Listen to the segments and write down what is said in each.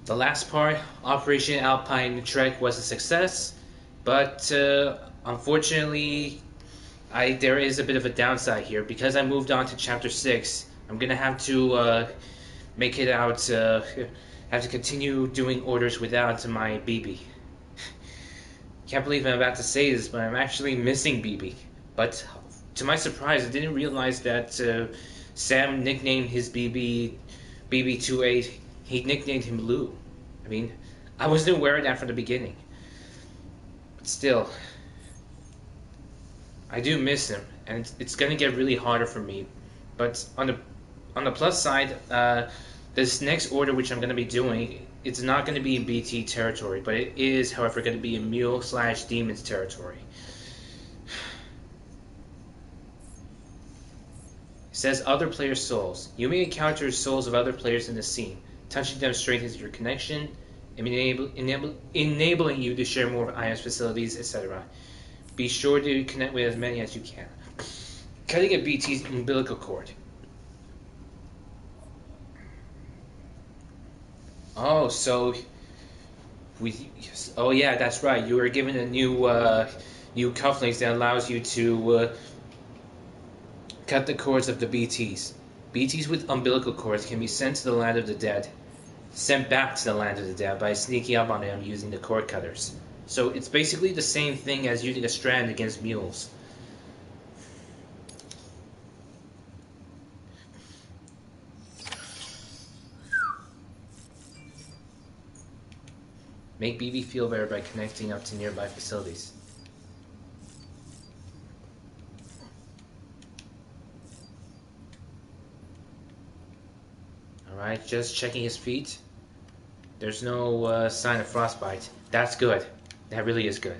The last part, Operation Alpine Trek, was a success, but unfortunately, there is a bit of a downside here because I moved on to Chapter 6. I'm gonna have to make it out. Have to continue doing orders without my BB. Can't believe I'm about to say this, but I'm actually missing BB. But to my surprise, I didn't realize that Sam nicknamed his BB-28. He nicknamed him Lou. I mean, I wasn't aware of that from the beginning. But still, I do miss him, and it's gonna get really harder for me. But on the plus side, this next order which I'm gonna be doing, it's not gonna be in BT territory, but it is, however, gonna be in Mule/Demons territory. It says other players' souls. You may encounter souls of other players in the scene. Touching them strengthens your connection, enabling you to share more of IM's facilities, etc. Be sure to connect with as many as you can. Cutting a BT's umbilical cord. Oh, so oh yeah, that's right. You were given a new cufflinks that allows you to cut the cords of the BTs. BTs with umbilical cords can be sent to the land of the dead, sent back to the land of the dead by sneaking up on them using the cord cutters. So it's basically the same thing as using a strand against mules. Make BB feel better by connecting up to nearby facilities. Alright, just checking his feet. There's no sign of frostbite. That's good. That really is good.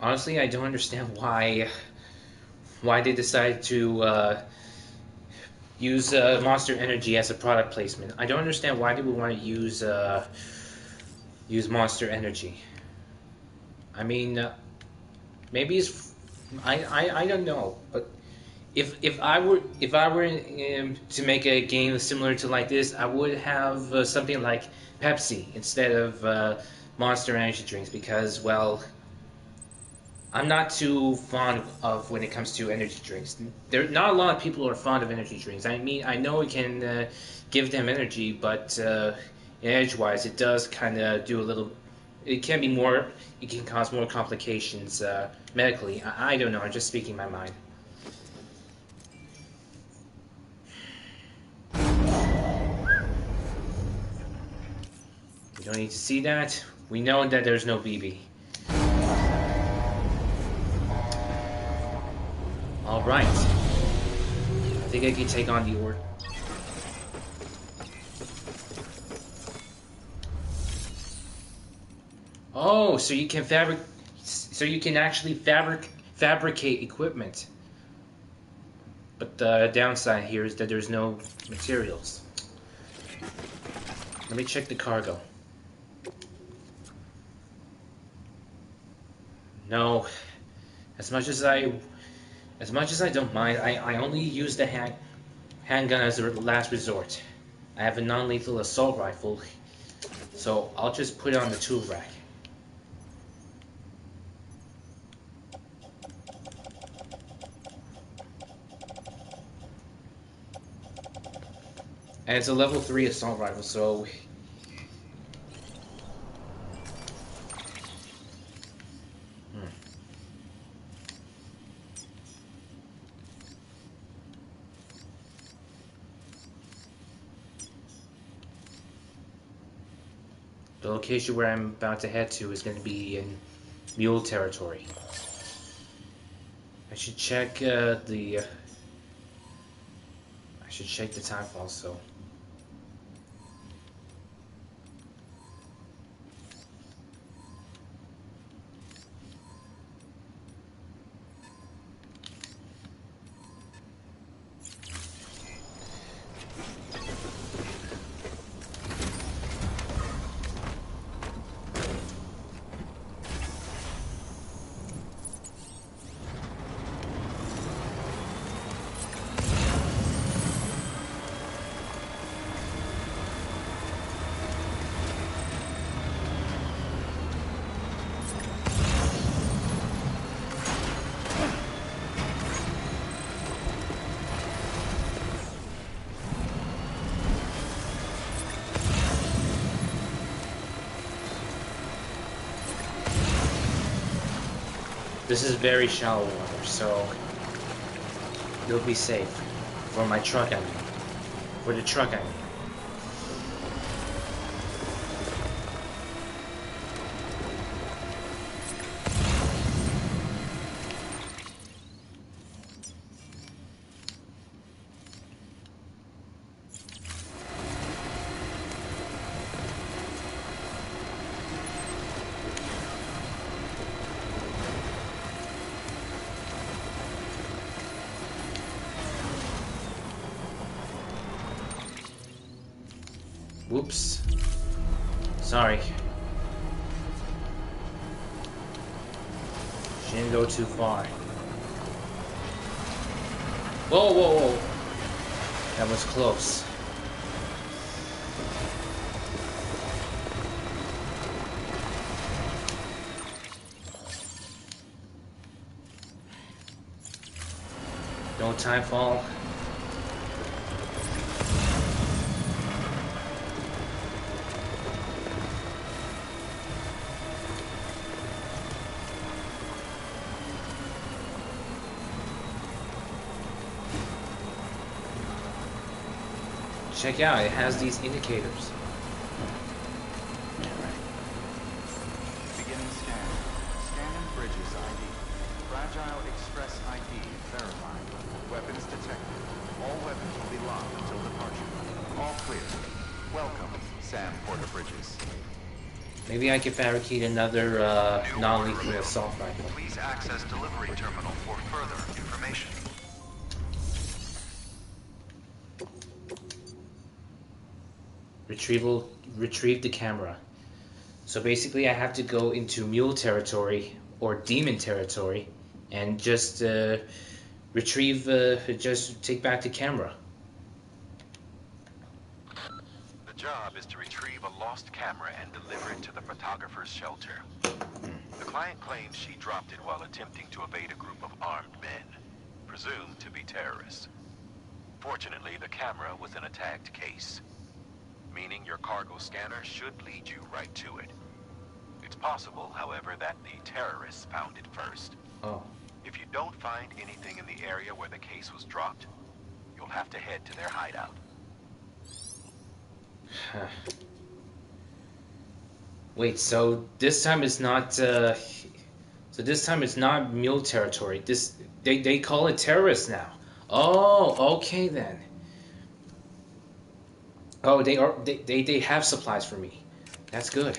Honestly, I don't understand why they decided to use Monster Energy as a product placement. I don't understand why they would want to use Monster Energy. I mean, maybe it's I don't know, but if I were to make a game similar to like this, I would have something like Pepsi instead of Monster Energy drinks because, well, I'm not too fond of when it comes to energy drinks. Not a lot of people are fond of energy drinks. I mean, I know it can give them energy, but edge-wise, it does kind of do a little. It can be more. It can cause more complications medically. I don't know. I'm just speaking my mind. We don't need to see that. We know that there's no BB. Alright. I think I can take on the order. Oh, so you can actually fabricate equipment. But the downside here is that there's no materials. Let me check the cargo. No. As much as I don't mind, I only use the handgun as a last resort. I have a non-lethal assault rifle, so I'll just put it on the tool rack. And it's a level 3 assault rifle, so... The location where I'm about to head to is going to be in Mule territory. I should check the time also. This is very shallow water, so you'll be safe. For my truck, I mean. For the truck, I mean. Whoops. Sorry. Shouldn't go too far. Whoa, whoa, whoa. That was close. No time fall. Check out, it has these indicators. Beginning scan. Scanning bridges ID. Fragile Express ID verified. Weapons detected. All weapons will be locked until departure. All clear. Welcome, Sam Porter Bridges. Maybe I can fabricate another non-lethal assault rifle. Please access delivery terminal for further information. Retrieve the camera. So basically I have to go into mule territory or demon territory and just retrieve, just take back the camera. The job is to retrieve a lost camera and deliver it to the photographer's shelter. The client claims she dropped it while attempting to evade a group of armed men, presumed to be terrorists. Fortunately, the camera was in a tagged case, meaning your cargo scanner should lead you right to it. It's possible, however, that the terrorists found it first. Oh. If you don't find anything in the area where the case was dropped, you'll have to head to their hideout. Wait, so this time it's not so this time it's not mule territory. They call it terrorists now. Oh, okay then. Oh, they have supplies for me. That's good.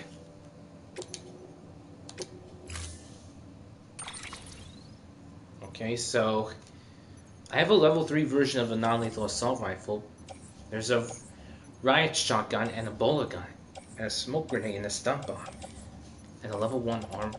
Okay, so I have a level 3 version of a non-lethal assault rifle. There's a riot shotgun and a bullet gun, and a smoke grenade and a stun bomb, and a level 1 arm.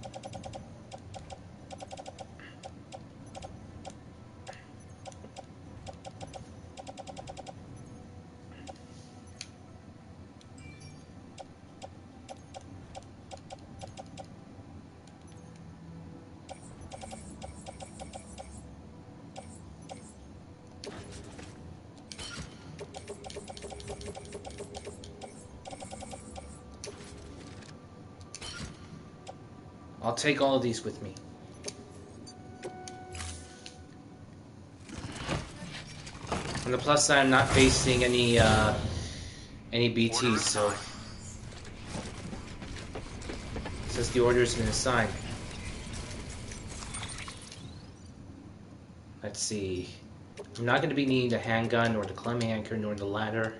I'll take all of these with me. On the plus side, I'm not facing any BTs, so since the order has been assigned. Let's see. I'm not going to be needing the handgun, nor the climb anchor, nor the ladder.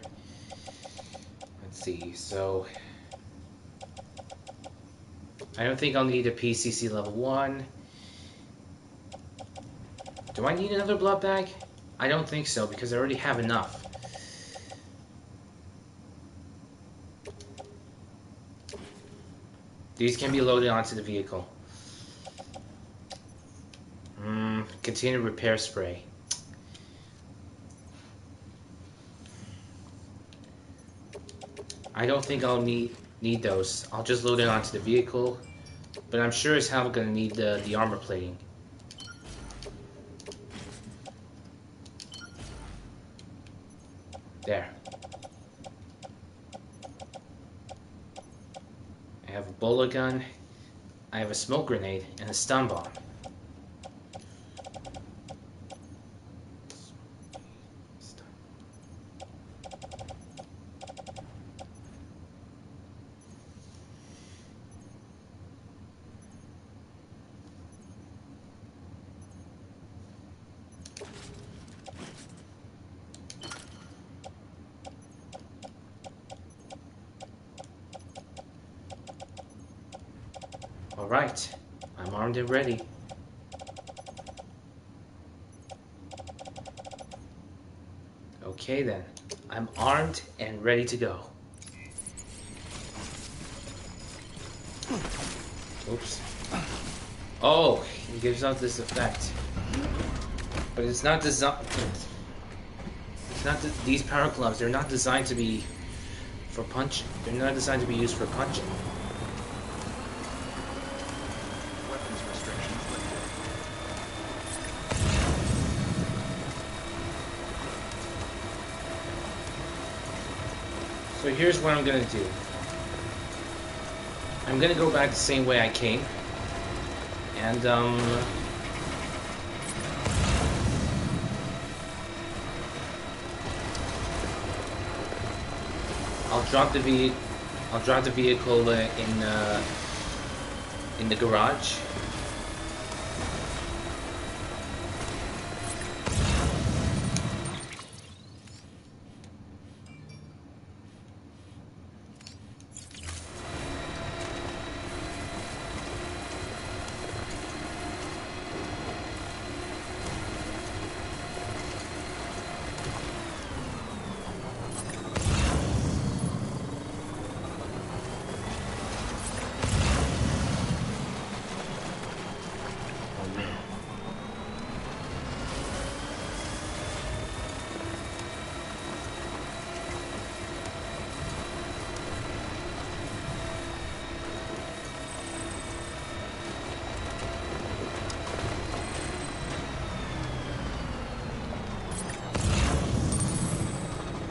Let's see. So I don't think I'll need a PCC level 1. Do I need another blood bag? I don't think so, because I already have enough. These can be loaded onto the vehicle. Container repair spray. I don't think I'll need those. I'll just load it onto the vehicle. But I'm sure as hell I'm gonna need the armor plating. There. I have a bullet gun. I have a smoke grenade and a stun bomb. Alright, I'm armed and ready. Okay then, I'm armed and ready to go. Oops. Oh, he gives out this effect. But it's not designed... It's not... These power gloves, they're not designed to be for punching. They're not designed to be used for punching. Weapons restrictions lifted. So here's what I'm gonna do. I'm gonna go back the same way I came. And, I'll drop the vehicle in the garage.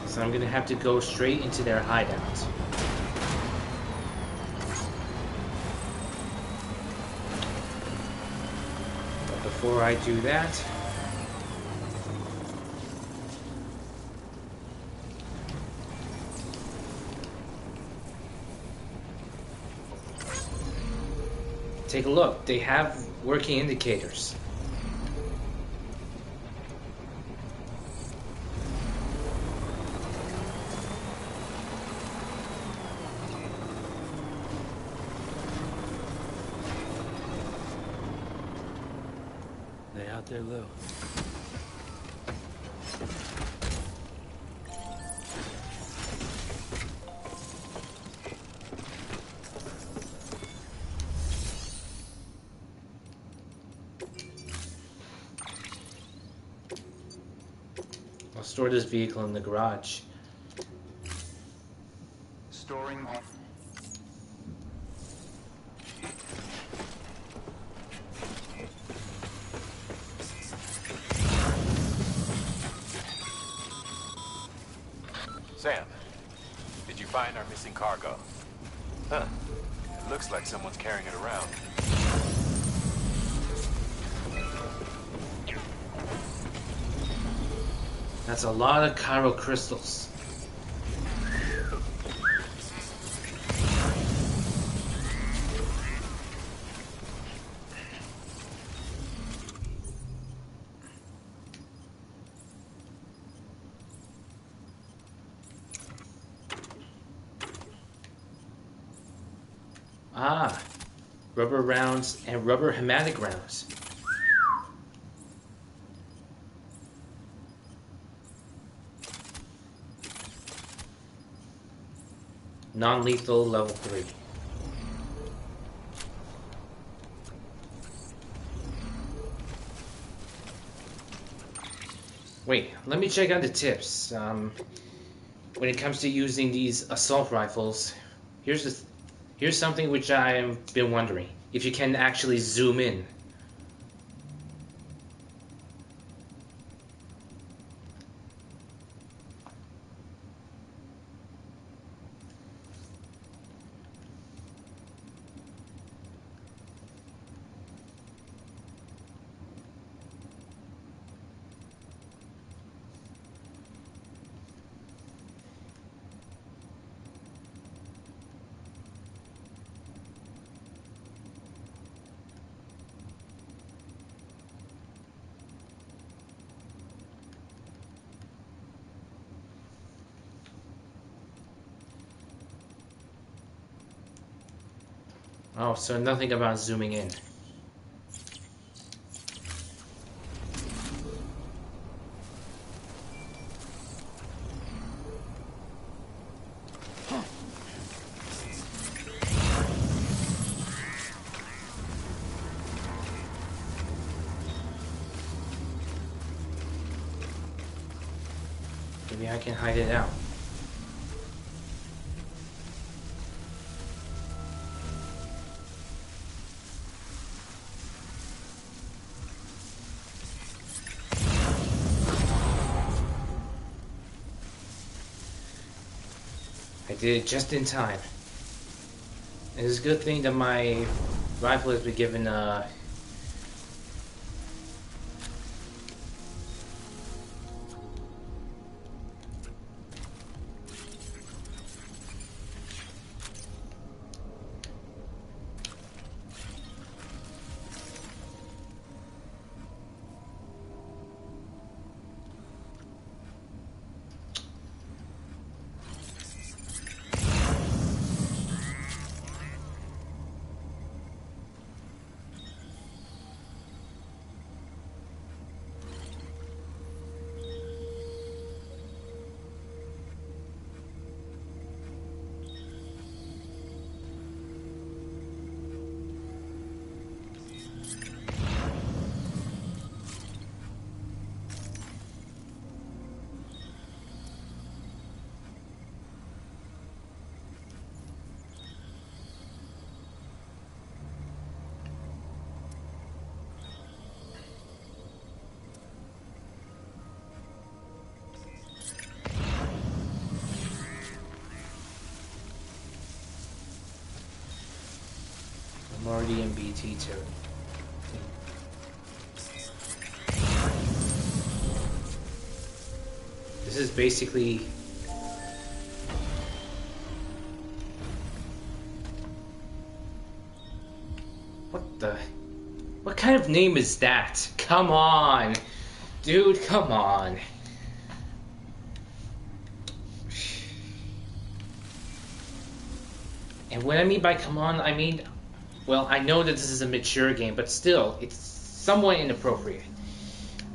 So I'm gonna have to go straight into their hideout. But before I do that, take a look. They have working indicators. They out there, Lou. I'll store this vehicle in the garage. Storing off. Sam, did you find our missing cargo? Huh. It looks like someone's carrying it around. That's a lot of chiral crystals. Ah, rubber rounds and rubber hematic rounds. Non-lethal level 3. Wait, let me check out the tips. When it comes to using these assault rifles, here's something which I've been wondering. If you can actually zoom in. Oh, so nothing about zooming in. Maybe I can hide it out. I did it just in time. It's a good thing that my rifle has been given I'm already in BT too. This is basically what kind of name is that? Come on. Dude, come on. And what I mean by come on, I mean, well, I know that this is a mature game, but still, it's somewhat inappropriate.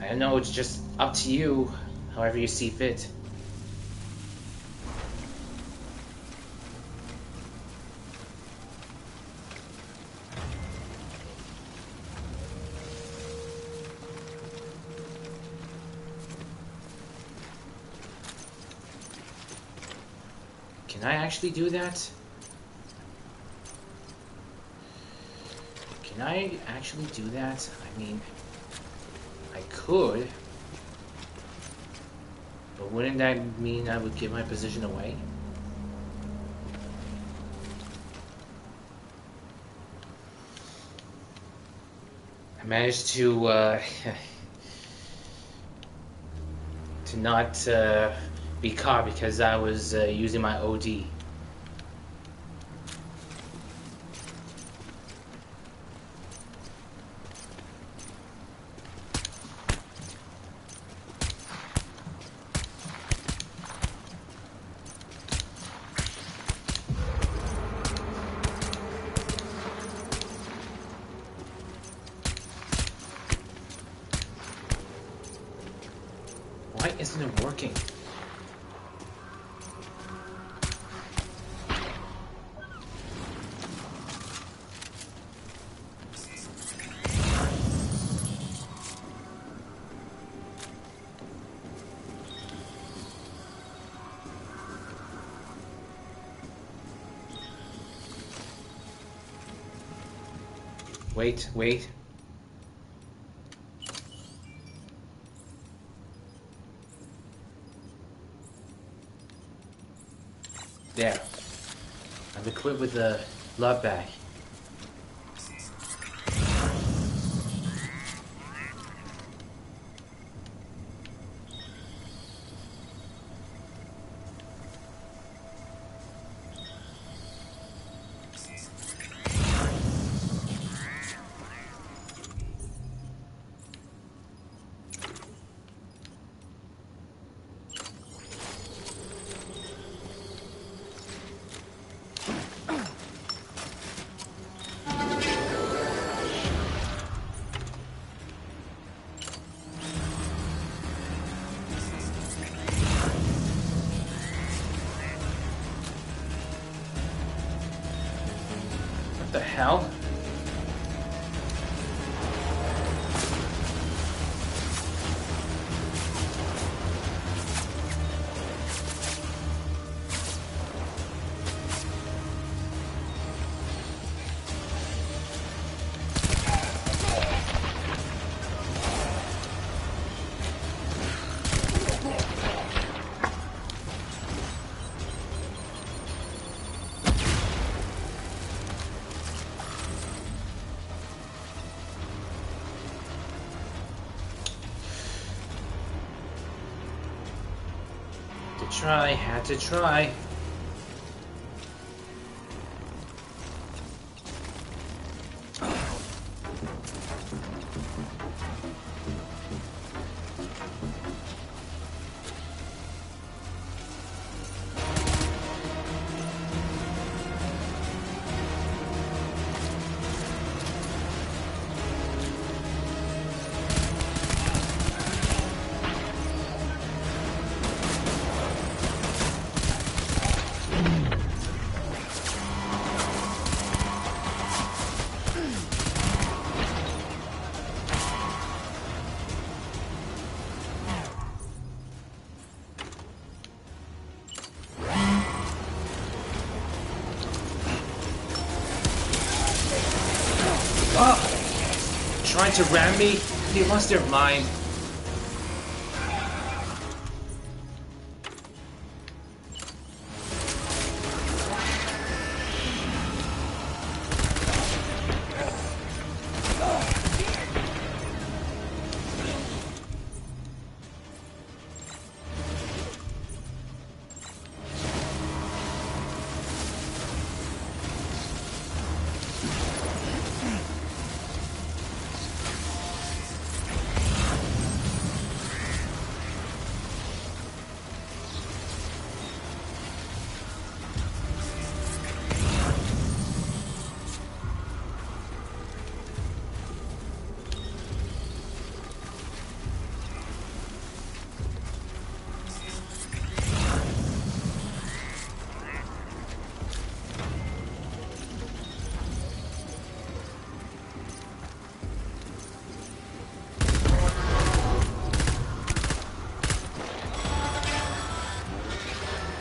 I know it's just up to you, however you see fit. Can I actually do that? Can I actually do that? I mean, I could. But wouldn't that mean I would give my position away? I managed to to not be caught because I was using my OD. Why isn't it working? Wait, wait. There. I'm equipped with a love bag. the hell? Had to try. Trying to ram me? They lost their mind.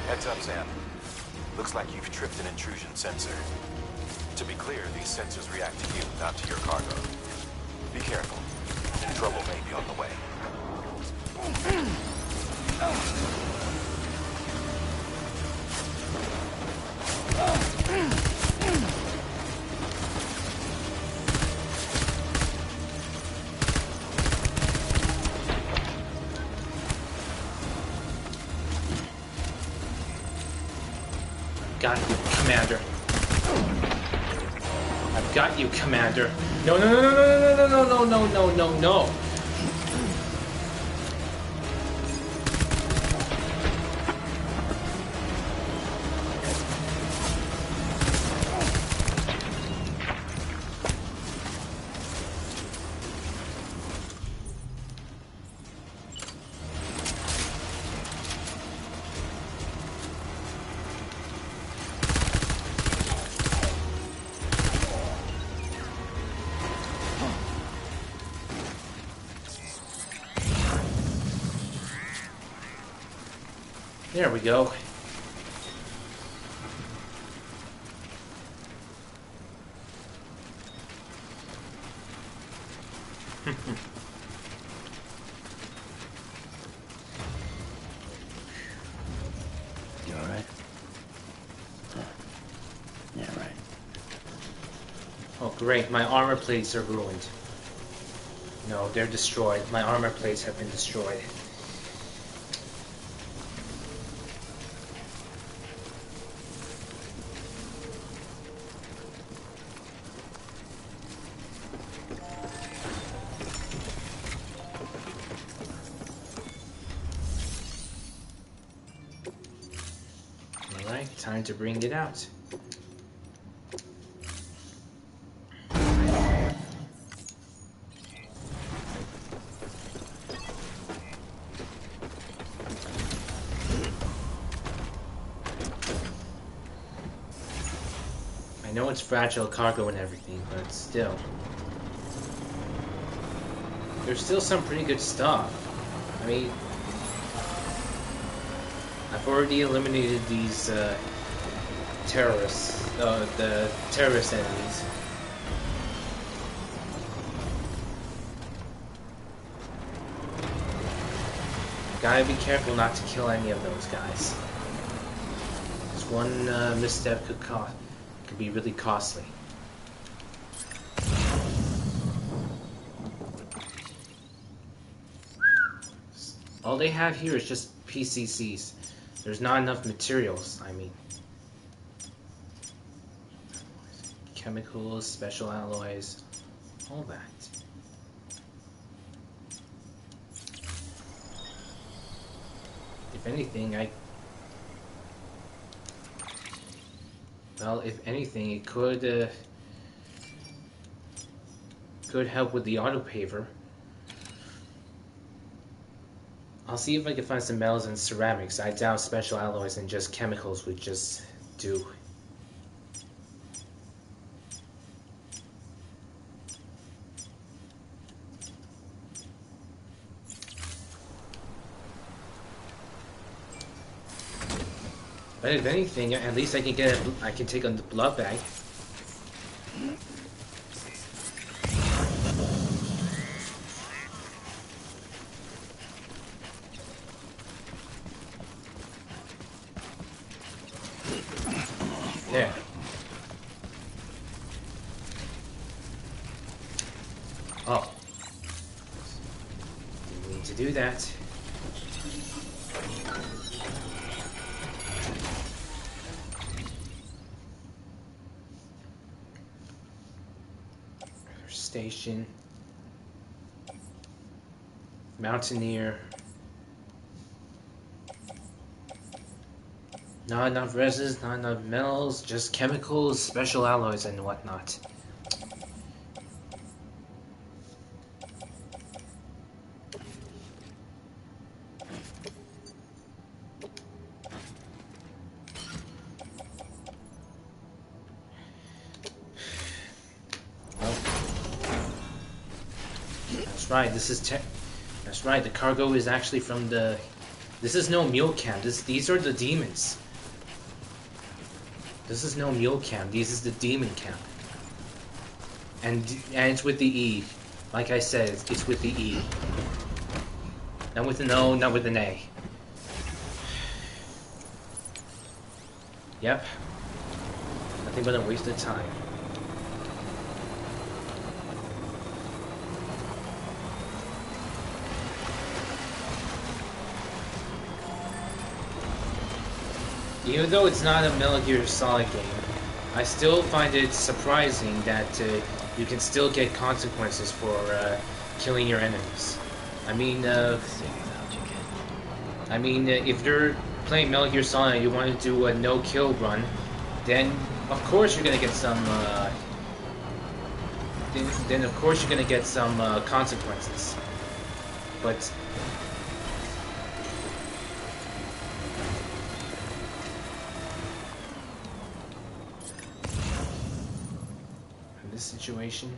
Heads up, Sam. Looks like you've tripped an intrusion sensor. To be clear, these sensors react to you, not to your cargo. Be careful. Trouble may be on the way. Got you, Commander. I've got you, Commander. No, no, no, no, no, no, no, no, no, no, no, no. There we go. You all right? Yeah, right. Oh, great. My armor plates are ruined. No, they're destroyed. My armor plates have been destroyed. Alright, time to bring it out. know it's fragile cargo and everything, but still. There's still some pretty good stuff. I mean, I've already eliminated these terrorists, the terrorist enemies. Gotta be careful not to kill any of those guys. This one misstep could be really costly. All they have here is just PCCs. There's not enough materials, I mean. Chemicals, special alloys, all that. If anything, well, if anything, it could help with the auto paver. I'll see if I can find some metals and ceramics. I doubt special alloys and just chemicals would just do. But if anything, at least I can take on the blood bag. There. Oh. Didn't need to do that. Station. Mountaineer. Not enough resins, not enough metals, just chemicals, special alloys, and whatnot. That's right. That's right. The cargo is actually from the. This is no mule camp. These are the demons. This is no mule camp. This is the demon camp. And it's with the E. Like I said, it's with the E. Not with an O, not with an A. Yep. Nothing but a waste of time. Even though it's not a Metal Gear Solid game, I still find it surprising that you can still get consequences for killing your enemies. I mean, if you're playing Metal Gear Solid and you want to do a no-kill run, then of course you're gonna get some. Then of course you're gonna get some consequences, but. This situation.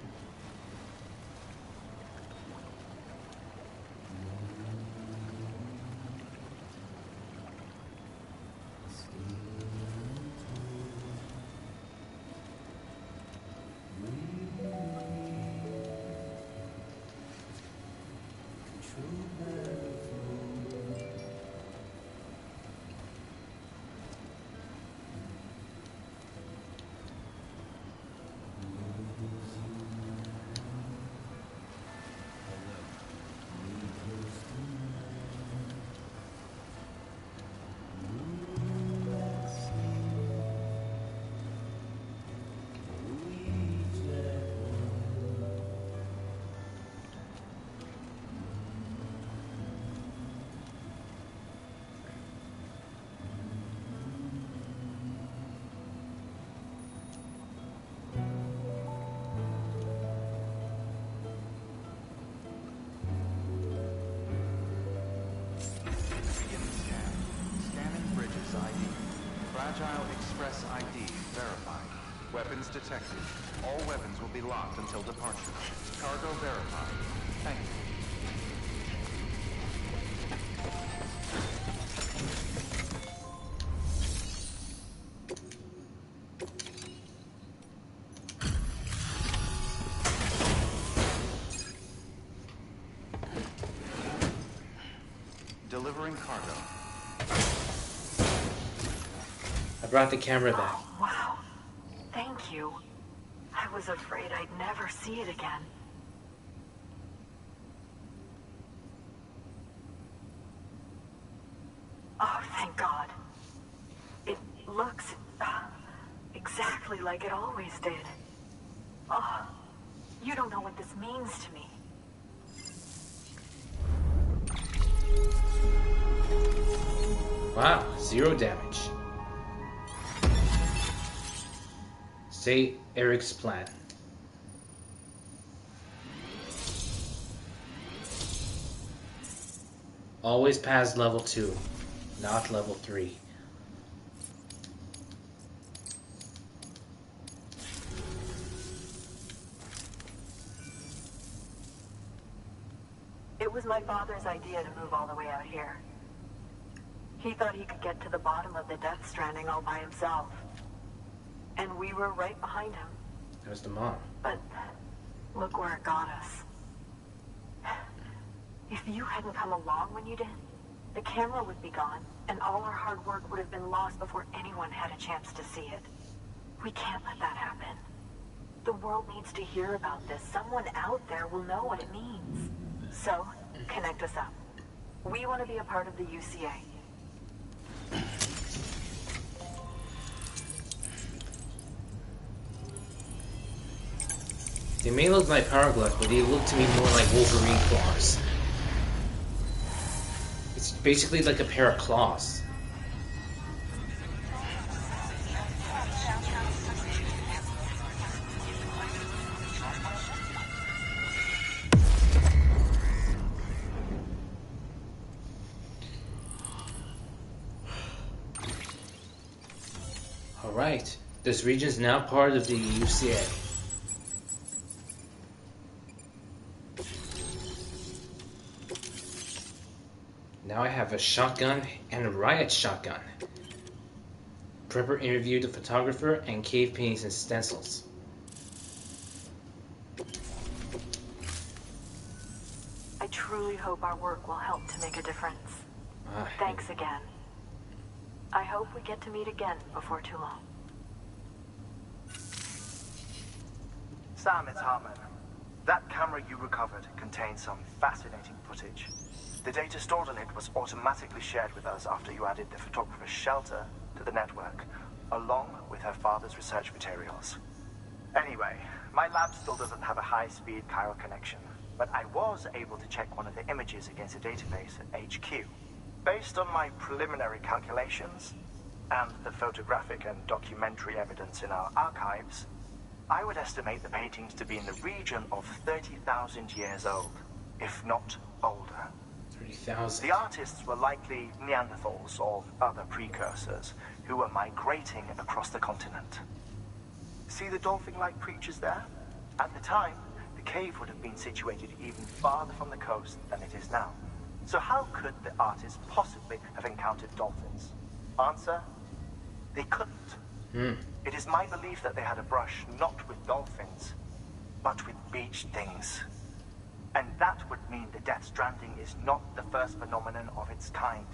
Fragile Express ID verified. Weapons detected. All weapons will be locked until departure. Cargo verified. Thank you. Delivering cargo. I brought the camera back. Oh, wow. Thank you. I was afraid I'd never see it again. Oh, thank God. It looks exactly like it always did. Oh, you don't know what this means to me. Wow, 0 damage. Say Eric's plan. Always pass level 2, not level 3. It was my father's idea to move all the way out here. He thought he could get to the bottom of the Death Stranding all by himself. And we were right behind him. That was the mom. But look where it got us. If you hadn't come along when you did, the camera would be gone, and all our hard work would have been lost before anyone had a chance to see it. We can't let that happen. The world needs to hear about this. Someone out there will know what it means. So, connect us up. We want to be a part of the UCA. They may look like power gloves, but they look to me more like Wolverine claws. It's basically like a pair of claws. Alright, this region is now part of the UCA. Now I have a shotgun and a riot shotgun. Prepper interviewed the photographer and cave paintings and stencils. I truly hope our work will help to make a difference. Thanks again. I hope we get to meet again before too long. Sam, it's Hartman. That camera you recovered contains some fascinating footage. The data stored on it was automatically shared with us after you added the photographer's shelter to the network, along with her father's research materials. Anyway, my lab still doesn't have a high-speed chiral connection, but I was able to check one of the images against a database at HQ. Based on my preliminary calculations, and the photographic and documentary evidence in our archives, I would estimate the paintings to be in the region of 30,000 years old, if not older. 30,000. The artists were likely Neanderthals or other precursors who were migrating across the continent. See the dolphin-like creatures there? At the time, the cave would have been situated even farther from the coast than it is now. So how could the artists possibly have encountered dolphins? Answer: they couldn't. It is my belief that they had a brush not with dolphins, but with beach things. And that would mean the Death Stranding is not the first phenomenon of its kind.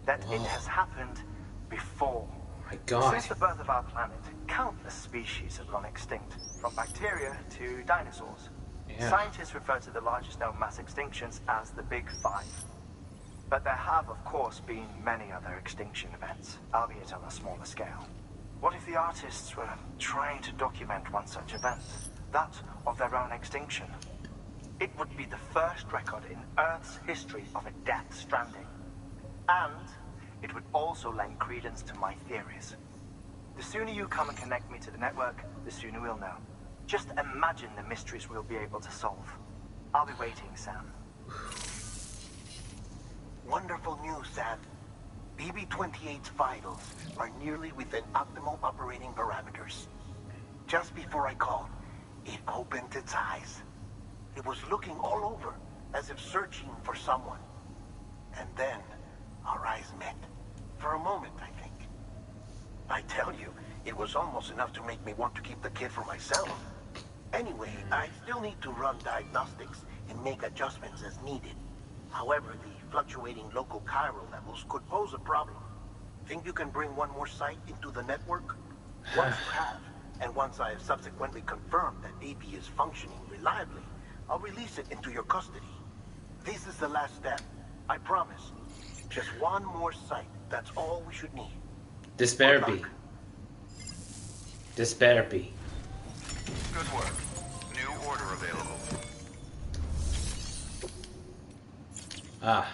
That it has happened before. My God. Since the birth of our planet, countless species have gone extinct, from bacteria to dinosaurs. Yeah. Scientists refer to the largest known mass extinctions as the Big Five. But there have, of course, been many other extinction events, albeit on a smaller scale. What if the artists were trying to document one such event, that of their own extinction? It would be the first record in Earth's history of a Death Stranding. And it would also lend credence to my theories. The sooner you come and connect me to the network, the sooner we'll know. Just imagine the mysteries we'll be able to solve. I'll be waiting, Sam. Wonderful news, Sam. BB-28's vitals are nearly within optimal operating parameters. just before I called, it opened its eyes. It was looking all over, as if searching for someone. And then, our eyes met. For a moment, I think. I tell you, it was almost enough to make me want to keep the kid for myself. Anyway, I still need to run diagnostics and make adjustments as needed. However, the fluctuating local chiral levels could pose a problem. Think you can bring one more site into the network? Once you have, and once I have subsequently confirmed that AB is functioning reliably, I'll release it into your custody. This is the last step, I promise. Just one more site, that's all we should need. This better Good be. luck. This better be. Good work. New order available. Ah.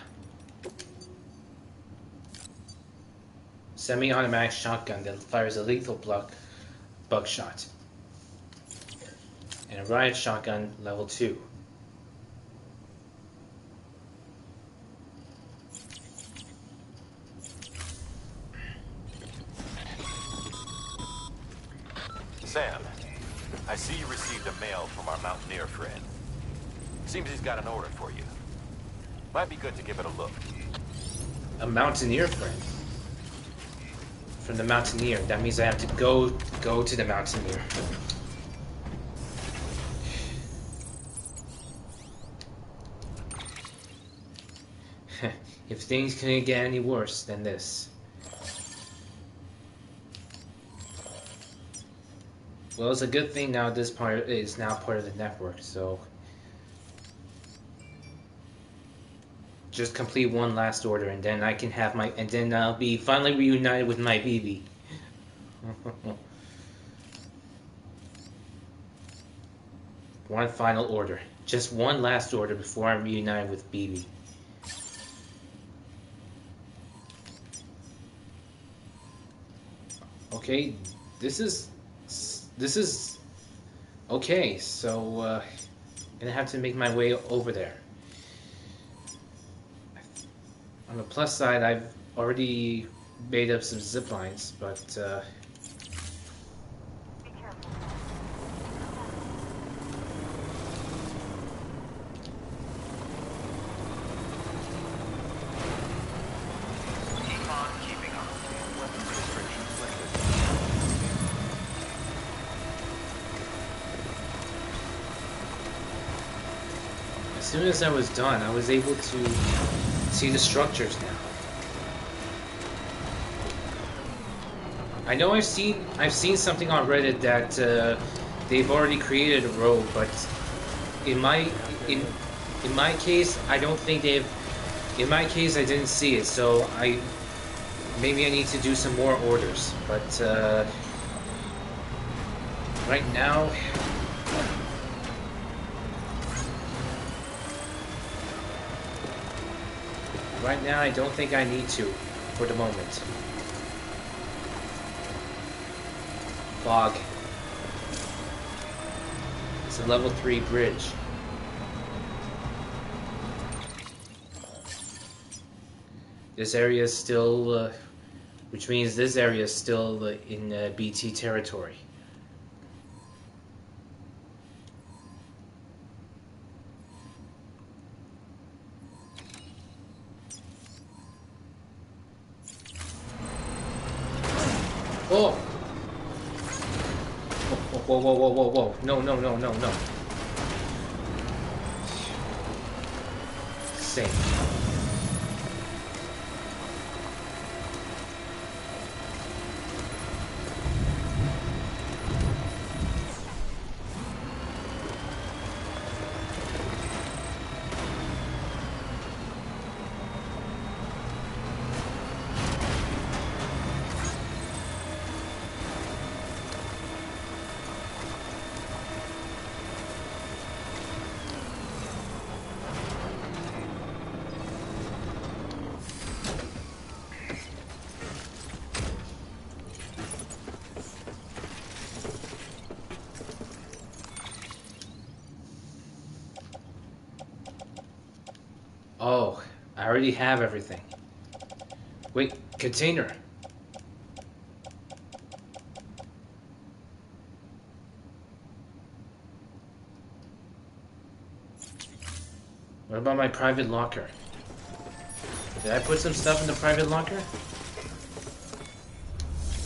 Semi-automatic shotgun that fires a lethal buckshot. And a riot shotgun level 2. Sam, I see you received a mail from our Mountaineer friend. Seems he's got an order for you. Might be good to give it a look. A Mountaineer friend. From the Mountaineer. That means I have to go to the Mountaineer. If things couldn't get any worse than this. Well, it's a good thing now this part is now part of the network, so just complete one last order and then I can have my, and then I'll be finally reunited with my BB. One final order. Just one last order before I'm reunited with BB. Okay, this is okay, so I'm gonna have to make my way over there. On the plus side, I've already made up some zip lines, but Be careful. Keep on keeping on. Weapon restrictions lifted. as soon as I was done, I was able to see the structures now. I know I've seen something on Reddit that they've already created a road, but in my case, I don't think they've. In my case, I didn't see it, so maybe I need to do some more orders. But right now. Right now, I don't think I need to, for the moment. Fog. It's a level 3 bridge. This area is still, which means this area is still in BT territory. Oh! Whoa, whoa, whoa, whoa, whoa. No, no, no, no, no. Same. Oh, I already have everything. Wait, container. What about my private locker? Did I put some stuff in the private locker? I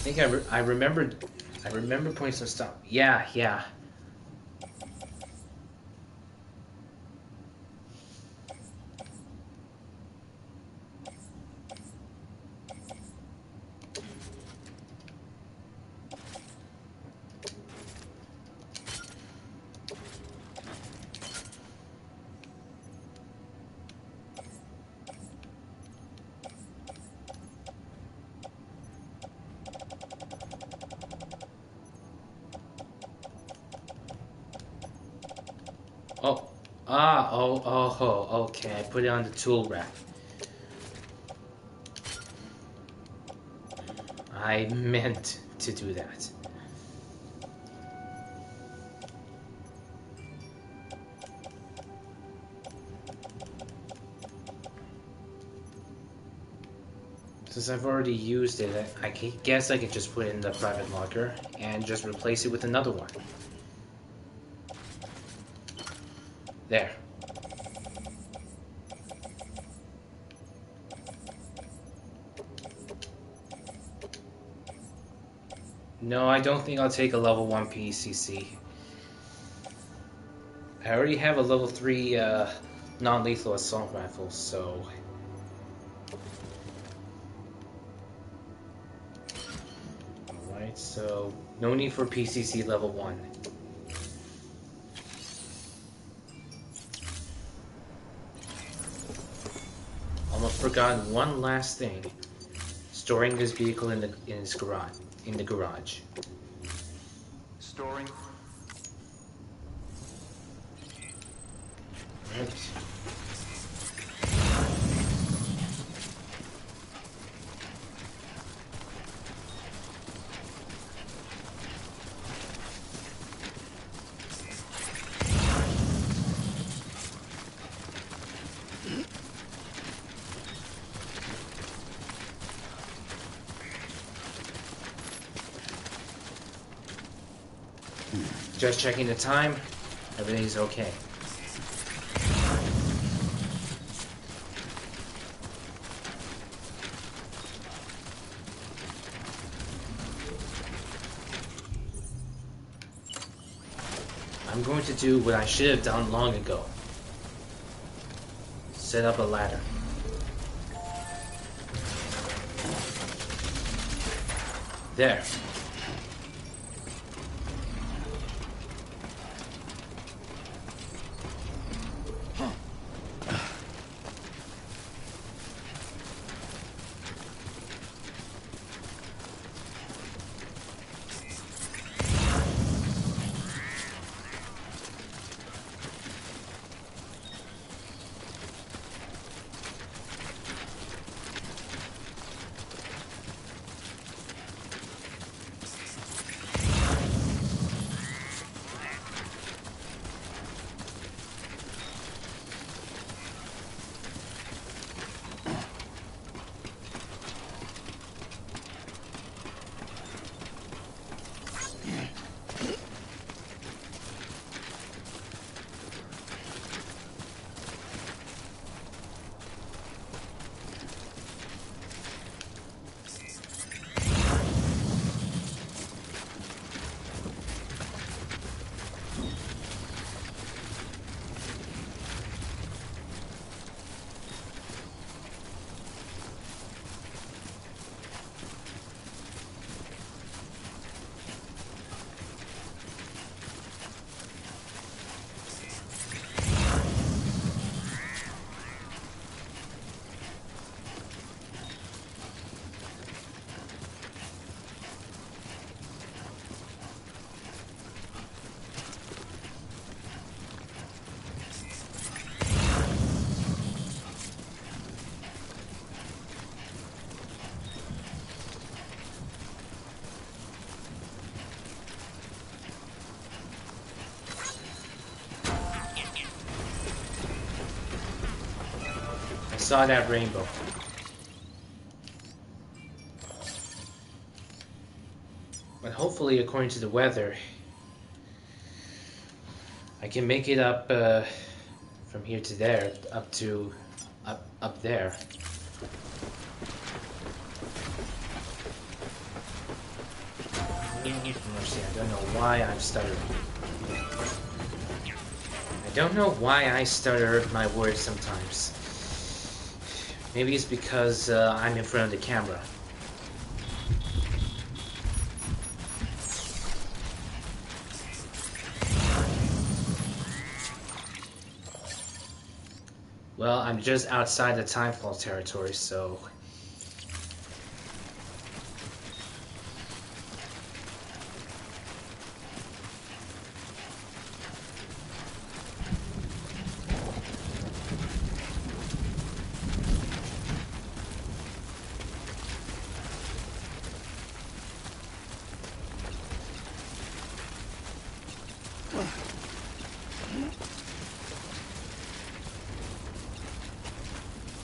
think I remember putting some stuff. Yeah, yeah. Oh, okay. I put it on the tool rack. I meant to do that. Since I've already used it, I guess I could just put it in the private locker and just replace it with another one. There. No, I don't think I'll take a level 1 PCC. I already have a level 3 non-lethal assault rifle, so... Alright, so no need for PCC level 1. Almost forgotten one last thing. Storing this vehicle in the garage. Storing. Right. Just checking the time. Everything's okay. I'm going to do what I should have done long ago. Set up a ladder. There. Saw that rainbow. But hopefully, according to the weather, I can make it up from here to there, up to up there. Mercy, I don't know why I'm stuttering. I don't know why I stutter my words sometimes. Maybe it's because I'm in front of the camera. Well, I'm just outside the timefall territory, so...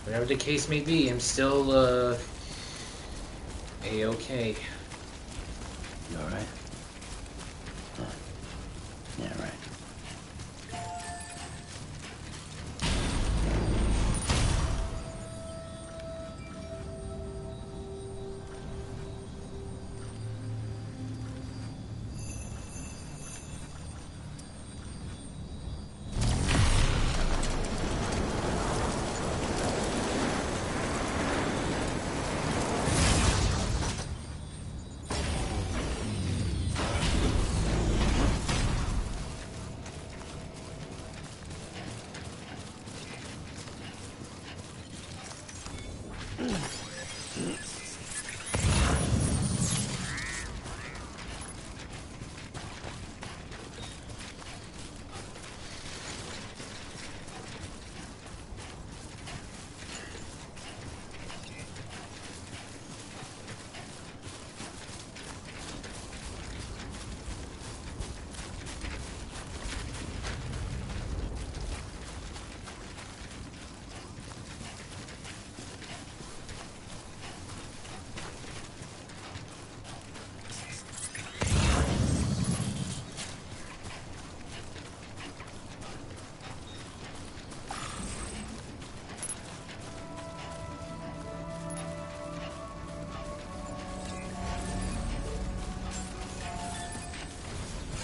Whatever the case may be, I'm still, A-okay. You alright? Yeah, right.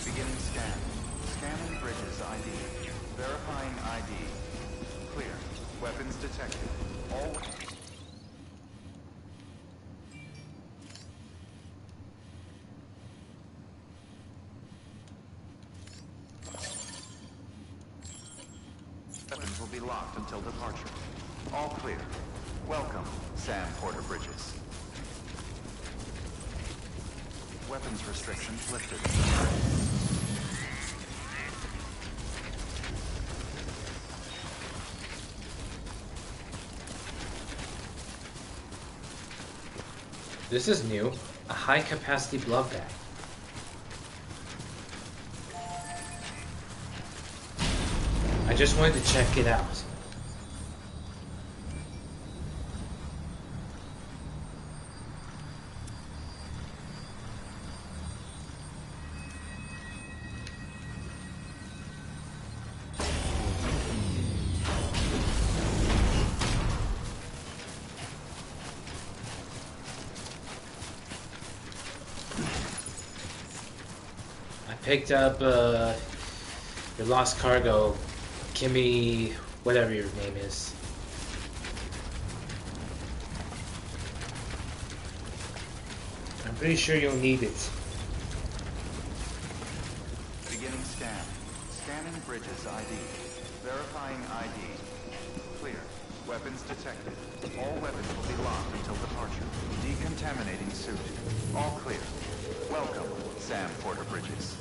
Beginning scan. Scanning bridges ID. Verifying ID. Clear. Weapons detected. All... Weapons will be locked until departure. All clear. Welcome, Sam Porter Bridges. Weapons restrictions lifted. This is new. A high-capacity blood bag. I just wanted to check it out. Picked up your lost cargo, Kimmy, whatever your name is. I'm pretty sure you'll need it. Beginning scan. Scanning bridges ID. Verifying ID. Clear. Weapons detected. All weapons will be locked until departure. Decontaminating suit. All clear. Welcome, Sam Porter Bridges.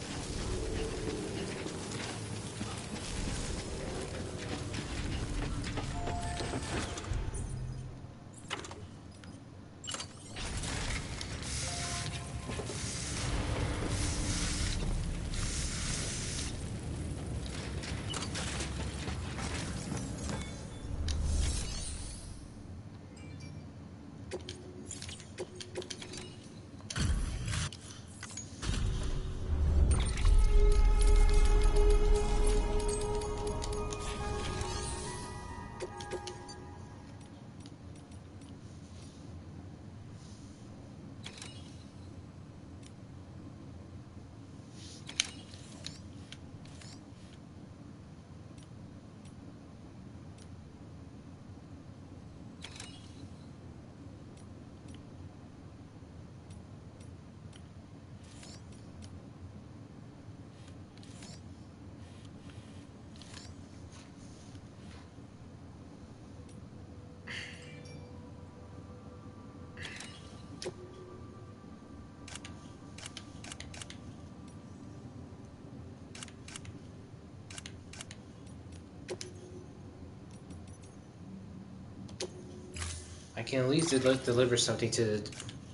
can at least deliver something to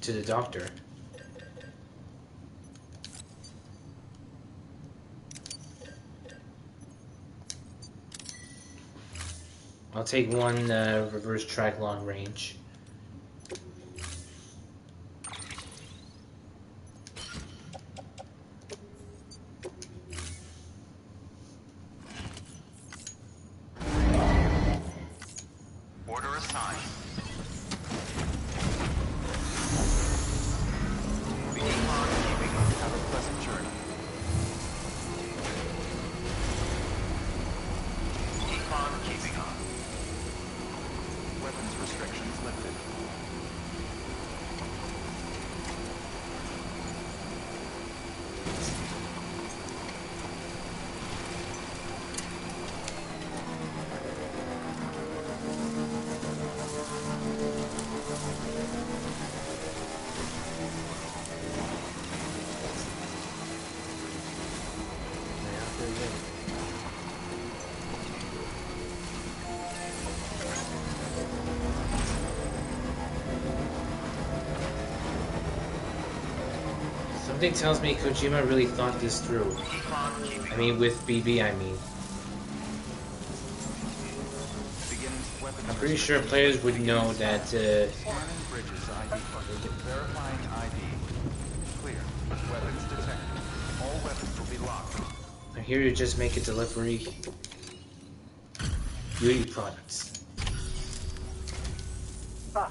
the doctor. I'll take one reverse track long range. Order assigned. Keep on keeping on. Have a pleasant journey. Keep on keeping on. Weapons restrictions lifted. Something tells me Kojima really thought this through. Keep on keeping I mean, with BB, I mean. I'm pretty sure players would know that, Scanning bridges ID. Verifying ID. Clear. Weapons detected. All weapons will be locked. I'm here to just make a delivery. Beauty products. Ah,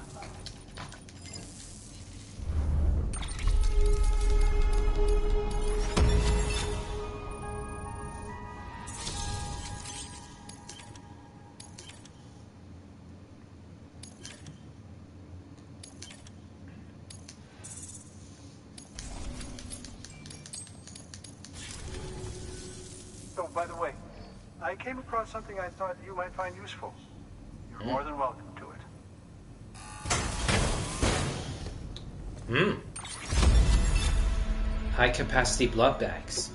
oh, by the way, I came across something I thought you might find useful. You're more than welcome to it. High capacity blood bags.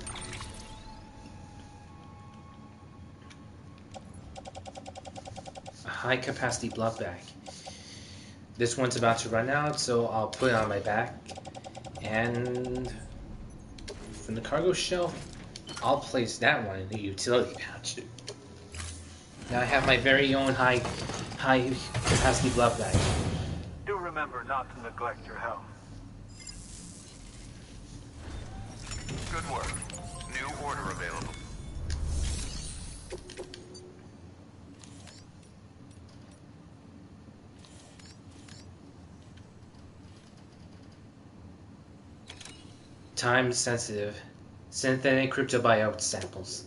A high capacity blood bag. This one's about to run out, so I'll put it on my back. And from the cargo shelf, I'll place that one in the utility pouch. Now I have my very own high capacity blood bag. Do remember not to neglect your health. Good work. New order available. Time sensitive. Synthetic cryptobiote samples.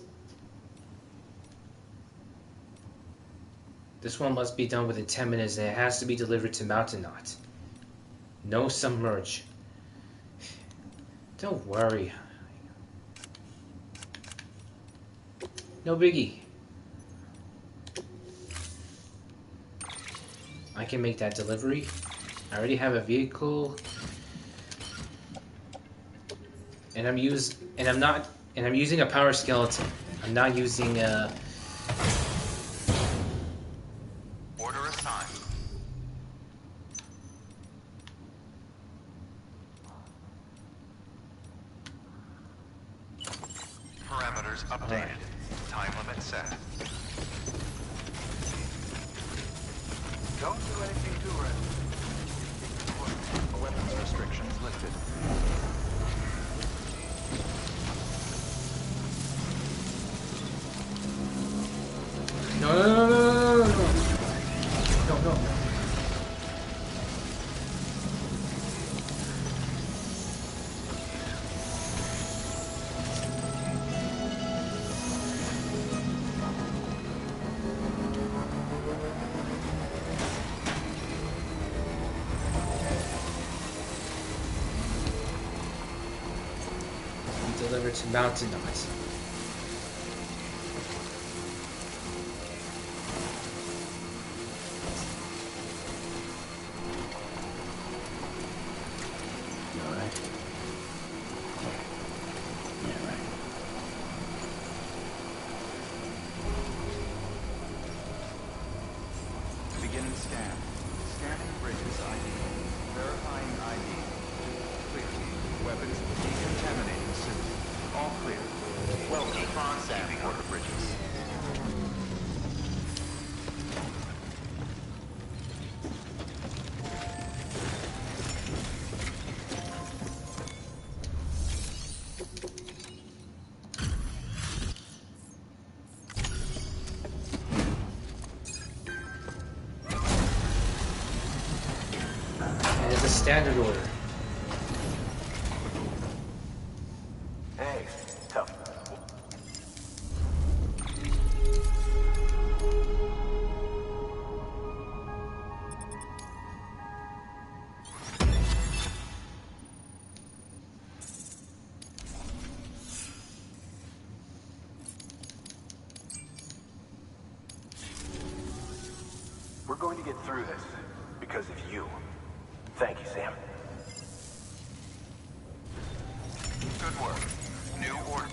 This one must be done within 10 minutes and it has to be delivered to Mountain Knot. No submerge. Don't worry. No biggie. I can make that delivery. I already have a vehicle. And I'm using a power skeleton. I'm not using a Order assigned. Parameters updated. Time limit set. Don't do anything too risky. Weapons restrictions lifted. No. We delivered to Mountain Knot. You alright? Yeah, right. Beginning scan. Scanning bridges. Contaminating suit. All clear. Welcome, Sam Porter Bridges. And it's a standard order. Hey, tough. We're going to get through this because of you. Thank you, Sam. Good work. New order.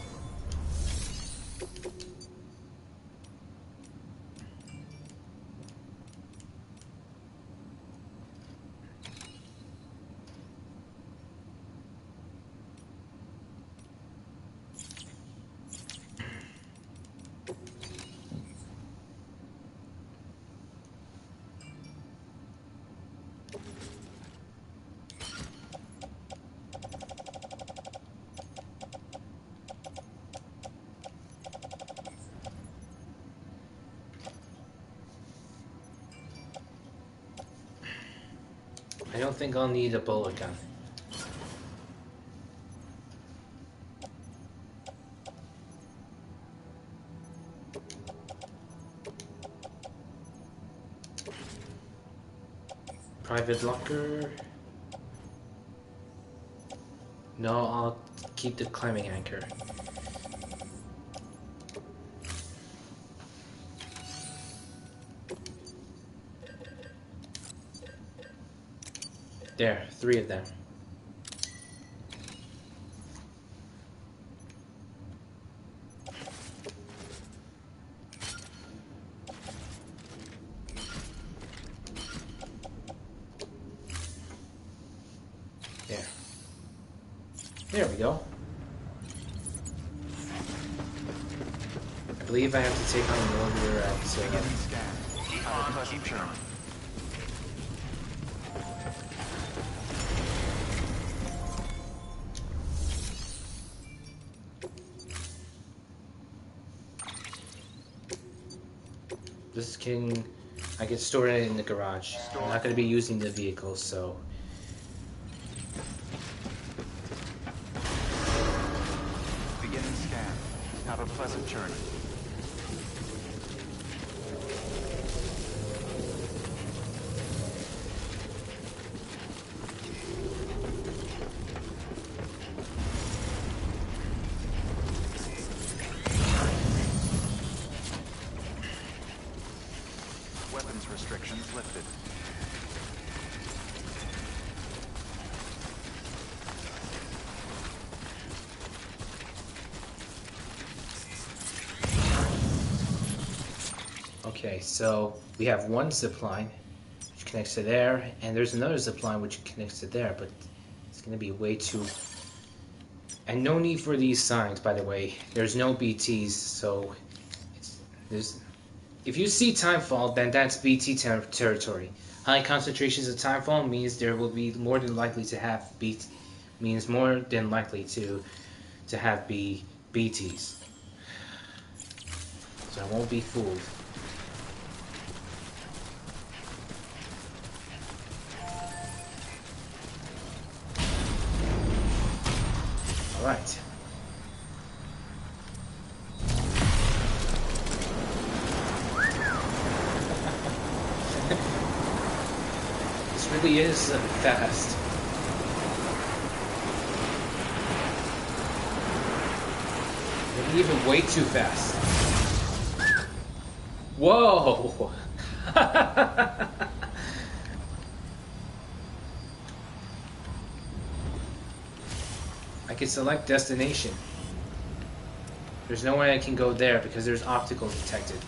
I don't think I'll need a bullet gun. Private locker. No, I'll keep the climbing anchor. There, 3 of them. There. There we go. I believe I have to take on the order at Beginning scan. Have a pleasant journey. This I can store it in the garage. I'm not going to be using the vehicle, so... Beginning scan. Have a pleasant journey. Weapons restrictions lifted. Okay, so we have one zip line which connects to there, and there's another zip line which connects to there, but it's going to be way too... And no need for these signs, by the way. There's no BTs, so there's... If you see timefall, then that's BT territory. High concentrations of timefall means there will be more than likely to have means more than likely to have BTs. So I won't be fooled. All right. This really is fast. Maybe even way too fast. Whoa! I can select destination. There's no way I can go there because there's optical detected.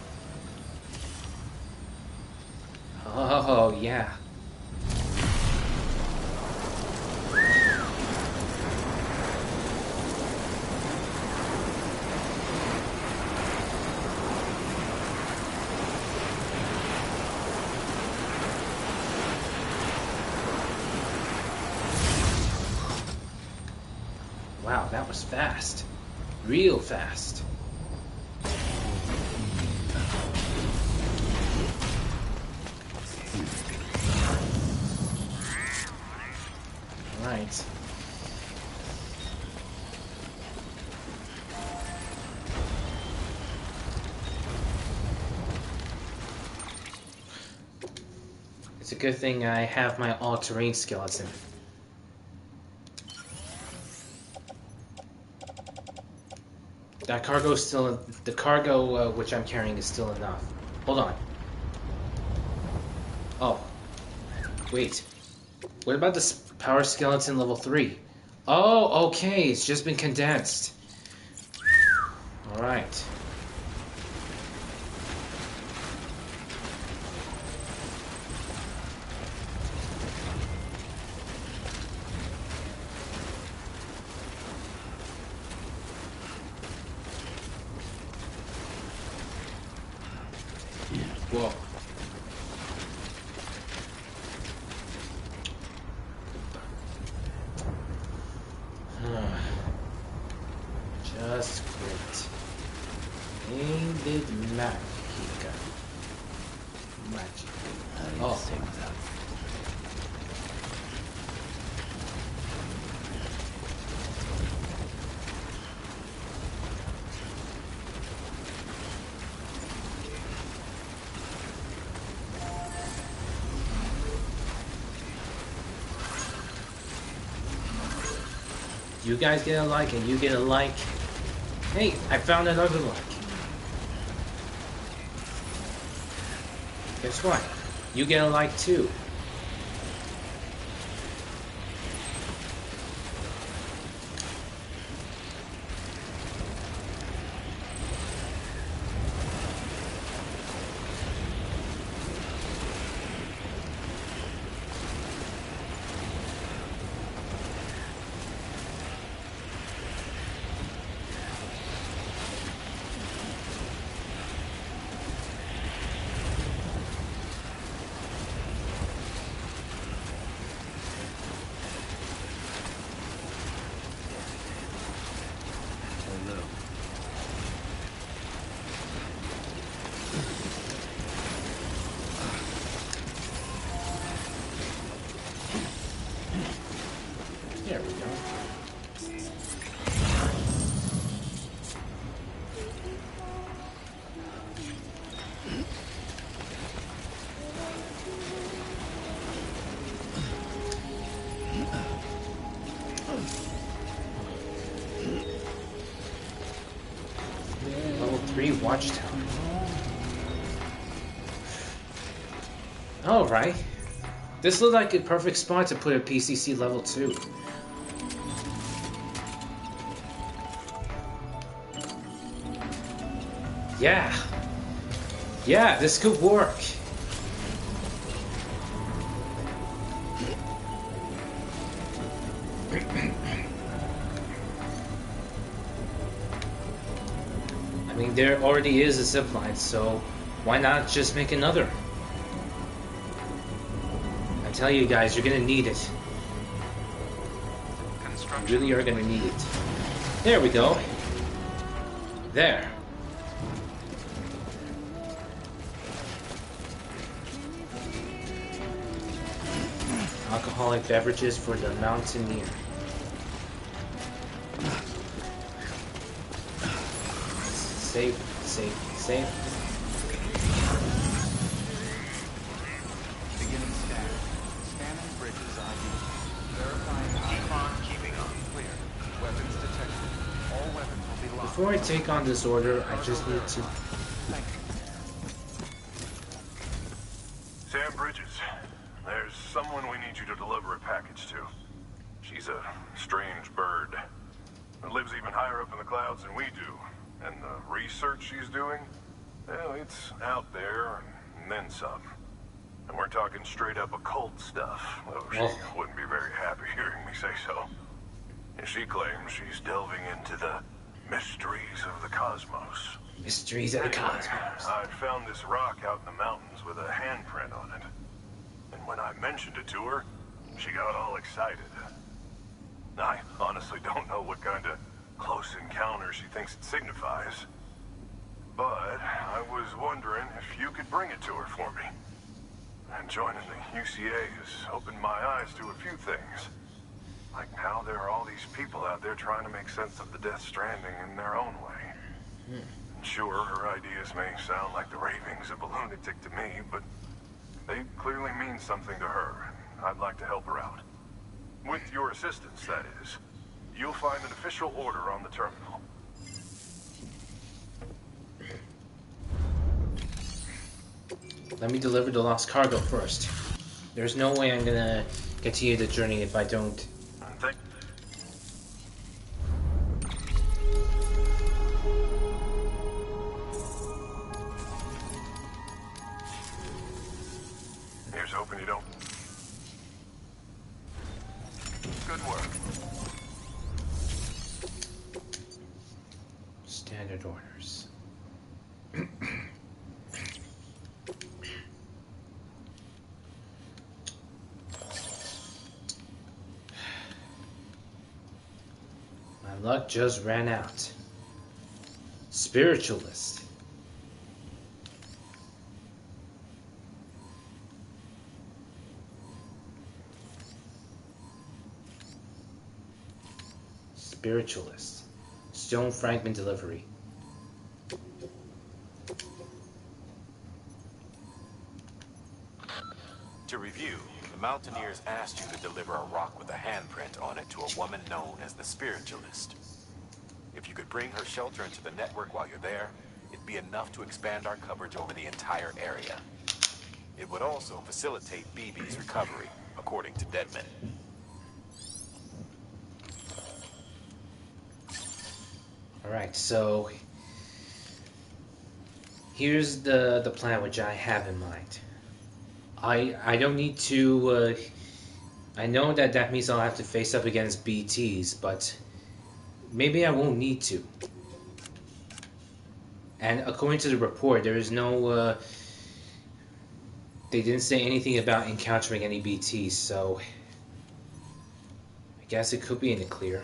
Oh, yeah. Wow, that was fast. Real fast. Alright. It's a good thing I have my all-terrain skeleton. That cargo is still... The cargo which I'm carrying is still enough. Hold on. Oh. Wait. What about this power skeleton level 3? Oh, okay. It's just been condensed. Alright. Whoa. Just quit. Ain't it magic? Magic. Oh. You guys get a like and you get a like. Hey, I found another like. Guess what? You get a like too. There we go. Level 3 watchtower. Alright. This looks like a perfect spot to put a PCC level 2. Yeah. Yeah, this could work. I mean, there already is a zipline, so why not just make another? I tell you guys, you're gonna need it. You really are gonna need it. There we go. There. Alcoholic beverages for the mountaineer. Save, save, save. Beginning scan. Scanning bridges ID. Verifying icon. Keeping on. Clear. Weapons detected. All weapons will be locked. Before I take on this order, I just need to... Thank you. Sam Bridges, there's someone we need you to deliver a package to. She's a strange bird. It lives even higher up in the clouds than we do. And the research she's doing, well, it's out there and then some. And we're talking straight up occult stuff, though she wouldn't be very happy hearing me say so. And she claims she's delving into the mysteries of the cosmos. Mysteries of the cosmos. I found this rock out in the mountains with a handprint on it. And when I mentioned it to her, she got all excited. I honestly don't know what kind of close encounter she thinks it signifies. But I was wondering if you could bring it to her for me. And joining the UCA has opened my eyes to a few things. Like how there are all these people out there trying to make sense of the Death Stranding in their own way. Sure, her ideas may sound like the ravings of a lunatic to me, but they clearly mean something to her. I'd like to help her out. With your assistance, that is. You'll find an official order on the terminal. Let me deliver the lost cargo first. There's no way I'm gonna continue the journey if I don't. Here's hoping you don't. Good work. Standard orders. My luck just ran out. Spiritualist. Spiritualist. Stone fragment delivery. To review, the Mountaineers asked you to deliver a rock with a handprint on it to a woman known as the Spiritualist. If you could bring her shelter into the network while you're there, it'd be enough to expand our coverage over the entire area. It would also facilitate BB's recovery, according to Deadman. Alright, so here's the plan which I have in mind. I don't need to I know that means I'll have to face up against BTs, but maybe I won't need to. And according to the report, there is no they didn't say anything about encountering any BTs, so I guess it could be in the clear.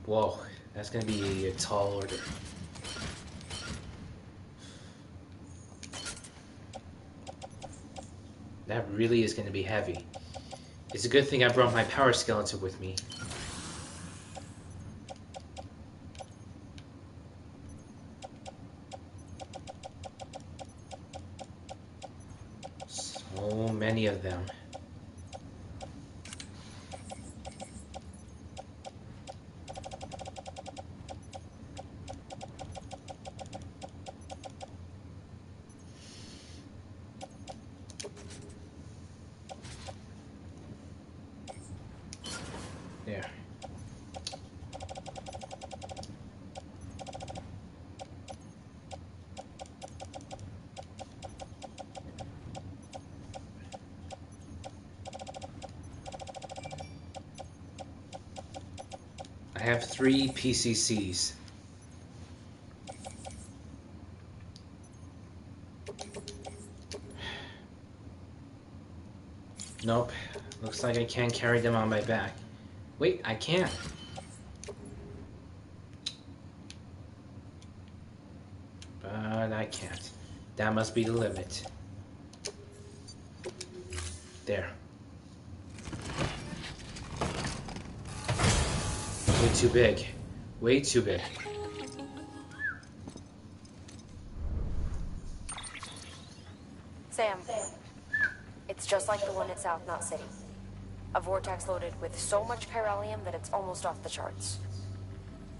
Whoa, that's gonna be a tall order. That really is gonna be heavy. It's a good thing I brought my power skeleton with me. So many of them. There. I have 3 PCCs. Nope. Looks like I can't carry them on my back. Wait, I can. But I can't. That must be the limit. There. Way too big. Way too big. Sam, it's just like the one at South Knot City. A vortex loaded with so much chiralium that it's almost off the charts.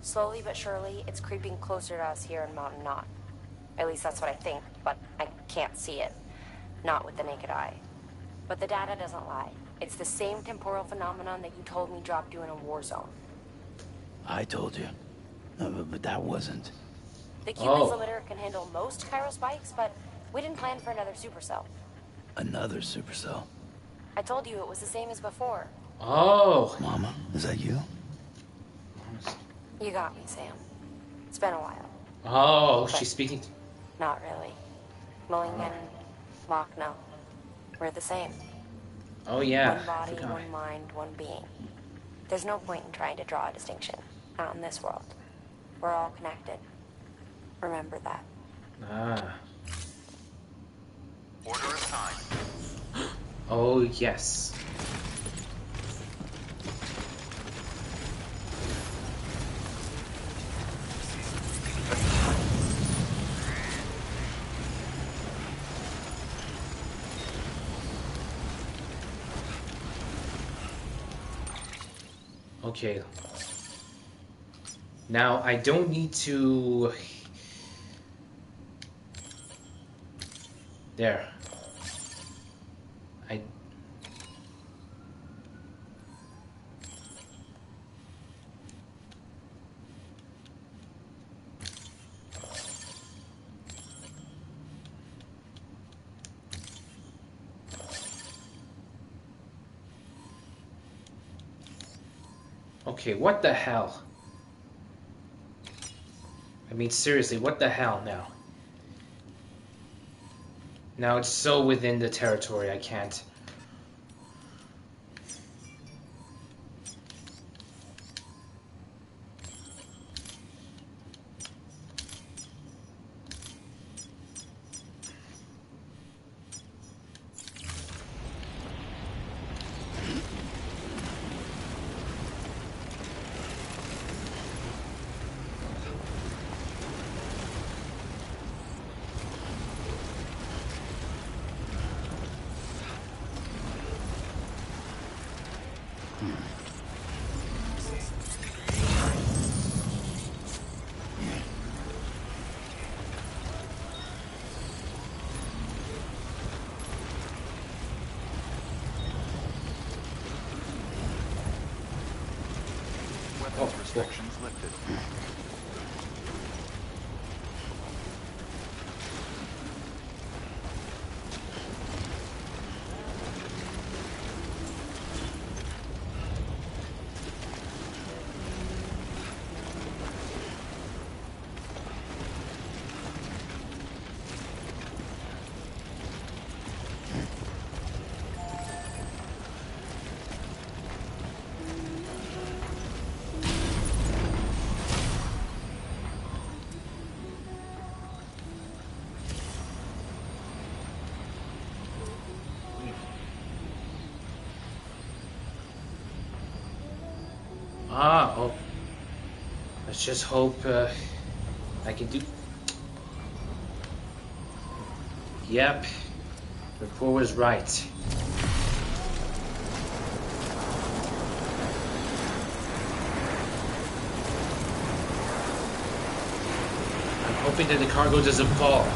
Slowly but surely, it's creeping closer to us here in Mountain Knot. At least that's what I think, but I can't see it. Not with the naked eye. But the data doesn't lie. It's the same temporal phenomenon that you told me dropped you in a war zone. I told you. But that wasn't. The Cubans limiter can handle most chiral spikes, but we didn't plan for another supercell. Another supercell. I told you it was the same as before. Oh. Mama, is that you? You got me, Sam. It's been a while. Oh, But she's speaking. not really. Mulligan, Locke, no. We're the same. Oh yeah, One I body, forgot. one mind, one being. There's no point in trying to draw a distinction. Not in this world. We're all connected. Remember that. Ah. Order assigned. Oh yes. Okay. Now I don't need to. There. I. Okay, what the hell? I mean, seriously, what the hell now? Now it's so within the territory, I can't. Weapons restrictions lifted. Ah, oh. Let's just hope I can do. Yep, the report was right. I'm hoping that the cargo doesn't fall.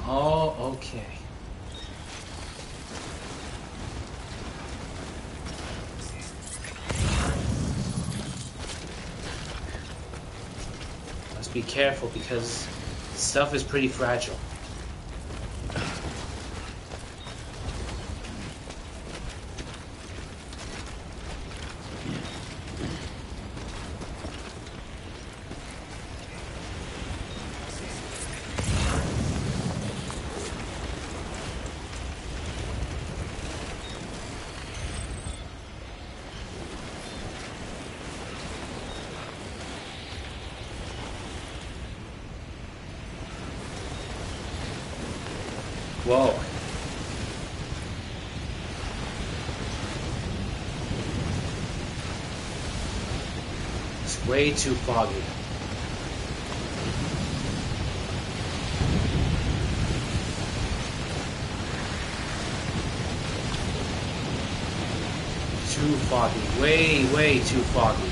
Oh, okay. Must be careful because stuff is pretty fragile. Whoa. Way too foggy. Too foggy. Way too foggy.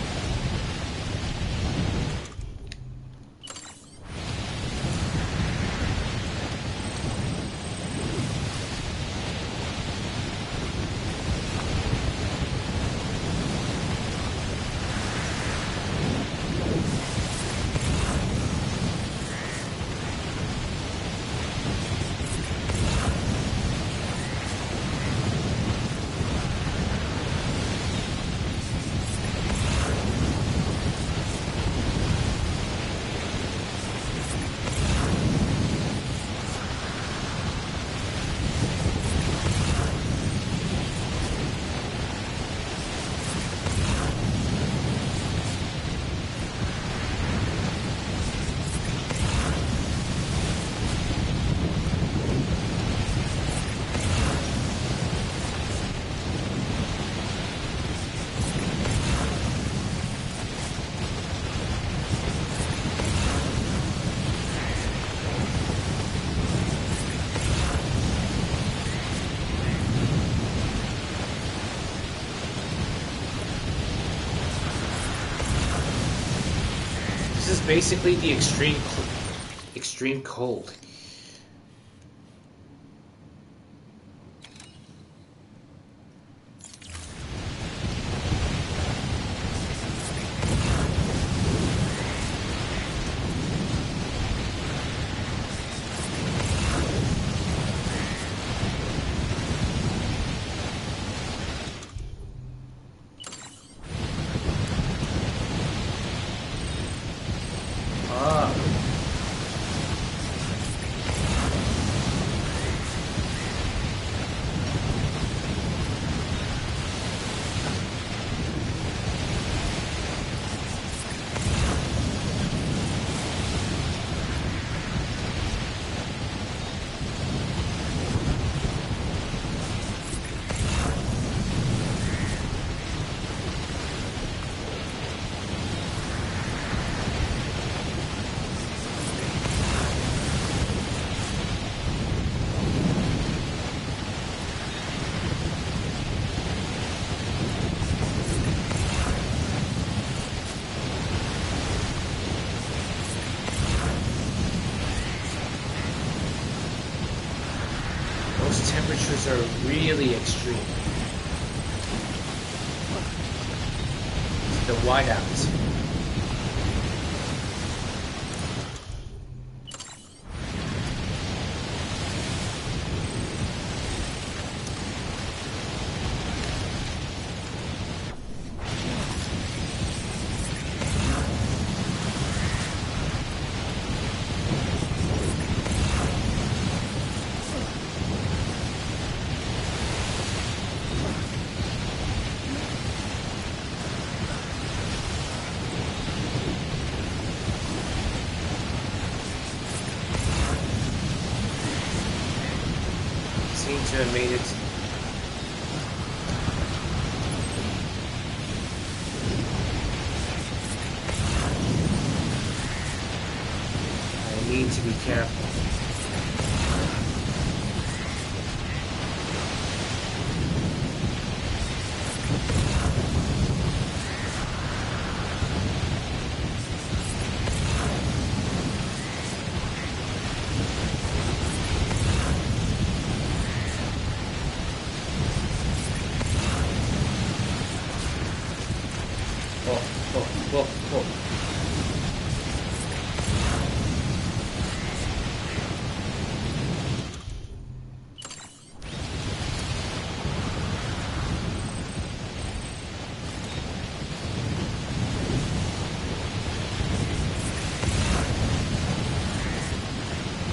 This is basically the extreme cold. Those temperatures are really extreme. The whiteouts. Seem to have made it. I need to be careful. Whoa.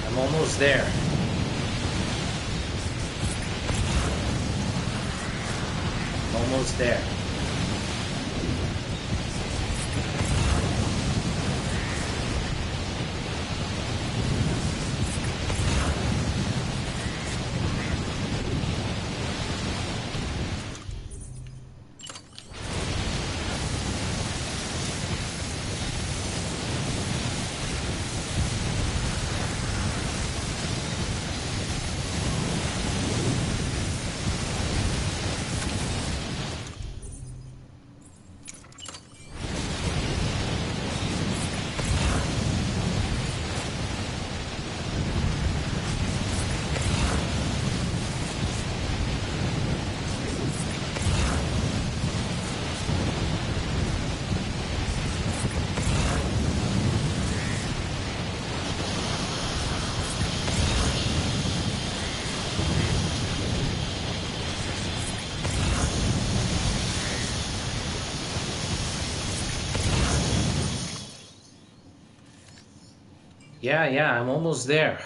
I'm almost there. Almost there. Yeah, I'm almost there.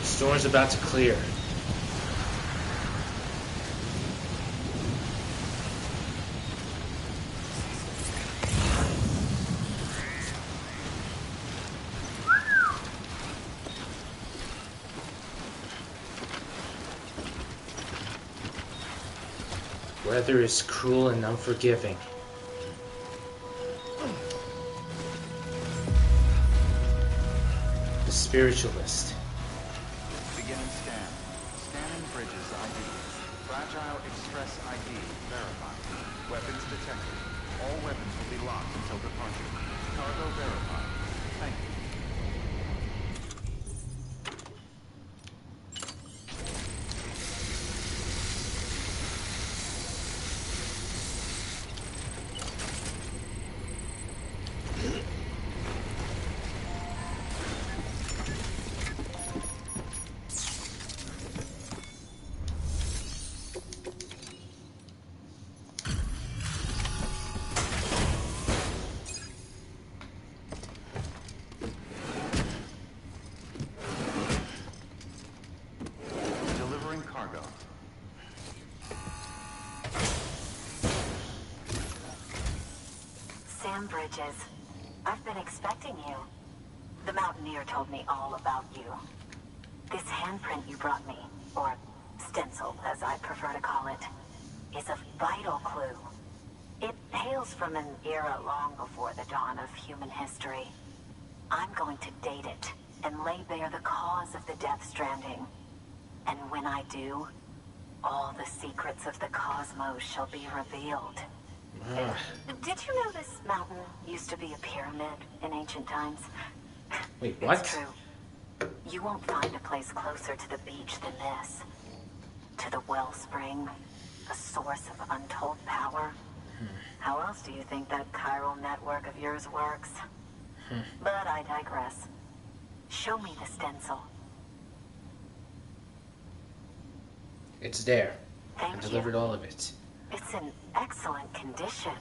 The storm's about to clear. Weather is cruel and unforgiving. The spiritualist. Beginning scan. Scanning bridges ID. Fragile Express ID verified. Weapons detected. All weapons will be locked until departure. Cargo verified. Thank you. Sam Bridges, I've been expecting you. The Mountaineer told me all about you. This handprint you brought me, or stencil as I prefer to call it, is a vital clue. It hails from an era long before the dawn of human history. I'm going to date it and lay bare the cause of the Death Stranding. And when I do, all the secrets of the cosmos shall be revealed. Did you know this mountain used to be a pyramid in ancient times? Wait, what? It's true. You won't find a place closer to the beach than this. To the wellspring, a source of untold power. How else do you think that chiral network of yours works? But I digress. Show me the stencil. It's there. Thank I delivered you. all of it. It's in excellent condition.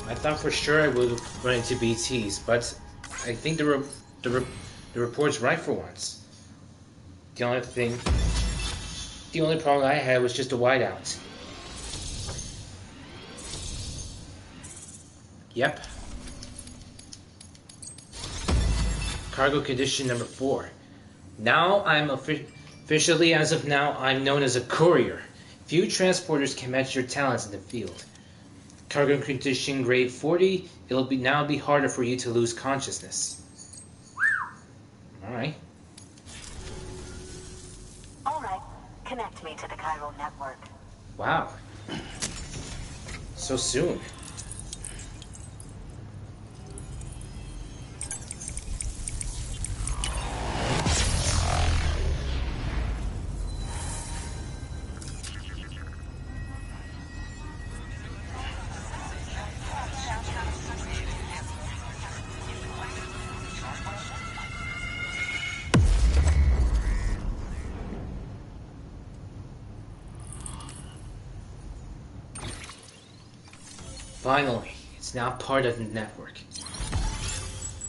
I thought for sure I would run into BTs, but I think the report's right for once. The only problem I had was just a whiteout. Yep. Cargo condition number 4. Now I'm officially, as of now, I'm known as a courier. Few transporters can match your talents in the field. Cargo condition grade 40. It'll now be harder for you to lose consciousness. Alright. Alright, connect me to the chiral network. Wow. So soon. Finally, it's now part of the network.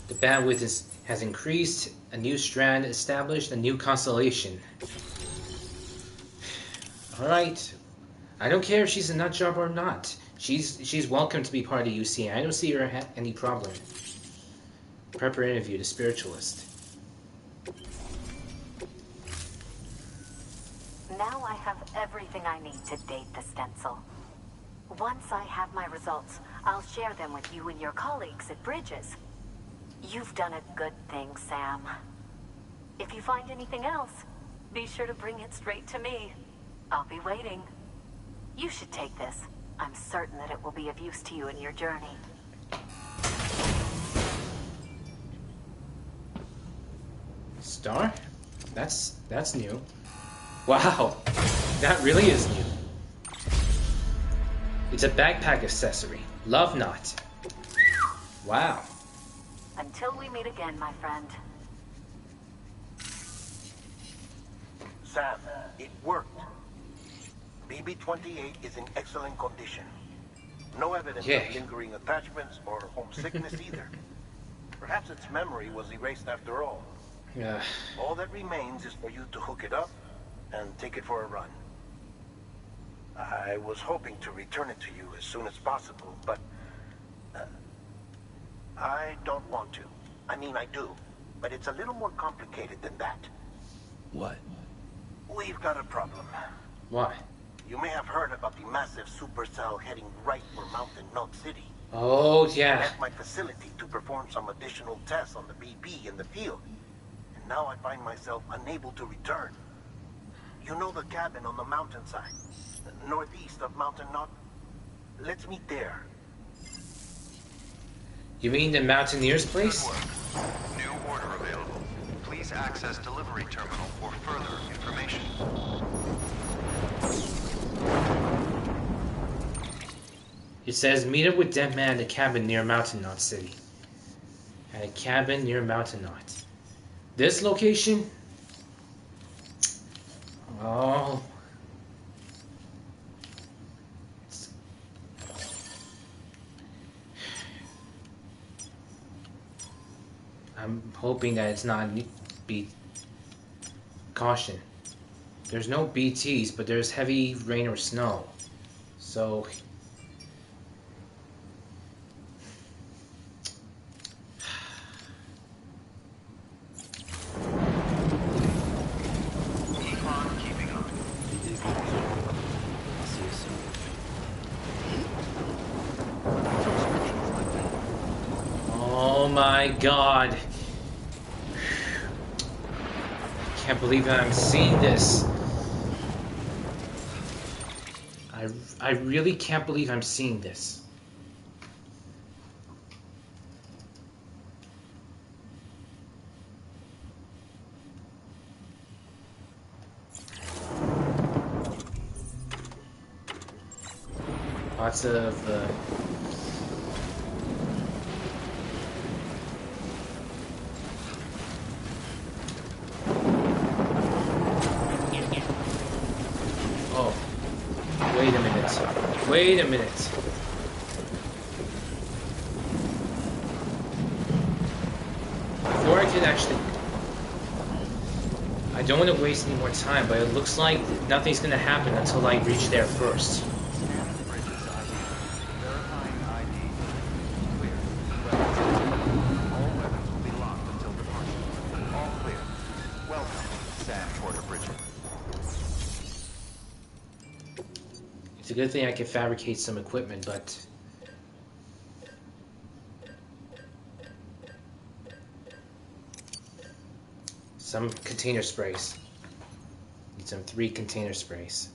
The bandwidth has increased, a new strand established, a new constellation. Alright. I don't care if she's a nutjob or not. She's welcome to be part of UC. I don't see her any problem. Prep her interview, the spiritualist. Now I have everything I need to date the stencil. Once I have my results, I'll share them with you and your colleagues at Bridges. You've done a good thing, Sam. If you find anything else, be sure to bring it straight to me. I'll be waiting. You should take this. I'm certain that it will be of use to you in your journey. Star? That's new. Wow, that really is new. It's a backpack accessory. Love not. Wow. Until we meet again, my friend. Sam, it worked. BB-28 is in excellent condition. No evidence Yeah. of lingering attachments or homesickness either. Perhaps its memory was erased after all. Yeah. All that remains is for you to hook it up and take it for a run. I was hoping to return it to you as soon as possible, but I don't want to. I mean, I do, but it's a little more complicated than that. What? We've got a problem. Why? You may have heard about the massive supercell heading right for Mountain Knot City. Oh, I yeah. left my facility to perform some additional tests on the BB in the field. And now I find myself unable to return. You know the cabin on the mountainside, northeast of Mountain Knot? Let's meet there. You mean the Mountaineer's place? Good work. New order available. Please access delivery terminal for further information. It says, meet up with Dead Man at a cabin near Mountain Knot City. At a cabin near Mountain Knot. This location? Oh. I'm hoping that it's not B. Caution. There's no BTs, but there's heavy rain or snow. So... Keeping up. I'll see you soon. Oh my god. I can't believe that I'm seeing this. I really can't believe I'm seeing this. Lots of oh, wait a minute. Wait a minute. Before I can actually... I don't want to waste any more time, but it looks like nothing's going to happen until I reach there first. Scanning Bridges ID. Verifying ID. Clear. Weapons. All weapons will be locked until departure. All clear. Welcome, Sam Porter Bridges. It's a good thing I can fabricate some equipment, but... some container sprays. Need some 3 container sprays.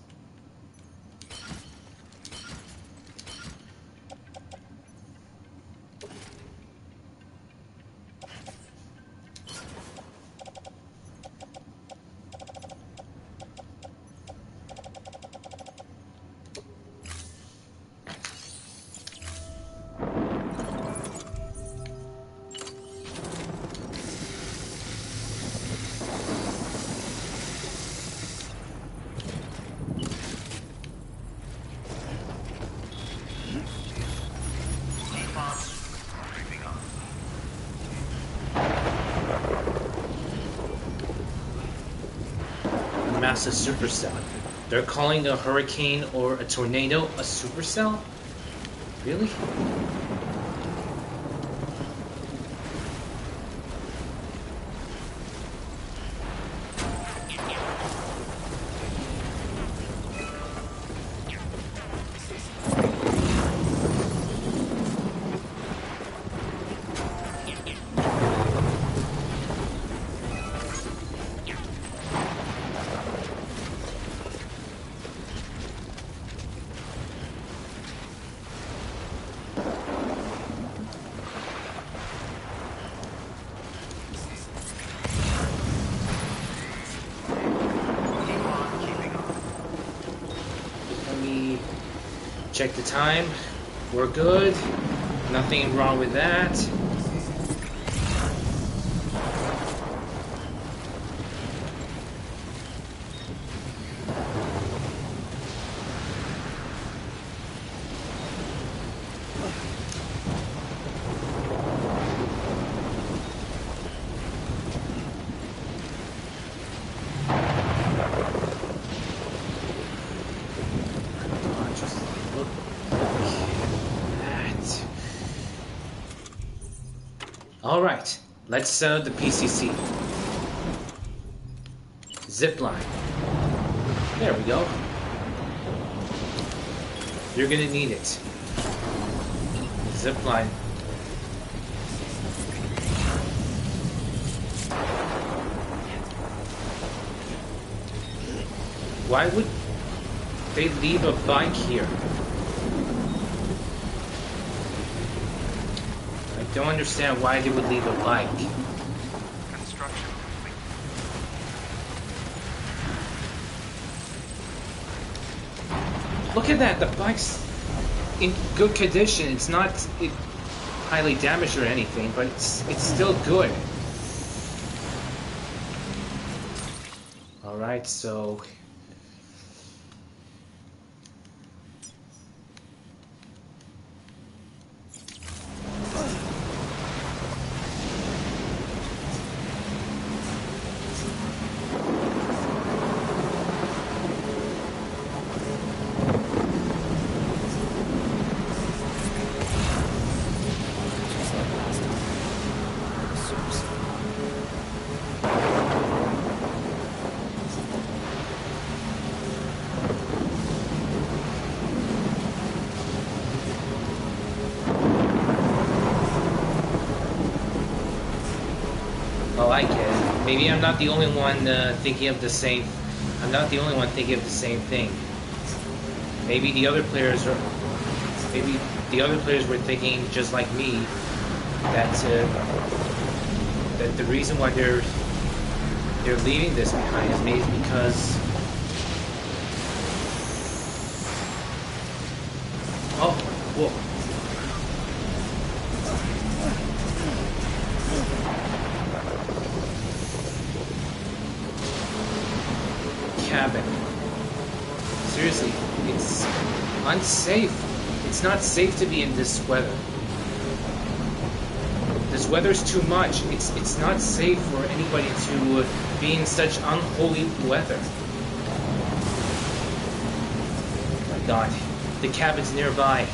Massive supercell. They're calling a hurricane or a tornado a supercell? Really? Let me check the time. We're good. Nothing wrong with that. Alright, let's set up the PCC. Zipline. There we go. You're gonna need it. Zipline. Why would they leave a bike here? I don't understand why they would leave a bike. Construction complete. Look at that, the bike's in good condition. It's not highly damaged or anything, but it's still good. Alright, so... Oh, I get it. Maybe I'm not the only one thinking of the same... I'm not the only one thinking of the same thing. Maybe the other players are... Maybe the other players were thinking just like me that that the reason why they're leaving this behind is maybe because... Oh, whoa. Cabin. Seriously, it's unsafe. It's not safe to be in this weather. This weather's too much. It's not safe for anybody to be in such unholy weather. Oh my God, the cabin's nearby.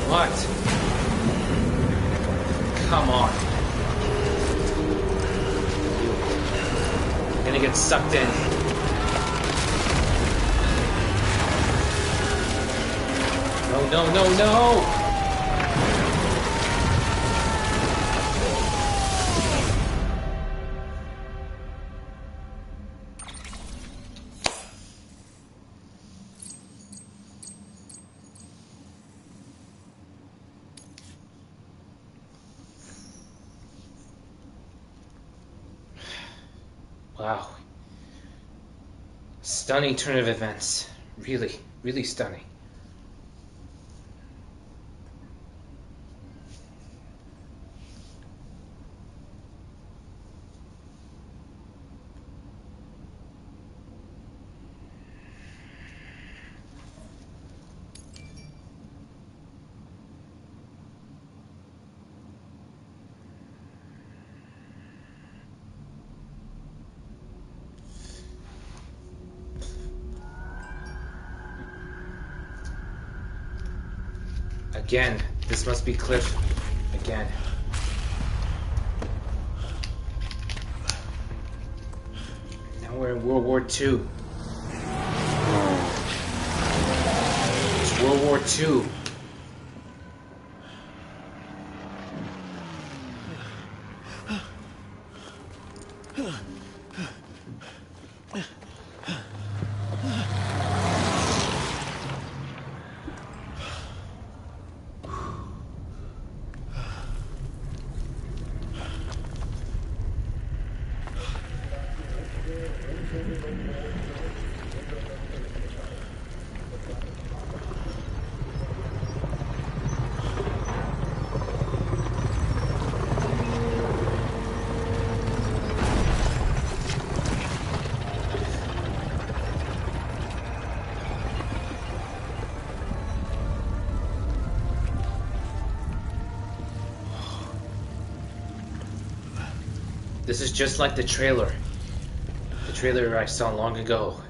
What? Come on. You're gonna get sucked in. No, no, no, no! Wow. Stunning turn of events. Really, really stunning. Again, this must be Cliff. Again. Now we're in World War II. It's World War II. This is just like the trailer. The trailer I saw long ago.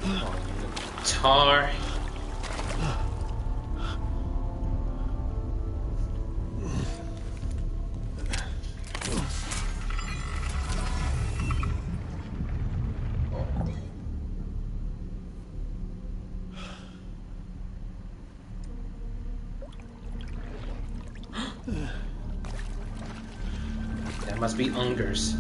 Oh, guitar. That must be Unger's.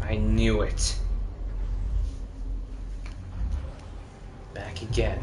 I knew it. Back again.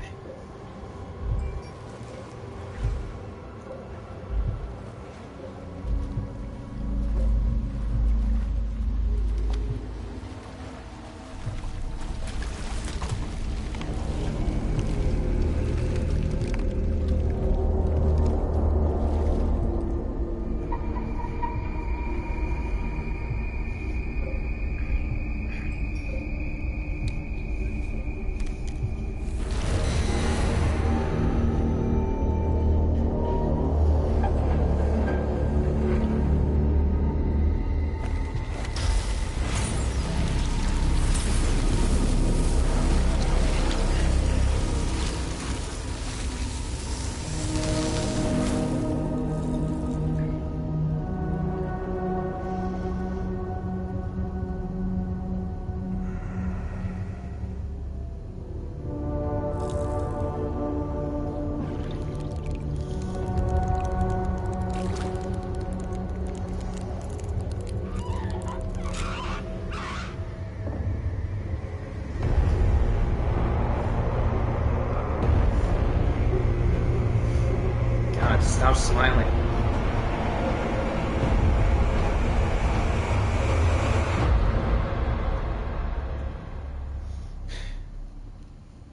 God, stop smiling.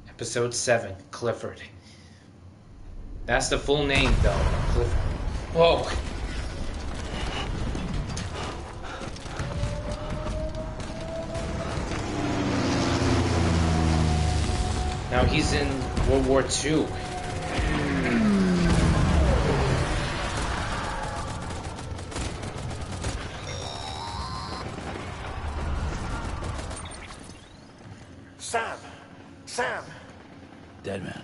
Episode 7, Clifford. That's the full name, though. Clifford. Whoa! Now he's in World War II. Sam! Sam! Dead man.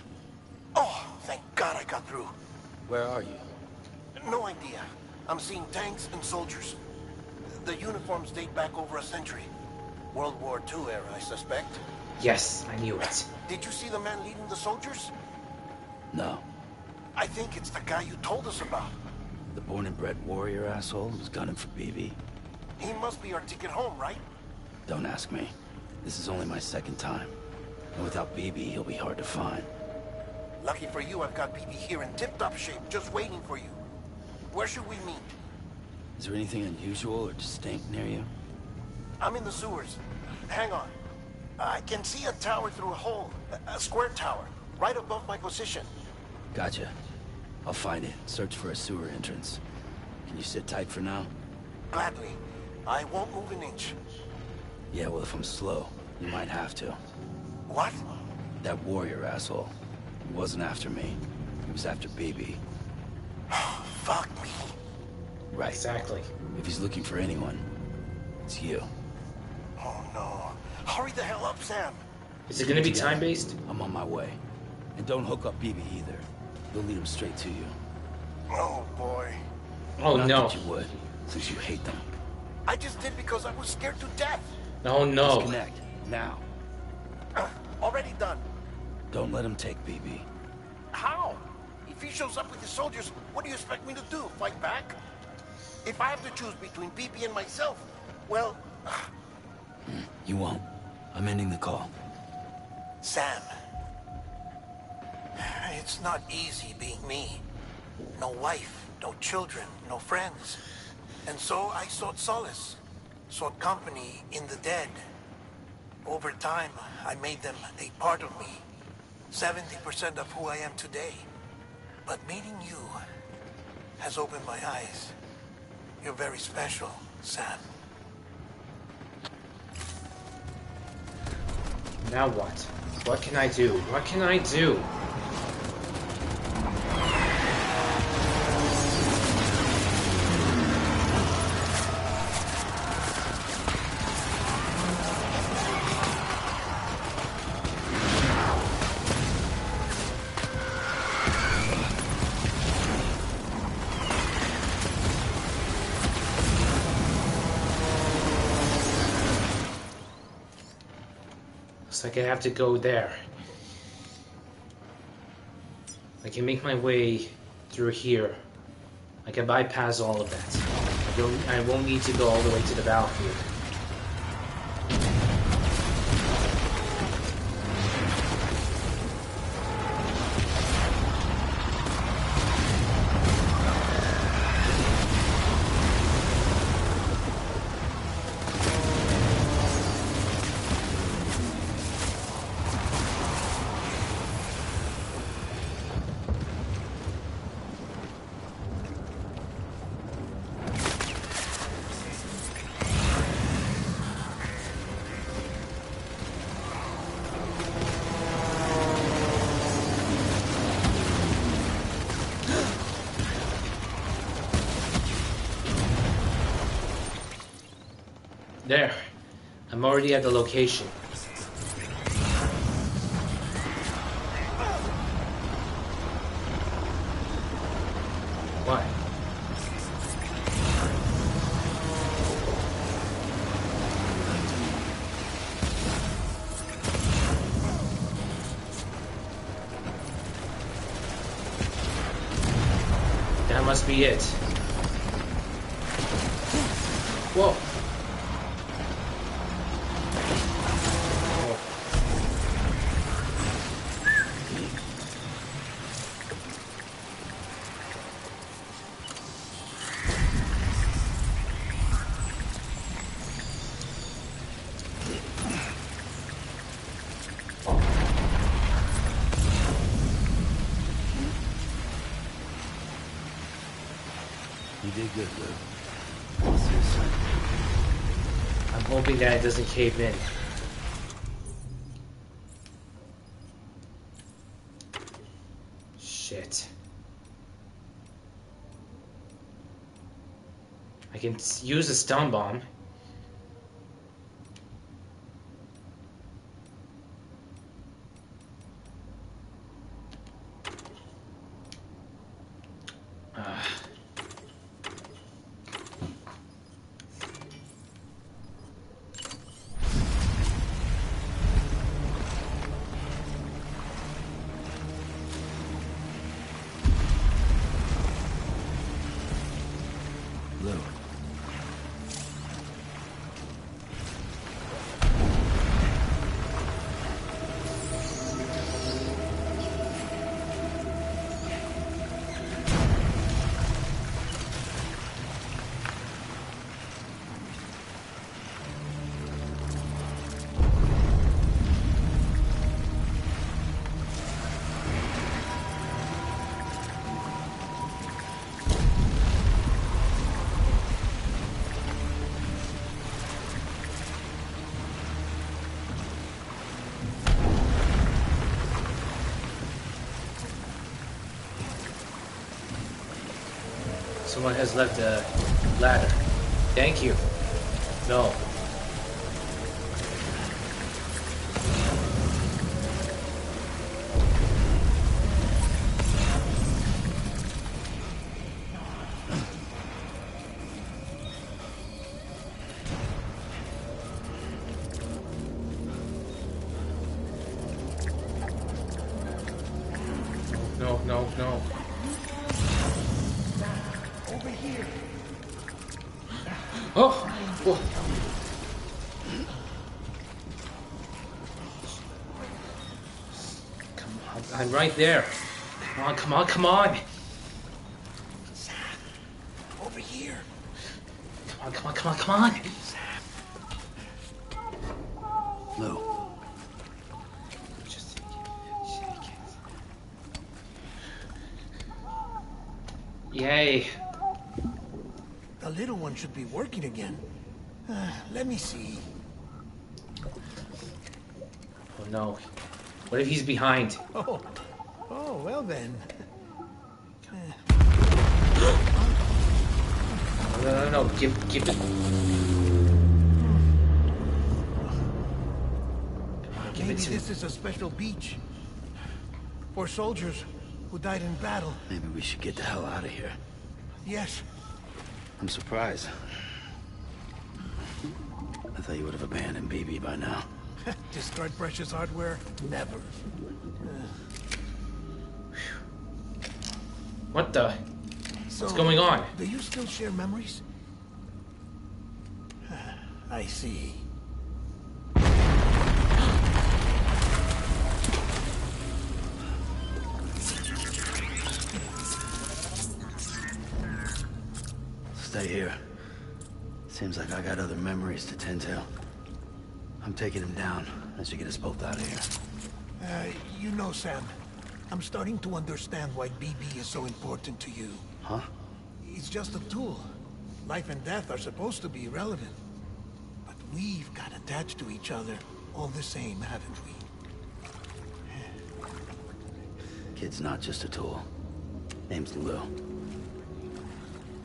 Oh, thank God I got through. Where are you? No idea. I'm seeing tanks and soldiers. The uniforms date back over a century. World War II era, I suspect. Yes, I knew it. Did you see the man leading the soldiers? No. I think it's the guy you told us about. The born and bred warrior asshole who's gunning for BB. He must be our ticket home, right? Don't ask me. This is only my second time. And without BB, he'll be hard to find. Lucky for you, I've got BB here in tip-top shape, just waiting for you. Where should we meet? Is there anything unusual or distinct near you? I'm in the sewers. Hang on. I can see a tower through a hole. A square tower, right above my position. Gotcha. I'll find it. Search for a sewer entrance. Can you sit tight for now? Gladly. I won't move an inch. Yeah, well, if I'm slow, you might have to. What? That warrior asshole. He wasn't after me. He was after BB. Fuck me. Right. Exactly. If he's looking for anyone, it's you. Oh no. Hurry the hell up, Sam. Is it gonna be time-based? I'm on my way. And don't hook up BB either. They'll lead him straight to you. Oh boy. Oh Not no. that you would, since you hate them. I just did because I was scared to death. Oh no. Disconnect. Now. Already done. Don't let him take BB. How? If he shows up with his soldiers, what do you expect me to do? Fight back? If I have to choose between BB and myself, well... You won't. I'm ending the call. Sam. It's not easy being me. No wife, no children, no friends. And so I sought solace. Sought company in the dead. Over time, I made them a part of me. 70% of who I am today. But meeting you has opened my eyes. You're very special, Sam. Now what? What can I do? What can I do? Looks like I have to go there. I can make my way through here. I can bypass all of that. I won't need to go all the way to the battlefield. There. I'm already at the location. Why? That must be it. Whoa. You did good, Luke. I'll see you soon. I'm hoping that it doesn't cave in. Shit. I can use a stun bomb. Luke. Someone has left a ladder. Thank you. No. no. Over here. Oh! Oh. Come on, I'm right there. Come on, come on, come on! Over here. Come on, come on, come on, come on! Lou. Just Yay. The little one should be working again. Let me see. Oh no. What if he's behind? Oh, well then. No. Give it. Come on, give Maybe it to me. this is a special beach. For soldiers who died in battle. Maybe we should get the hell out of here. Yes. I'm surprised. I thought you would have abandoned BB by now. Discard precious hardware? Never. What the? So, What's going on? Do you still share memories? I see. Stay here. Seems like I got other memories to tend to. I'm taking him down. That should get us both out of here. You know, Sam, I'm starting to understand why BB is so important to you. Huh? It's just a tool. Life and death are supposed to be irrelevant. But we've got attached to each other all the same, haven't we? Kid's not just a tool. Name's Lou.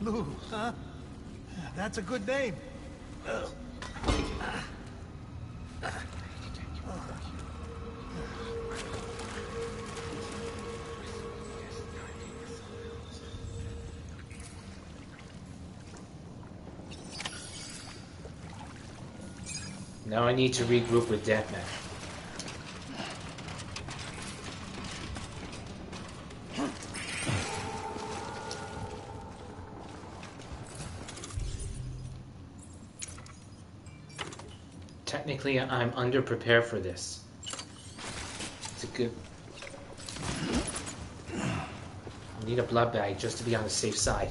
Lou, huh? That's a good name. Now I need to regroup with Deathman. Technically, I'm underprepared for this. It's a good... I need a blood bag just to be on the safe side.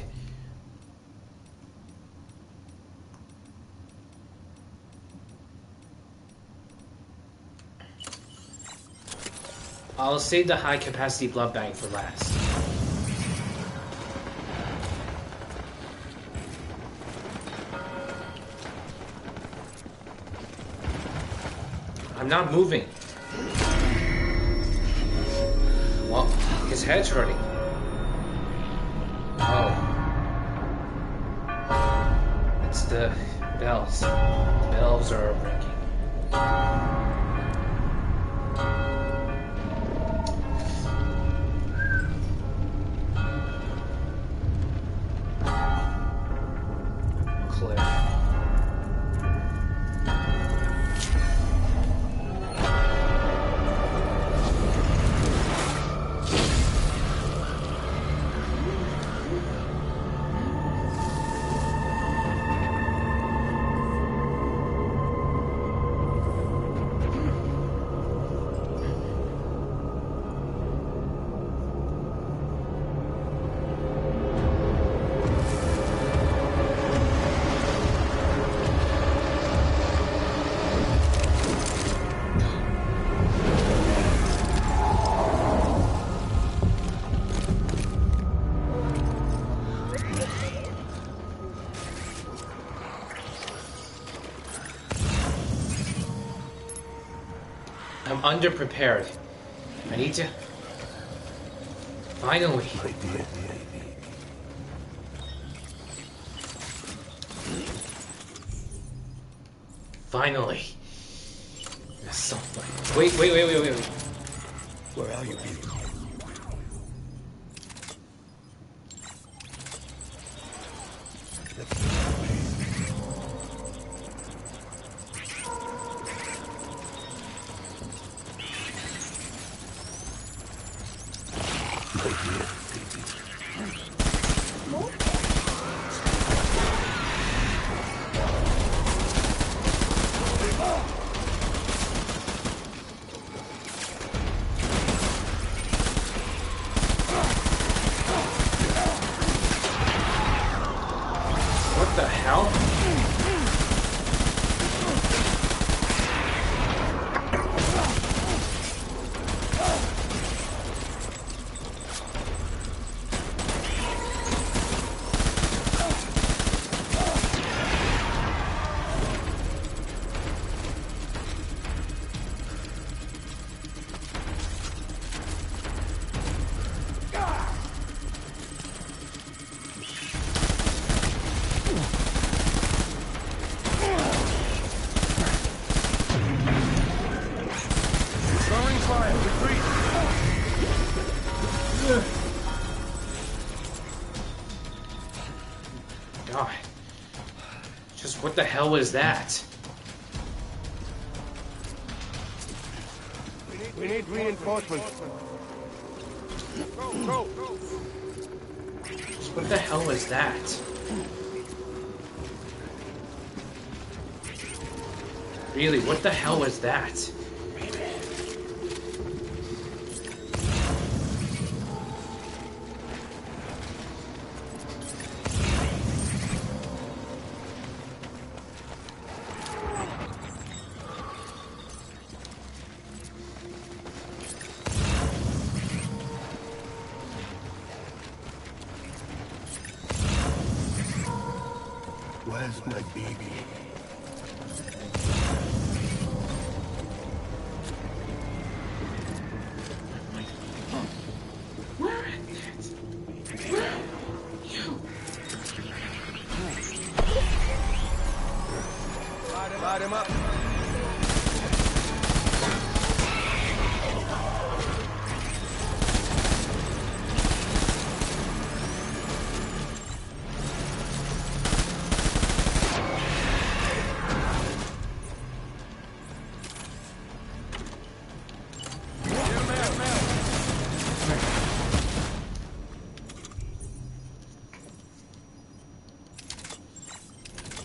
I'll save the high-capacity blood bag for last. I'm not moving. Well, his head's hurting. Oh. It's the bells. The bells are ringing. I'm underprepared. I need to... Finally. Finally. Wait. Where are you, baby? What the hell? Throwing fire, retreat! God. Just what the hell was that? We need reinforcements. Go! Just what the hell was that? Really, what the hell was that? Where's my baby? Light him up.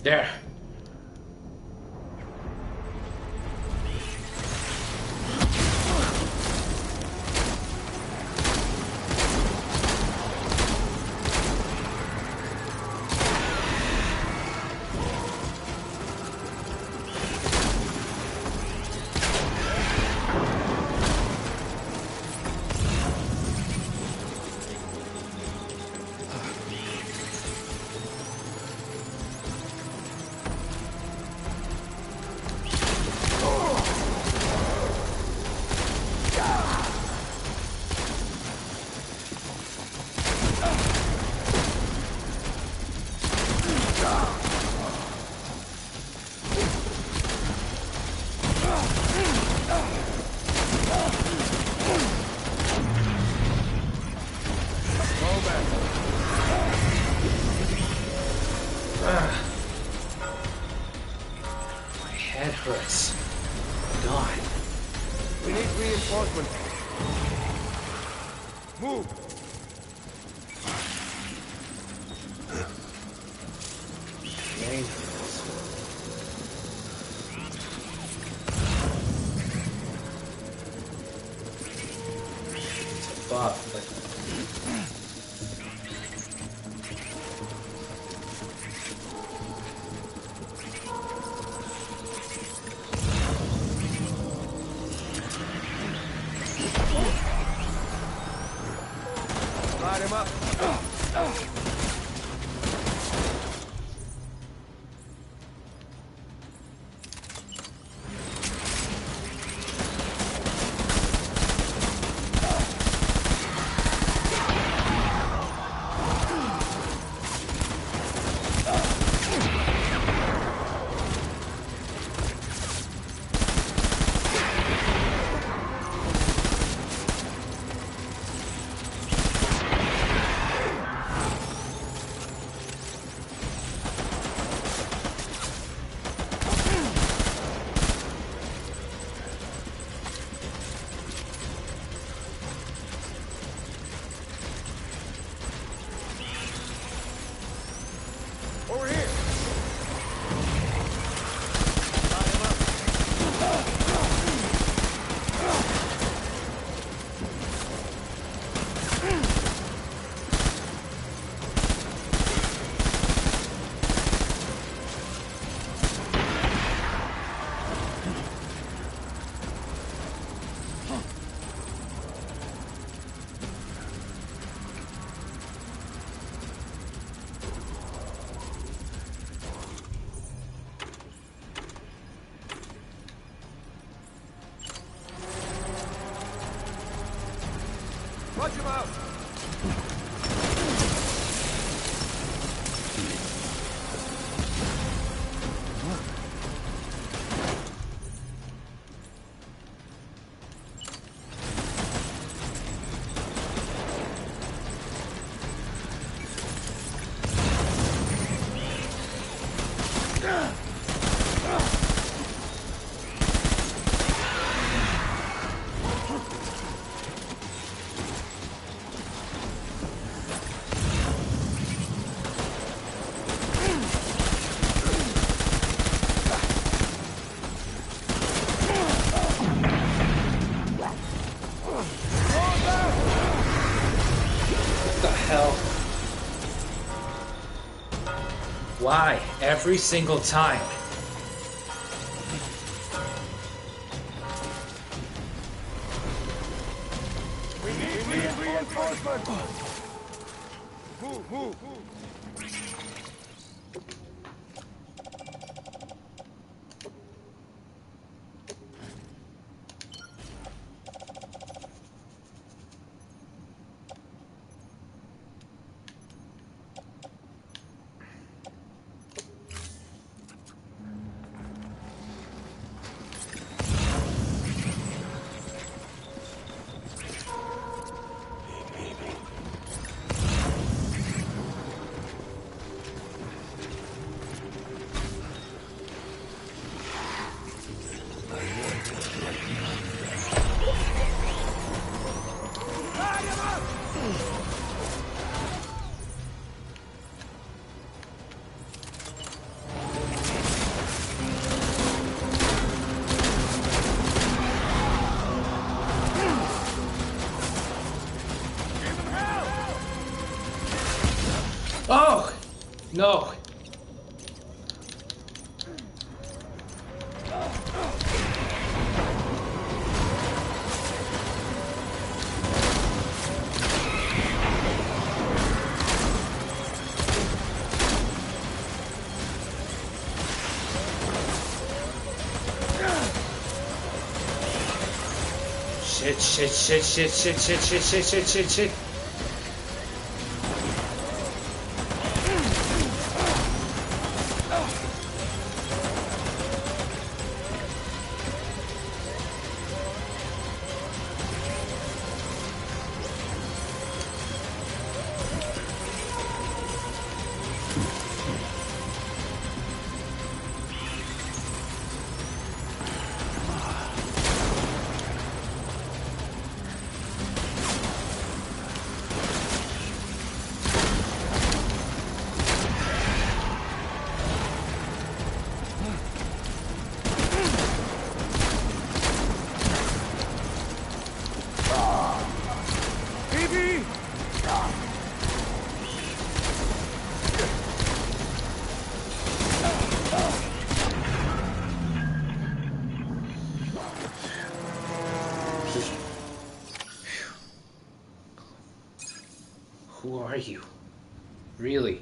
There. My head hurts. God. We need reinforcements. Move! Brain hurts. It's a buff, but Light him up. Watch him out! Why? Every single time. We need reinforcement! Move! Oh! No! Shit. Who are you? Really?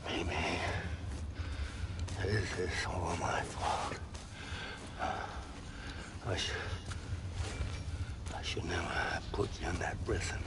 Maybe this is all my fault. I should never have put you in that prison.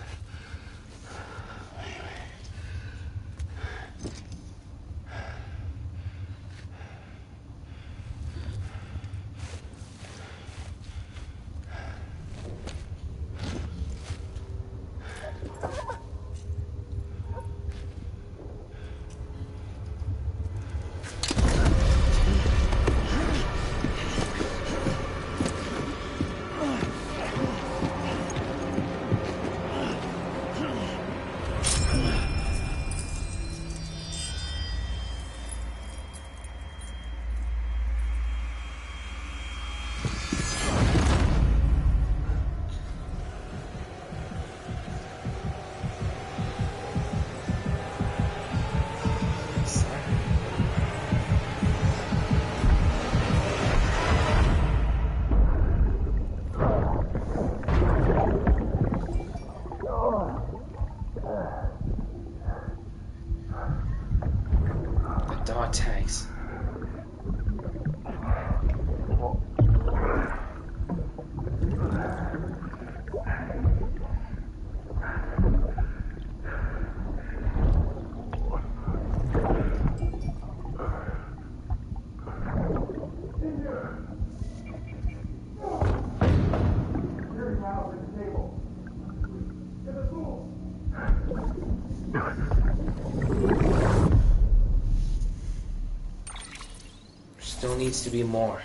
needs to be more.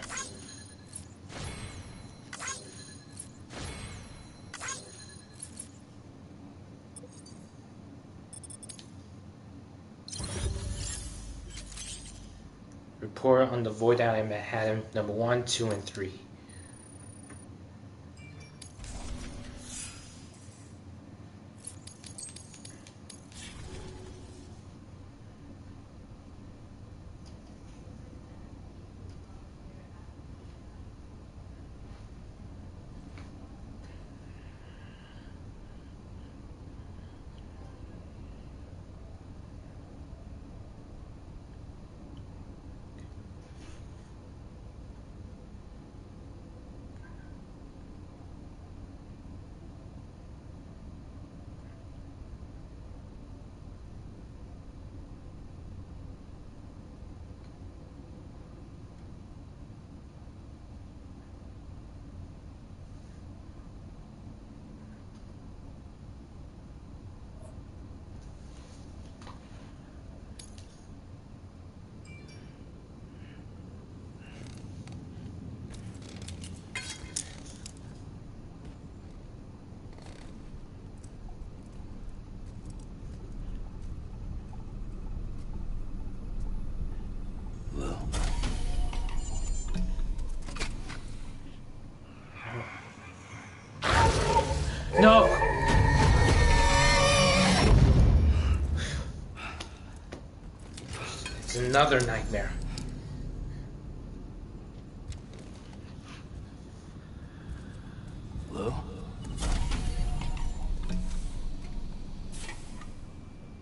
Report on the Void Out in Manhattan, number 1, 2, and 3. No! It's another nightmare. Lou?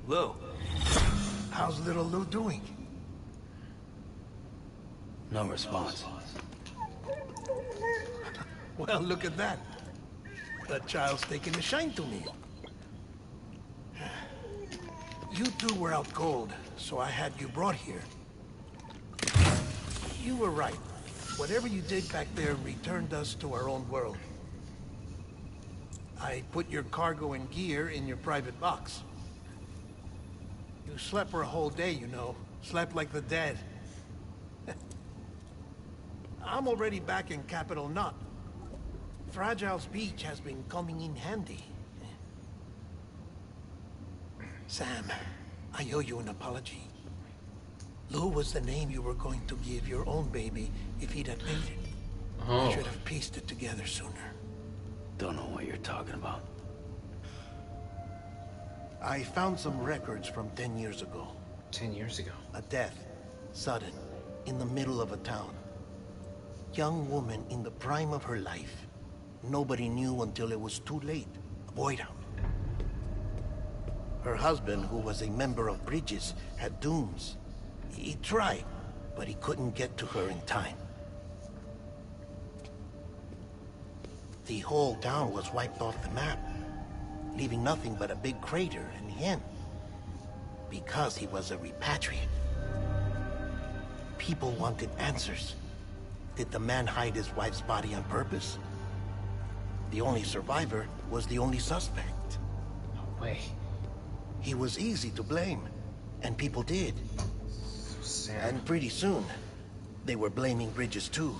Lou? How's little Lou doing? No response. Well, look at that. That child's taking a shine to me. You two were out cold, so I had you brought here. You were right. Whatever you did back there returned us to our own world. I put your cargo and gear in your private box. You slept for a whole day, you know. Slept like the dead. I'm already back in Capital Knot. Fragile's beach has been coming in handy. Sam, I owe you an apology. Lou was the name you were going to give your own baby if he'd had made it. I should have pieced it together sooner. Don't know what you're talking about. I found some records from 10 years ago. 10 years ago. A death, sudden, in the middle of a town. Young woman in the prime of her life. Nobody knew until it was too late. A void out. Her husband, who was a member of Bridges, had dooms. He tried, but he couldn't get to her in time. The whole town was wiped off the map, leaving nothing but a big crater and him. Because he was a repatriate. People wanted answers. Did the man hide his wife's body on purpose? The only survivor was the only suspect. No way. He was easy to blame, and people did. So sad. And pretty soon, they were blaming Bridges too.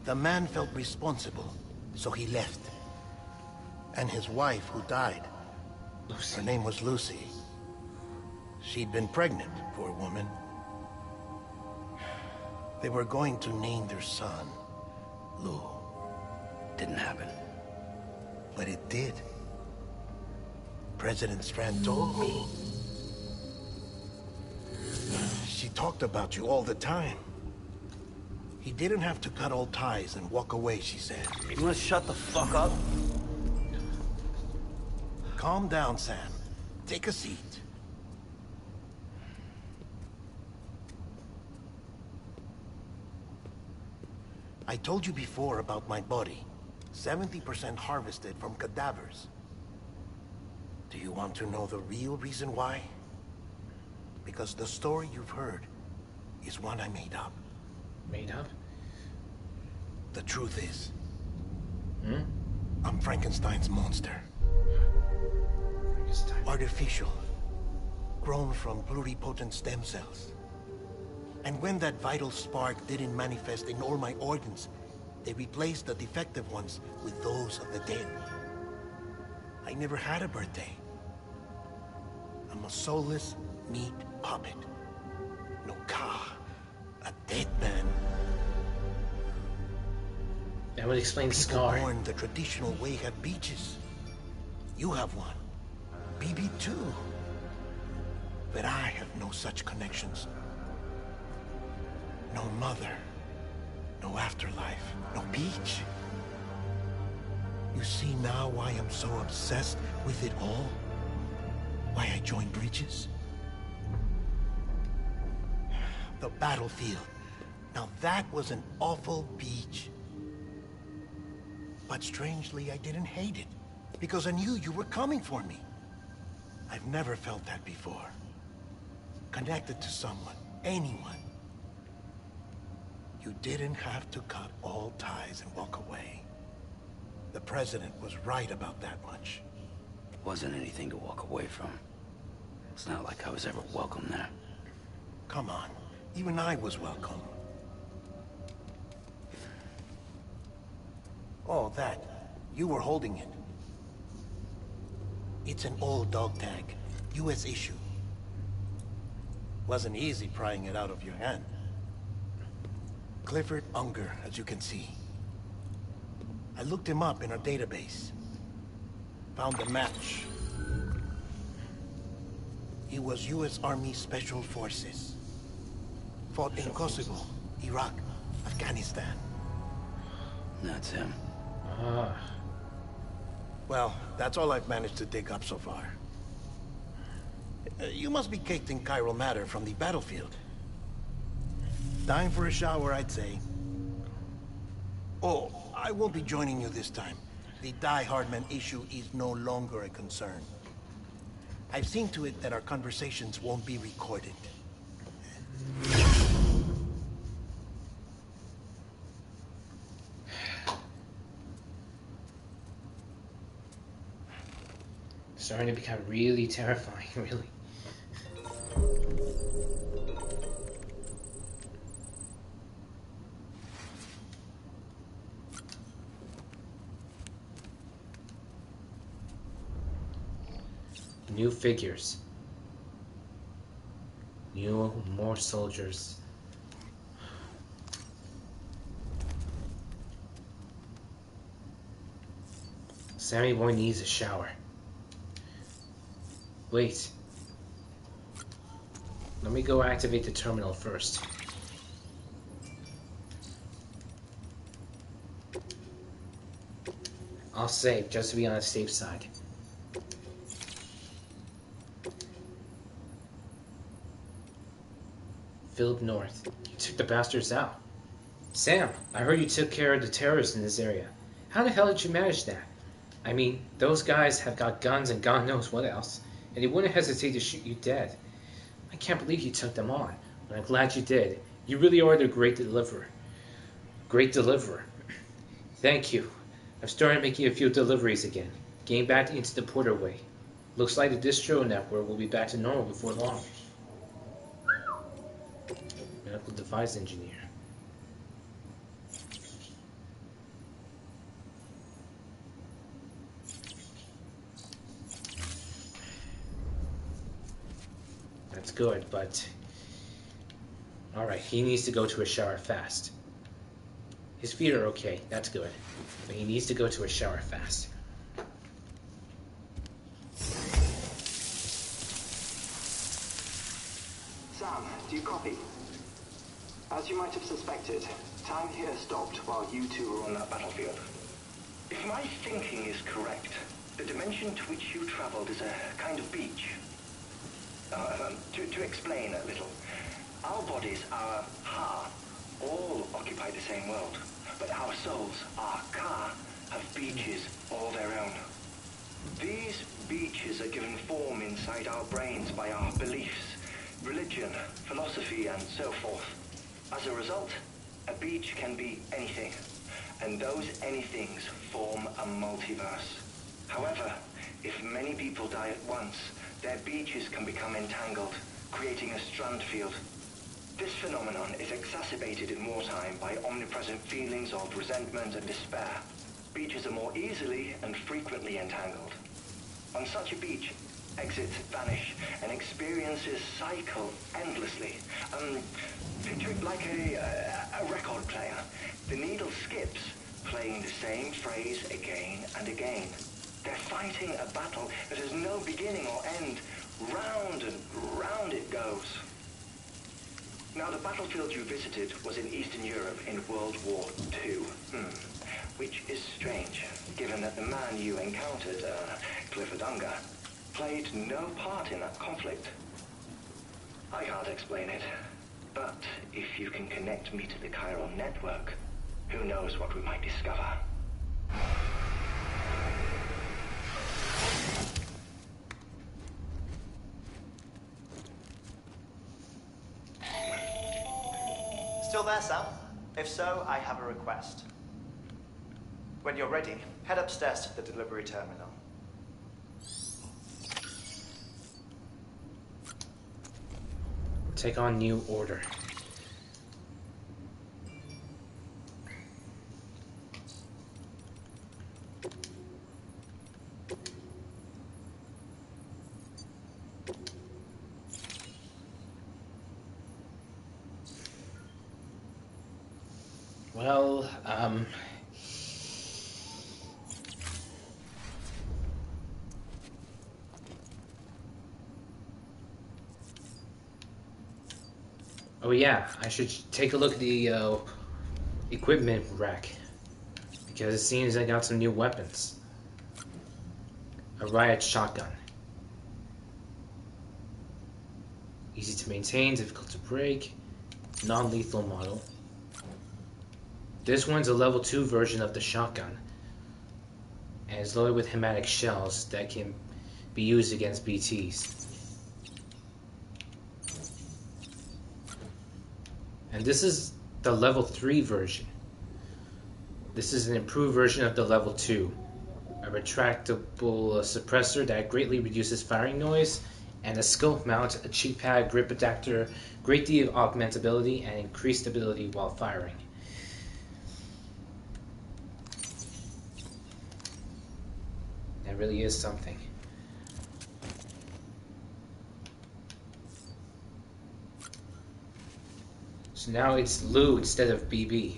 The man felt responsible, so he left. And his wife, who died, Lucy. her name was Lucy. She'd been pregnant, poor woman. They were going to name their son Lou. Didn't happen. But it did. President Strand told me. She talked about you all the time. He didn't have to cut all ties and walk away, she said. You wanna shut the fuck up? Calm down, Sam. Take a seat. I told you before about my body. 70% harvested from cadavers. Do you want to know the real reason why? Because the story you've heard is one I made up. Made up? The truth is, I'm Frankenstein's monster. Frankenstein. Artificial. Grown from pluripotent stem cells. And when that vital spark didn't manifest in all my organs, they replaced the defective ones with those of the dead. I never had a birthday. I'm a soulless meat puppet. No car. A dead man. That would explain the People scar. born the traditional way have beaches. You have one. BB too. But I have no such connections. No mother. No afterlife. No beach. You see now why I'm so obsessed with it all? Why I joined Bridges? The battlefield. Now that was an awful beach. But strangely, I didn't hate it. Because I knew you were coming for me. I've never felt that before. Connected to someone. Anyone. You didn't have to cut all ties and walk away. The president was right about that much. Wasn't anything to walk away from. It's not like I was ever welcome there. Come on. Even I was welcome. Oh, that. You were holding it. It's an old dog tag. U.S. issue. Wasn't easy prying it out of your hand. Clifford Unger, as you can see. I looked him up in our database. Found a match. He was U.S. Army Special Forces. Fought in Kosovo, Iraq, Afghanistan. That's him. Well, that's all I've managed to dig up so far. You must be caked in chiral matter from the battlefield. Time for a shower, I'd say. Oh, I won't be joining you this time. The Die Hardman issue is no longer a concern. I've seen to it that our conversations won't be recorded. Starting to become really terrifying, really. New figures. More soldiers. Sammy boy needs a shower. Wait. Let me go activate the terminal first. I'll save just to be on the safe side. Philip North. You took the bastards out. Sam, I heard you took care of the terrorists in this area. How the hell did you manage that? I mean, those guys have got guns and God knows what else, and they wouldn't hesitate to shoot you dead. I can't believe you took them on, but I'm glad you did. You really are the great deliverer. Great deliverer. Thank you. I've started making a few deliveries again, getting back into the Porterway. Looks like the distro network will be back to normal before long. Medical device engineer. That's good, but... Alright, he needs to go to a shower fast. His feet are okay, that's good. But he needs to go to a shower fast. Sam, do you copy? As you might have suspected, time here stopped while you two were on that battlefield. If my thinking is correct, the dimension to which you traveled is a kind of beach. To explain a little, our bodies, our ha, all occupy the same world, but our souls, our ka, have beaches all their own. These beaches are given form inside our brains by our beliefs, religion, philosophy, and so forth. As a result, a beach can be anything, and those anythings form a multiverse. However, if many people die at once, their beaches can become entangled, creating a strand field. This phenomenon is exacerbated in wartime by omnipresent feelings of resentment and despair. Beaches are more easily and frequently entangled. On such a beach, exits vanish and experiences cycle endlessly. Picture it like a record player. The needle skips, playing the same phrase again and again. They're fighting a battle that has no beginning or end. Round and round it goes. Now, the battlefield you visited was in Eastern Europe in World War II. Which is strange, given that the man you encountered, Clifford Unger, played no part in that conflict. I can't explain it, but if you can connect me to the chiral network, who knows what we might discover. Still there, Sam? If so, I have a request. When you're ready, head upstairs to the delivery terminal. Take on new order. Well, oh yeah, I should take a look at the equipment rack, because it seems I got some new weapons. A riot shotgun. Easy to maintain, difficult to break, non-lethal model. This one's a level 2 version of the shotgun, and it's loaded with hematic shells that can be used against BTs. And this is the level 3 version. This is an improved version of the level 2. A retractable suppressor that greatly reduces firing noise, and a scope mount, a cheek pad, grip adapter, great deal of augmentability and increased stability while firing. That really is something. So now it's Lou instead of BB.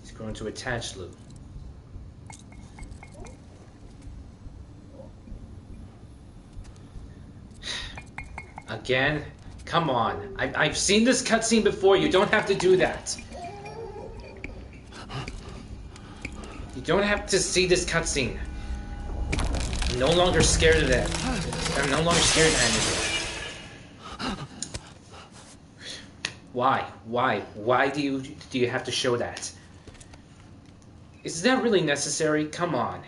He's going to attach Lou. Again? Come on. I've seen this cutscene before. You don't have to do that. You don't have to see this cutscene. I'm no longer scared of that. I'm no longer scared of anything. Why? Why do you have to show that? Is that really necessary? Come on.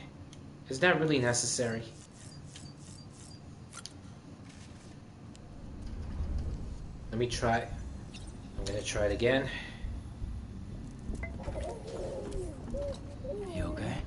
Is that really necessary? Let me try. I'm gonna try it again. You okay?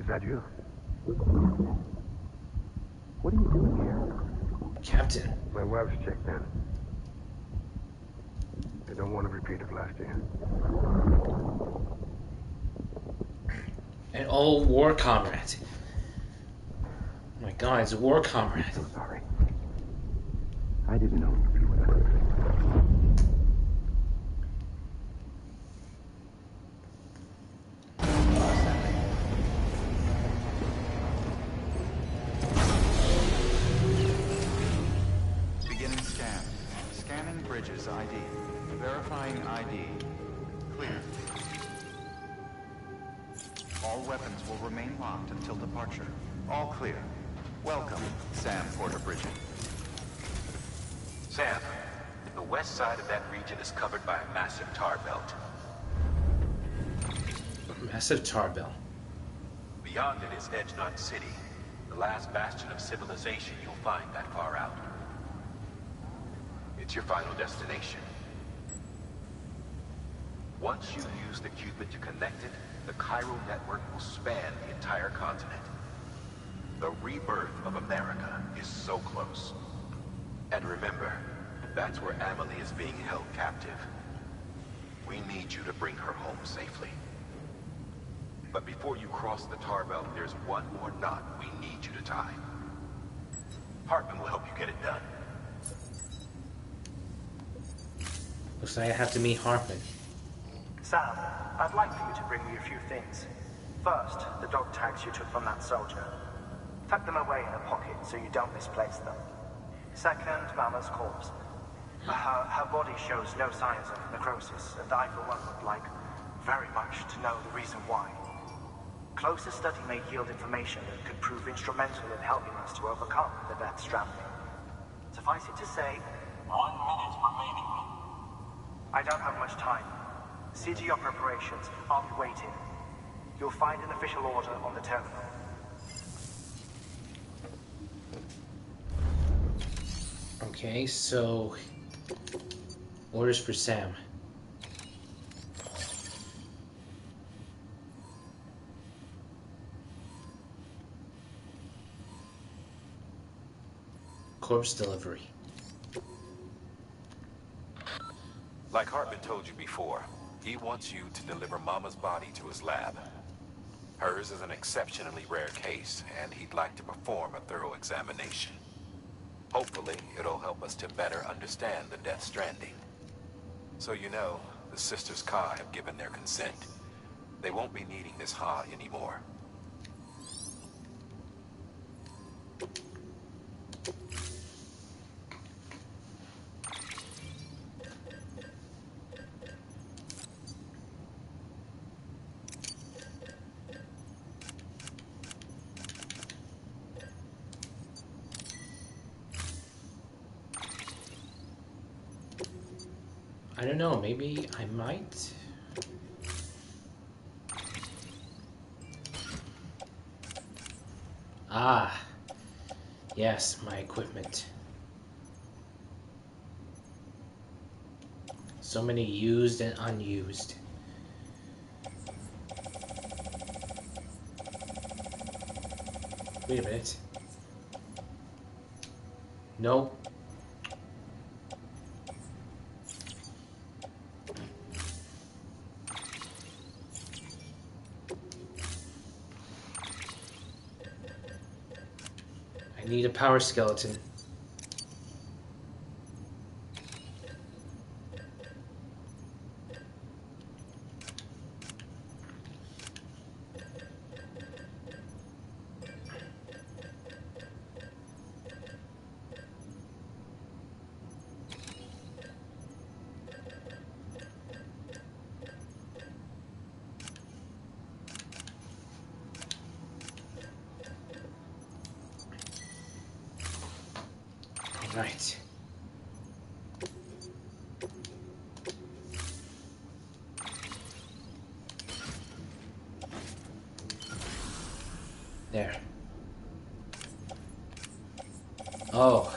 that you? What are you doing here? Captain. My wife's checked in. I don't want to repeat of last year. An old war comrade. Oh my god, it's a war comrade. I'm sorry. I didn't know you were that. Beginning scan. Scanning Bridges ID. Verifying ID. Clear. All weapons will remain locked until departure. All clear. Welcome, Sam Porter-Bridget. Sam, the west side of that region is covered by a massive tar belt. A massive tar belt. Beyond it is Edgenut City, the last bastion of civilization you'll find that far out. It's your final destination. Once you use the Cupid to connect it, the Cairo network will span the entire continent. The rebirth of America is so close. And remember, that's where Amelie is being held captive. We need you to bring her home safely. But before you cross the tar belt, there's one more knot we need you to tie. Hartman will help you get it done. Looks like I have to meet Hartman. Sam, I'd like for you to bring me a few things. First, the dog tags you took from that soldier. Tuck them away in a pocket so you don't misplace them. Second, Mama's corpse. Her body shows no signs of necrosis, and I, for one, would like very much to know the reason why. Closer study may yield information that could prove instrumental in helping us to overcome the death stranding. Suffice it to say, 1 minute remaining. I don't have much time. See to your preparations. I'll be waiting. You'll find an official order on the terminal. Okay, so orders for Sam. Corpse delivery. Like Hartman told you before, he wants you to deliver Mama's body to his lab. Hers is an exceptionally rare case, and he'd like to perform a thorough examination. Hopefully, it'll help us to better understand the Death Stranding. So you know, the Sisters Ka have given their consent. They won't be needing this Ha anymore. I don't know, maybe I might. Ah, yes, my equipment. So many used and unused. Wait a minute. Nope. I need a power skeleton. Right. There. Oh.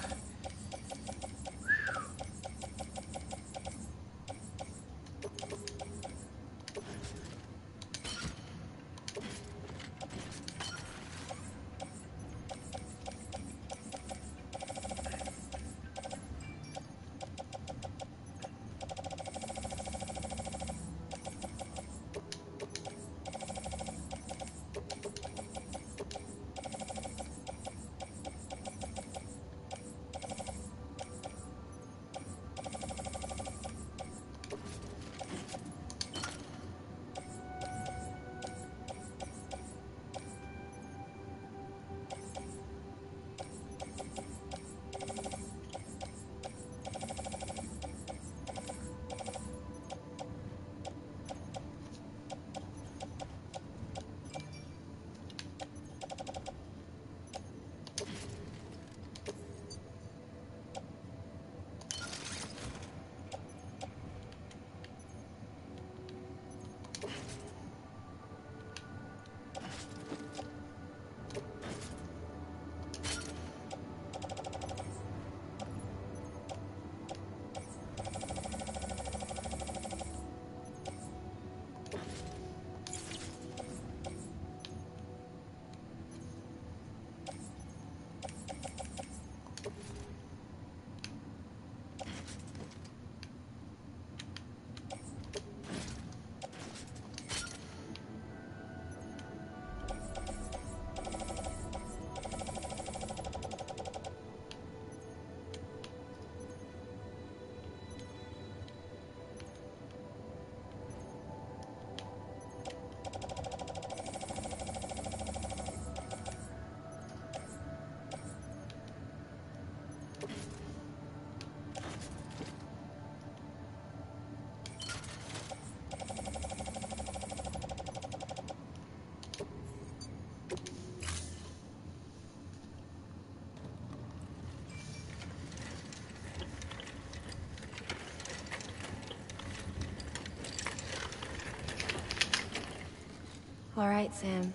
right, Sam.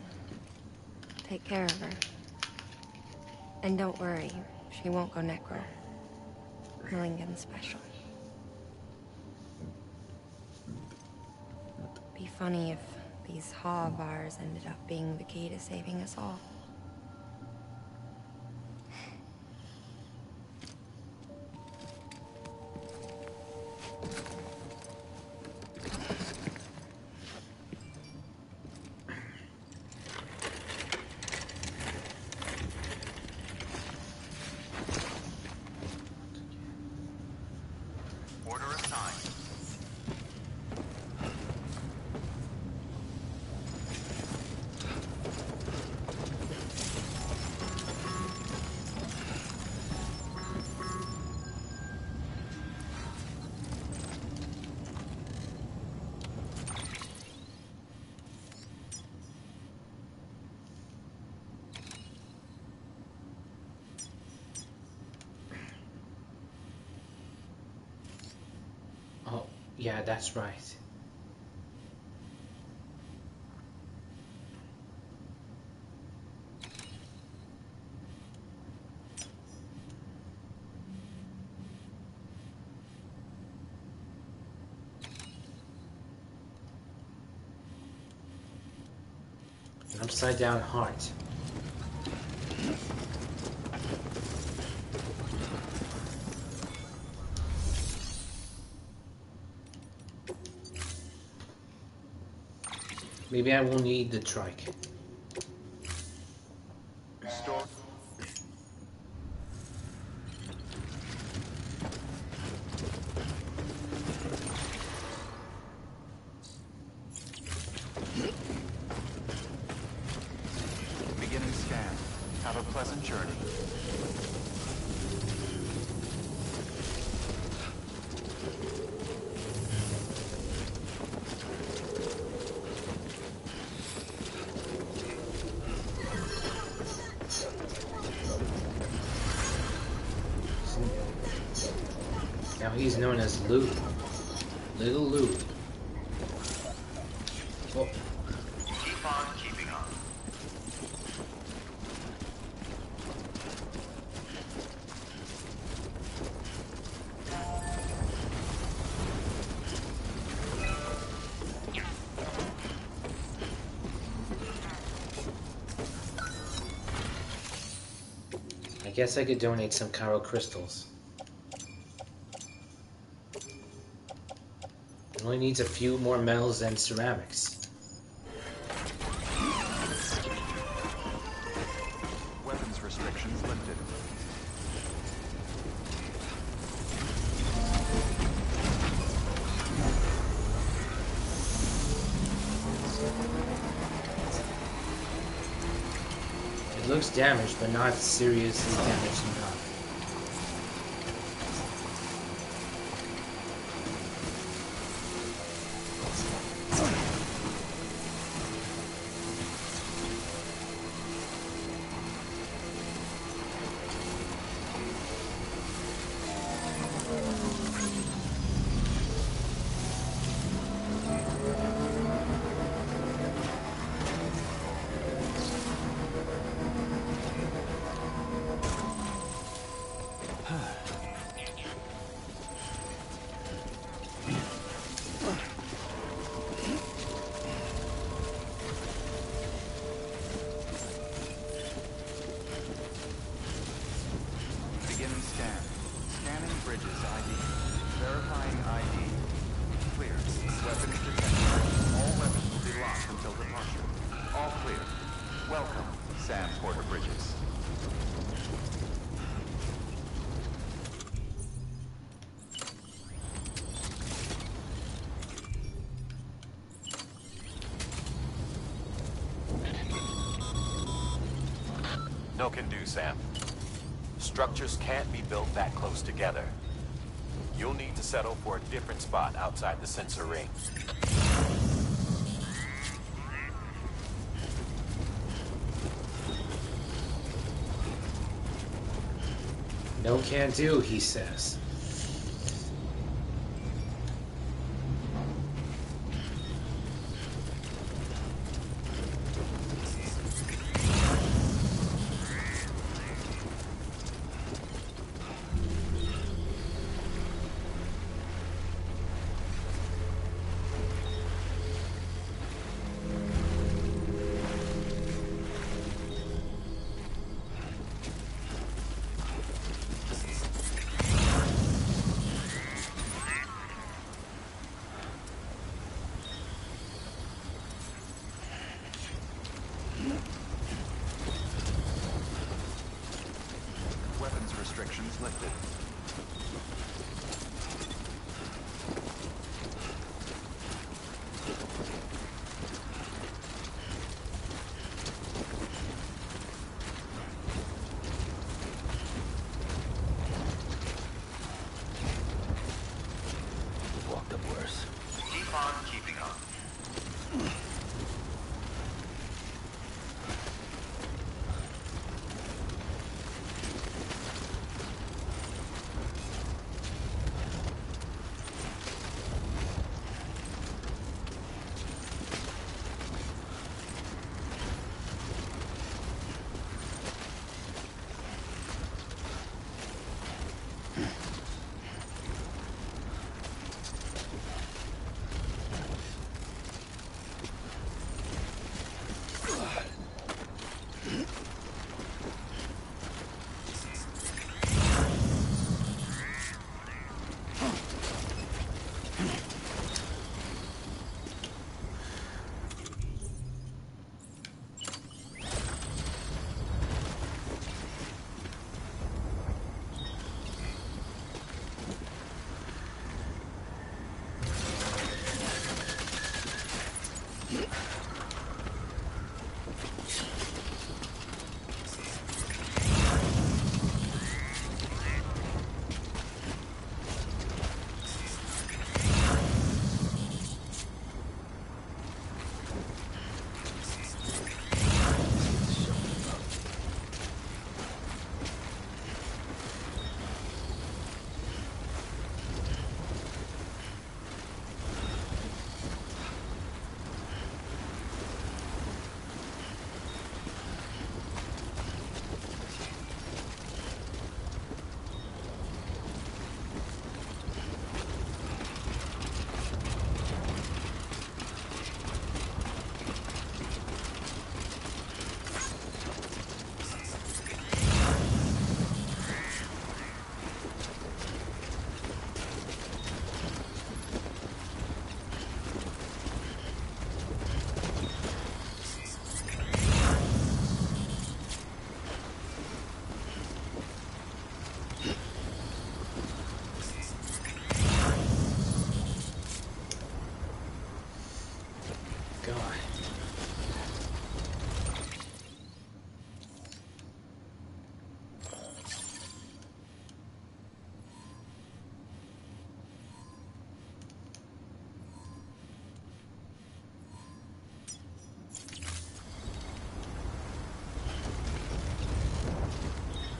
Take care of her. And don't worry, she won't go necro. Millington's special. Be funny if these Ha of ours ended up being the key to saving us all. Order assigned. Oh, yeah, that's right. An upside down heart. Maybe I will need the trike. Store. Beginning scan. Have a pleasant journey. Now he's known as Lou. Little Lou. Oh, Keep on keeping on. I guess I could donate some Cairo crystals. It only needs a few more metals and ceramics. Weapons restrictions lifted. It looks damaged, but not seriously damaged enough. Beginning scan. Scanning bridges ID. Verifying ID. Clear. Weapons detected. All weapons will be locked until departure. All clear. Welcome, Sam Porter Bridges. No can do, Sam. Structures can't be built that close together. You'll need to settle for a different spot outside the sensor ring. No can do, he says. It's lifted. Walked up worse. Keep on keeping on.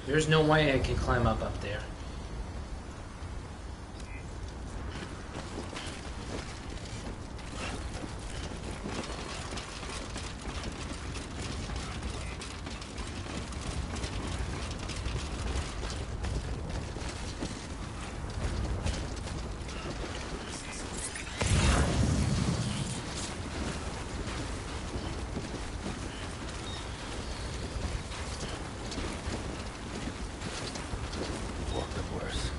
There's no way I can climb up there. Walked up worse.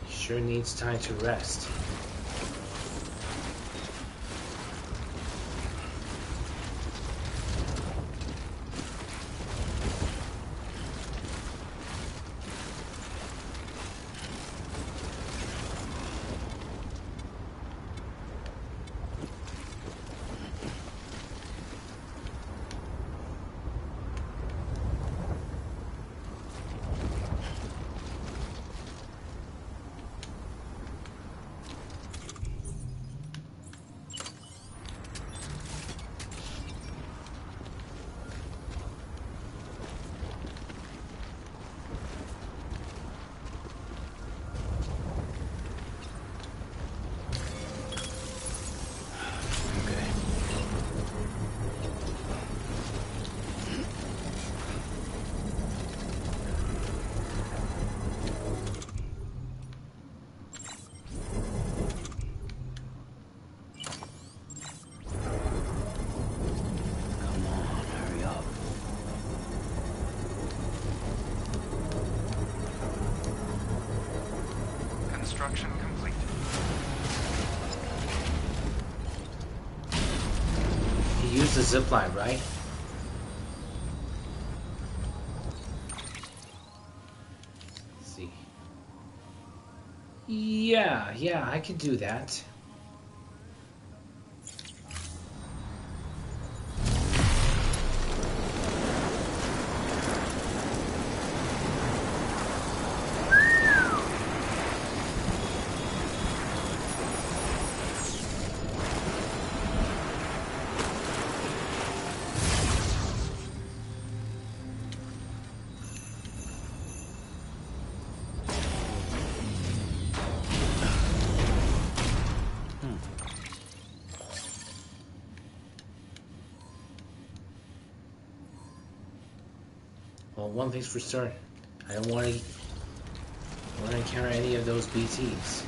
Sure needs time to rest. Construction complete. just a zipline, right? Let's see. Yeah, I can do that. Well, one thing's for certain. I don't want to encounter any of those BTs.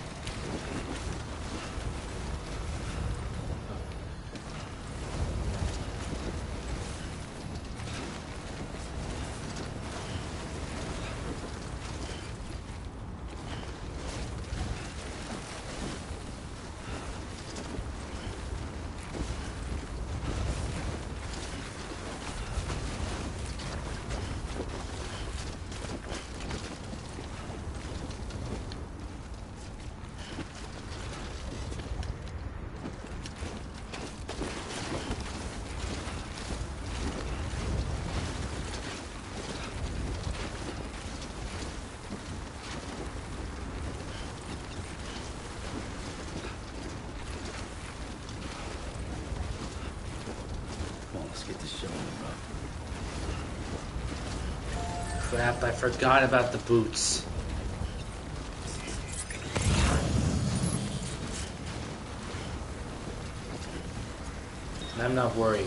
Get this show on the road. Crap, I forgot about the boots. I'm not worried.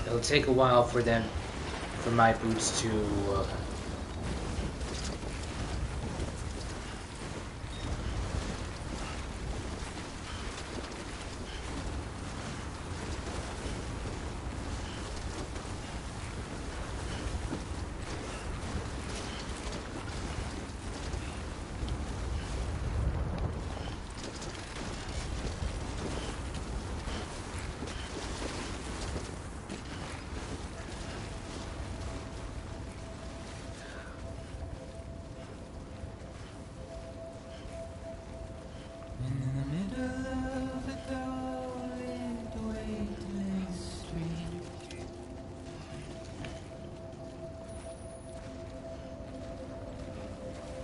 It'll take a while for my boots to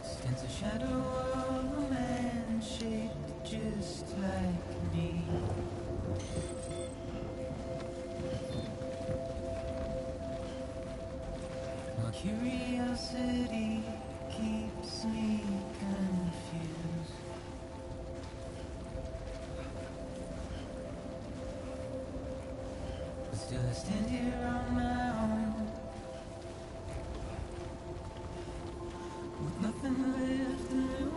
Stands a shadow of a man shaped just like me. My curiosity keeps me confused. But still I stand here on my own, with nothing left to lose.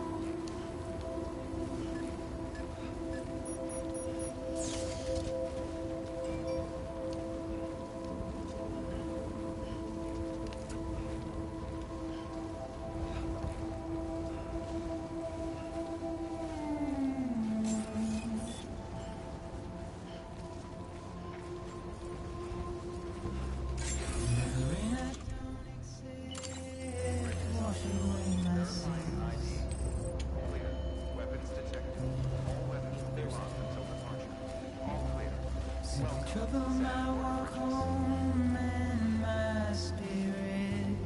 Trouble my walk home and my spirit.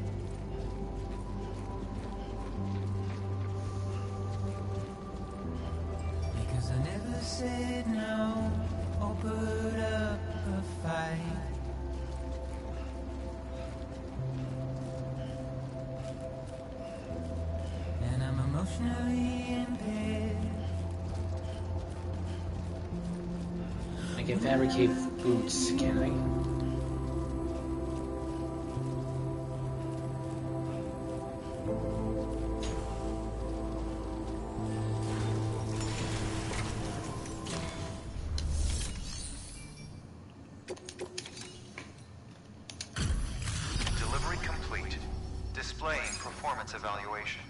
Because I never said no or put up a fight. And I'm emotionally impaired. I can fabricate boots, can I? Delivery complete. Displaying performance evaluation.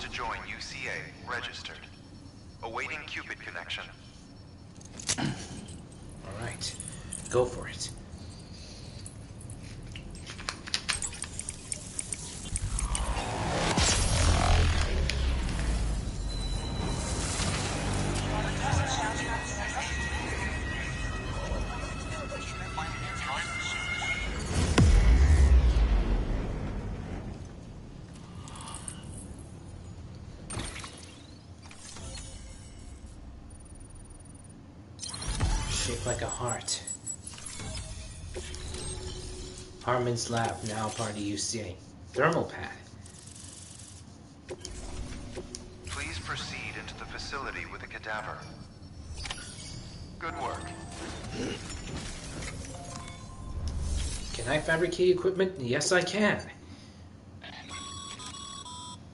to join UCA. Registered. Awaiting Cupid connection. Alright. Go for it. Shaped like a heart. Harmon's lab, now part of UCA. Thermal pad. Please proceed into the facility with a cadaver. Good work. Can I fabricate equipment? Yes, I can.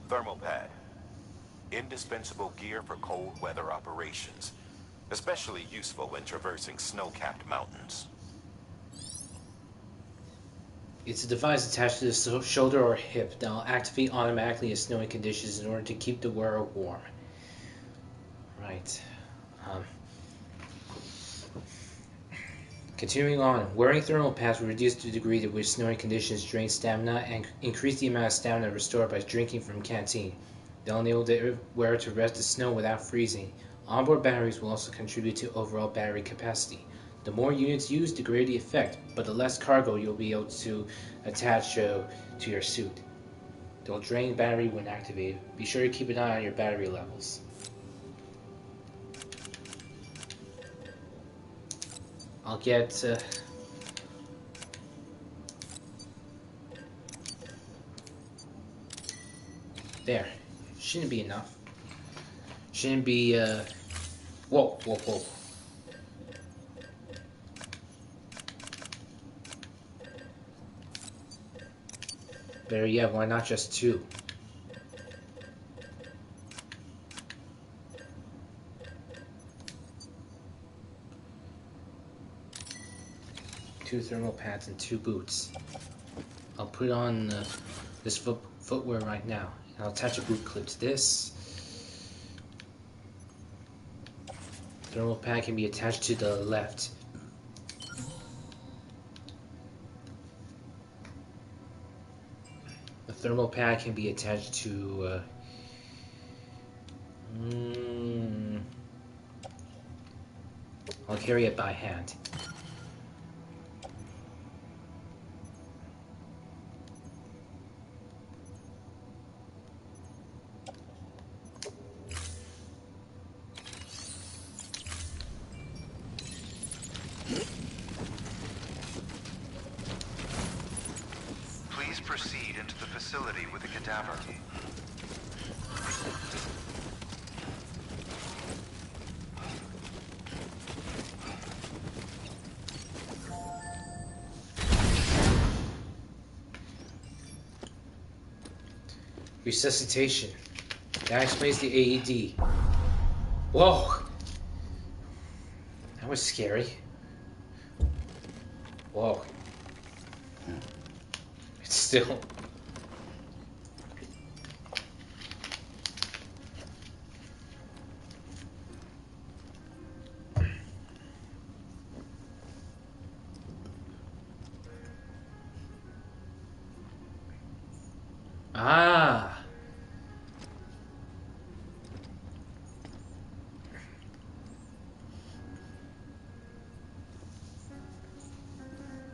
Thermal pad. Indispensable gear for cold weather operations. Especially useful when traversing snow-capped mountains. It's a device attached to the shoulder or hip that will activate automatically in snowy conditions in order to keep the wearer warm. Right. Continuing on, wearing thermal pads will reduce the degree to which snowy conditions drain stamina and increase the amount of stamina restored by drinking from canteen. They'll enable the wearer to rest in snow without freezing. Onboard batteries will also contribute to overall battery capacity. The more units used, the greater the effect, but the less cargo you'll be able to attach to your suit. They'll drain battery when activated. Be sure to keep an eye on your battery levels. I'll get... there. Shouldn't be enough. Shouldn't be, whoa, whoa, whoa. Better yet, why not just 2? Two thermal pads and 2 boots. I'll put on this footwear right now. And I'll attach a boot clip to this. Thermal pad can be attached to the left. The thermal pad can be attached to I'll carry it by hand. Please proceed into the facility with a cadaver. Resuscitation. That explains the AED. Whoa! That was scary. Whoa. It's still... Ah!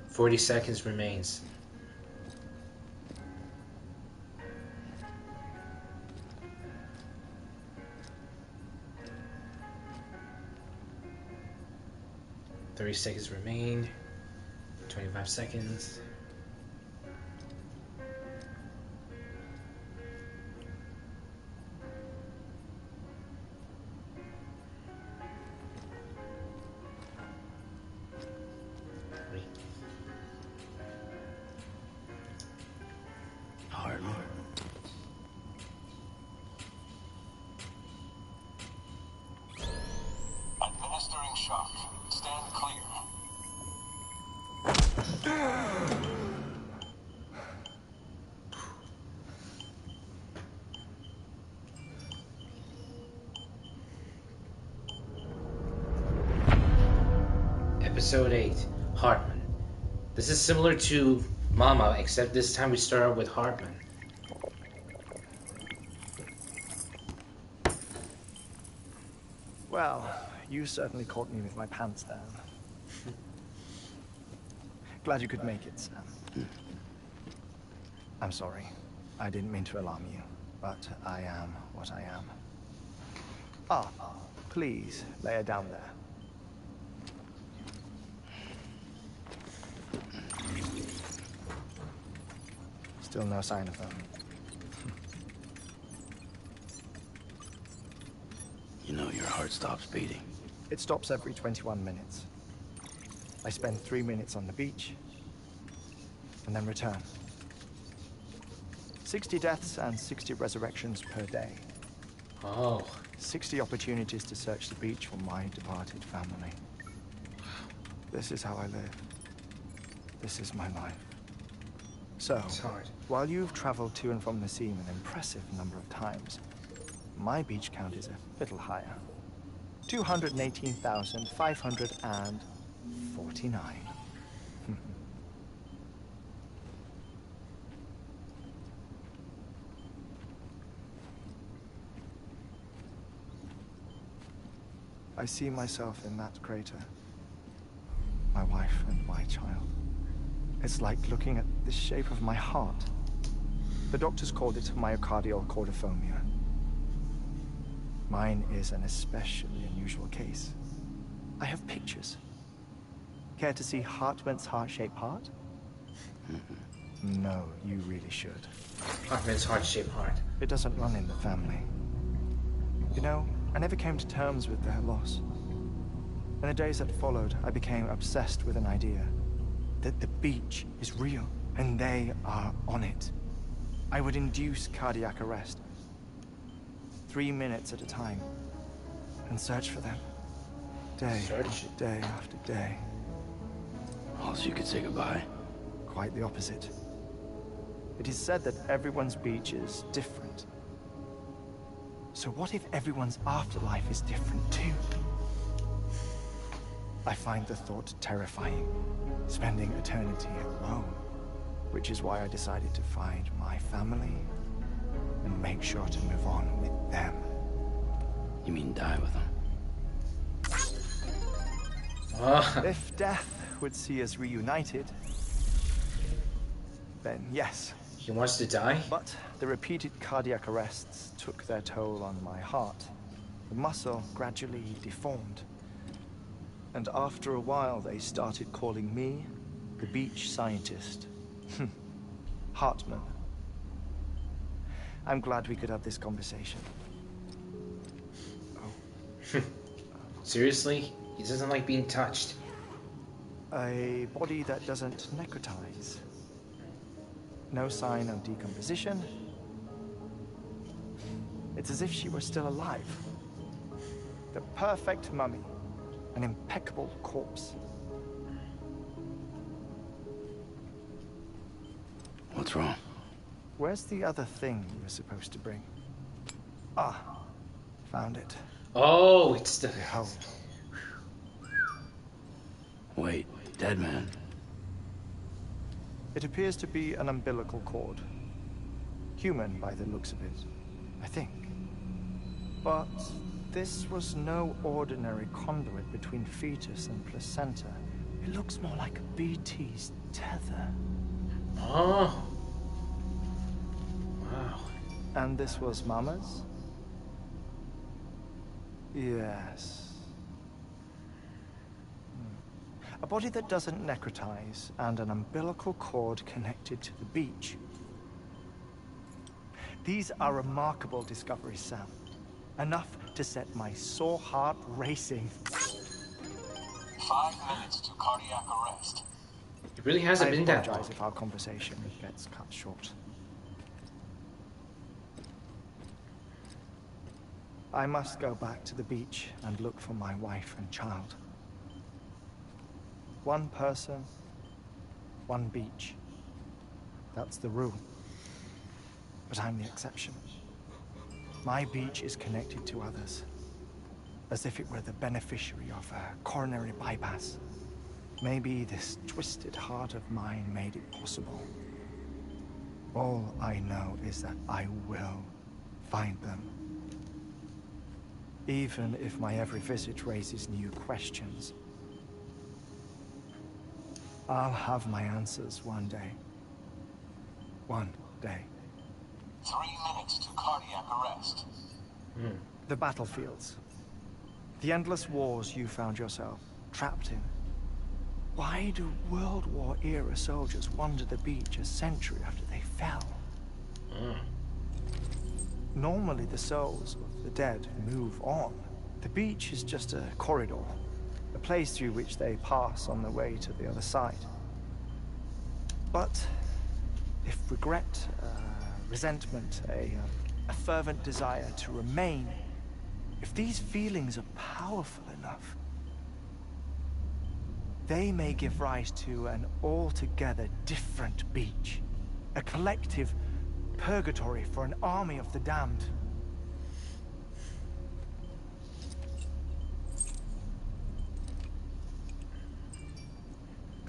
40 seconds remains. Thirty seconds remain. 25 seconds. Administering shock. Stand clear. Episode 8, Hartman. This is similar to Mama, except this time we start out with Hartman. Well, you certainly caught me with my pants down. Glad you could make it, Sam. I'm sorry. I didn't mean to alarm you, but I am what I am. Ah, please lay her down there. Still no sign of them. You know your heart stops beating. It stops every 21 minutes. I spend 3 minutes on the beach, and then return. 60 deaths and 60 resurrections per day. Oh. 60 opportunities to search the beach for my departed family. This is how I live. This is my life. So, while you've traveled to and from the scene an impressive number of times, my beach count is a little higher. 218,549. I see myself in that crater. My wife and my child. It's like looking at the shape of my heart. The doctors called it myocardial cordiformia. Mine is an especially unusual case. I have pictures. Care to see Hartman's heart-shaped heart? No, you really should. Hartman's heart-shaped heart. It doesn't run in the family. You know, I never came to terms with their loss. In the days that followed, I became obsessed with an idea. That the beach is real, and they are on it. I would induce cardiac arrest. 3 minutes at a time. And search for them. Day after day after day. All so you could say goodbye? Quite the opposite. It is said that everyone's beach is different. So what if everyone's afterlife is different too? I find the thought terrifying. Spending eternity alone. Which is why I decided to find my family and make sure to move on with them. You mean die with them? If death would see us reunited, then yes. He wants to die? But the repeated cardiac arrests took their toll on my heart. The muscle gradually deformed. And after a while, they started calling me the beach scientist. Hartman. I'm glad we could have this conversation. Seriously? He doesn't like being touched. A body that doesn't necrotize. No sign of decomposition. It's as if she were still alive. The perfect mummy. An impeccable corpse. What's wrong? Where's the other thing you were supposed to bring? Ah, found it. Oh, it's the... Behold. Wait, dead man. It appears to be an umbilical cord. Human by the looks of it, I think. But this was no ordinary conduit between fetus and placenta. It looks more like a BT's tether. Oh. Wow. And this was Mama's? Yes. A body that doesn't necrotize, and an umbilical cord connected to the beach. These are remarkable discoveries, Sam. Enough to set my sore heart racing. 5 minutes to cardiac arrest. It really hasn't been that long. I apologize if our conversation gets cut short. I must go back to the beach and look for my wife and child. One person, one beach. That's the rule. But I'm the exception. My beach is connected to others, as if it were the beneficiary of a coronary bypass. Maybe this twisted heart of mine made it possible. All I know is that I will find them. Even if my every visit raises new questions. I'll have my answers one day. One day. 3 minutes to cardiac arrest. The battlefields. The endless wars you found yourself trapped in. Why do World War-era soldiers wander the beach a century after they fell? Normally the souls of the dead move on. The beach is just a corridor, a place through which they pass on their way to the other side. But if regret, resentment, a fervent desire to remain, if these feelings are powerful enough, they may give rise to an altogether different beach, a collective purgatory for an army of the damned.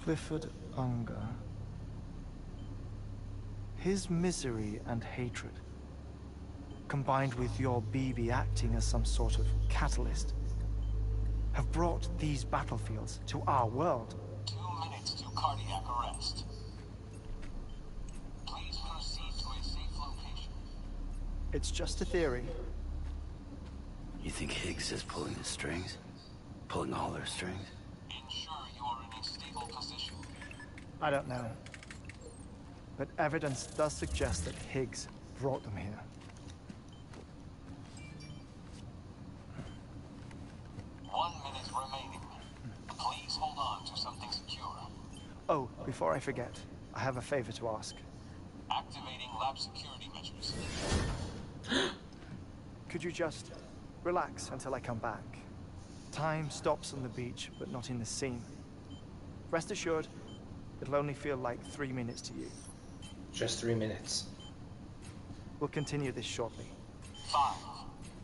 Clifford Unger. His misery and hatred, combined with your BB acting as some sort of catalyst, have brought these battlefields to our world. 2 minutes to cardiac arrest. Please proceed to a safe location. It's just a theory. You think Higgs is pulling the strings? Pulling all their strings? Ensure you are in a stable position. I don't know. But evidence does suggest that Higgs brought them here. 1 minute remaining. Please hold on to something secure. Oh, before I forget, I have a favor to ask. Activating lab security measures. Could you just relax until I come back? Time stops on the beach, but not in the scene. Rest assured, it'll only feel like 3 minutes to you. Just 3 minutes. We'll continue this shortly. 5,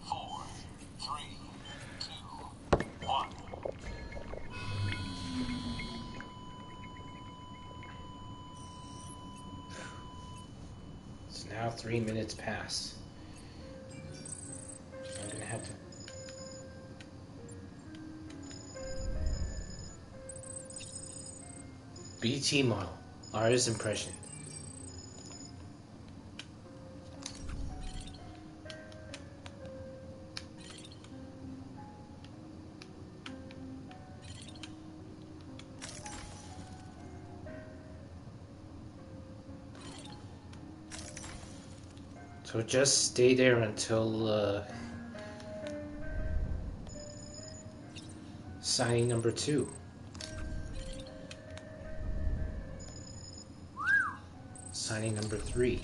4, 3, 2, 1. So now 3 minutes pass. I'm gonna have to. BT model. Artist impression. So just stay there until signing number 2. Signing number 3.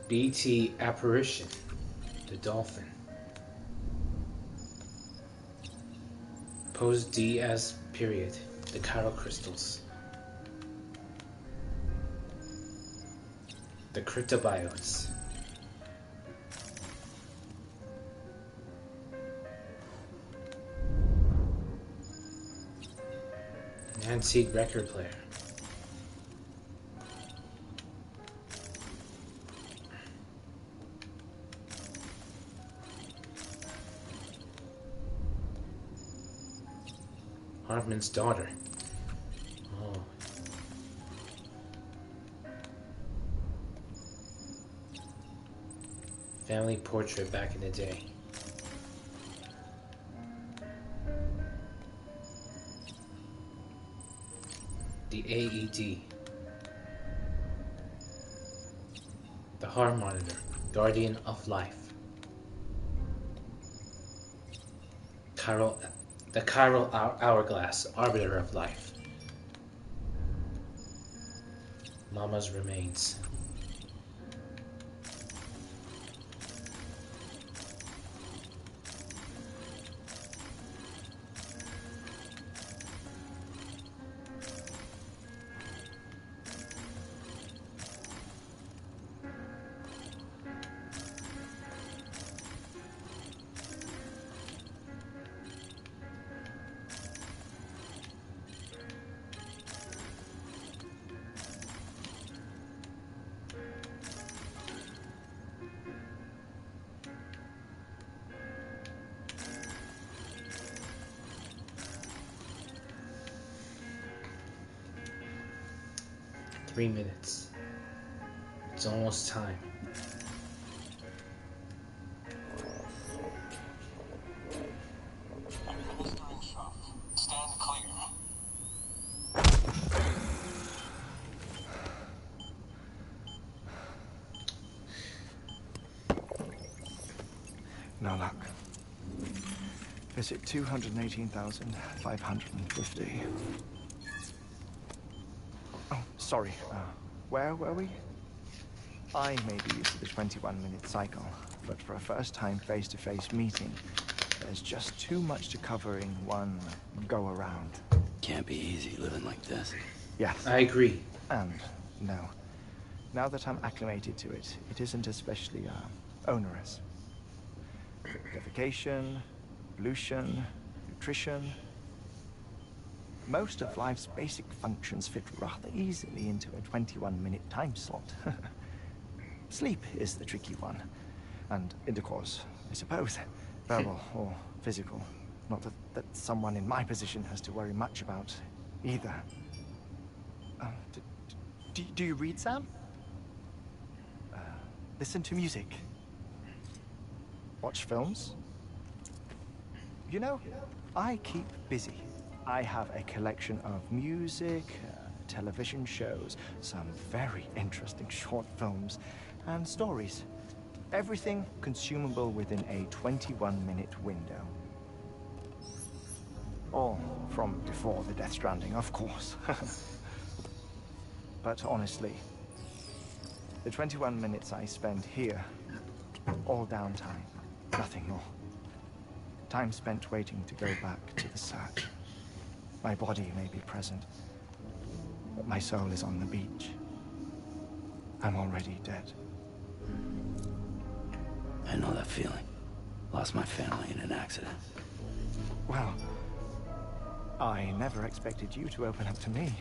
BT apparition, the dolphin. Pose D as period, the chiral crystals. The cryptobiotes. Nancy record player. Hartman's daughter. Oh. Family portrait back in the day. The AED. The heart monitor, guardian of life. The chiral hourglass, arbiter of life. Mama's remains. 3 minutes. It's almost time. Stand clear. No luck. Visit 218,550. Oh, sorry. Where were we? I may be used to the 21-minute cycle, but for a first-time face-to-face meeting, there's just too much to cover in one go-around. Can't be easy living like this. Yes. I agree. And no. Now that I'm acclimated to it, it isn't especially onerous. Defecation, pollution, nutrition. Most of life's basic functions fit rather easily into a 21-minute time slot. Sleep is the tricky one. And intercourse, I suppose. Verbal or physical. Not that someone in my position has to worry much about either. Do you read, Sam? Listen to music. Watch films. You know, I keep busy. I have a collection of music, television shows, some very interesting short films, and stories. Everything consumable within a 21-minute window. All from before the Stranding, of course. But honestly, the 21 minutes I spend here, all downtime, nothing more. Time spent waiting to go back to the search. My body may be present, but my soul is on the beach. I'm already dead. I know that feeling. Lost my family in an accident. Well, I never expected you to open up to me.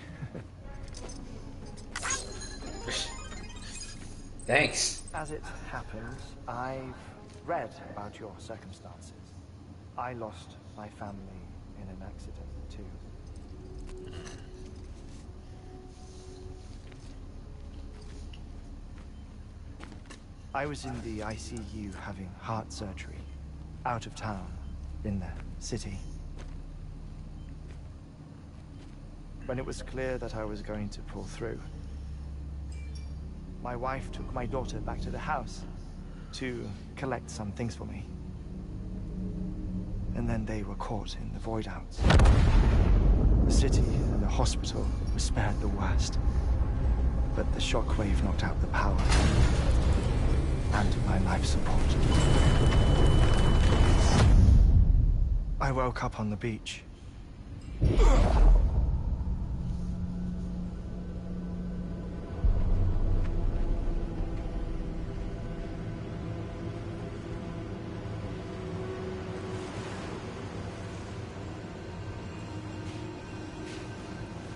Thanks. As it happens, I've read about your circumstances. I lost my family in an accident, too. I was in the ICU having heart surgery, out of town, in the city. When it was clear that I was going to pull through, my wife took my daughter back to the house to collect some things for me. And then they were caught in the void outs. The city and the hospital were spared the worst, but the shockwave knocked out the power and my life support. I woke up on the beach.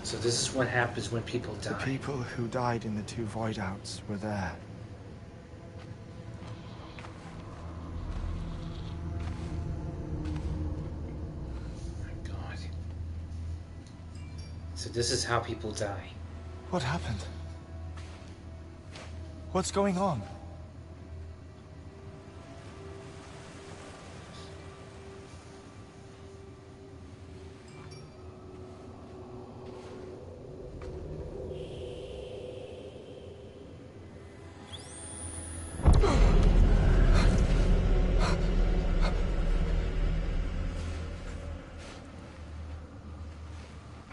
So this is what happens when people die. The people who died in the two void outs were there. So this is how people die. What happened? What's going on?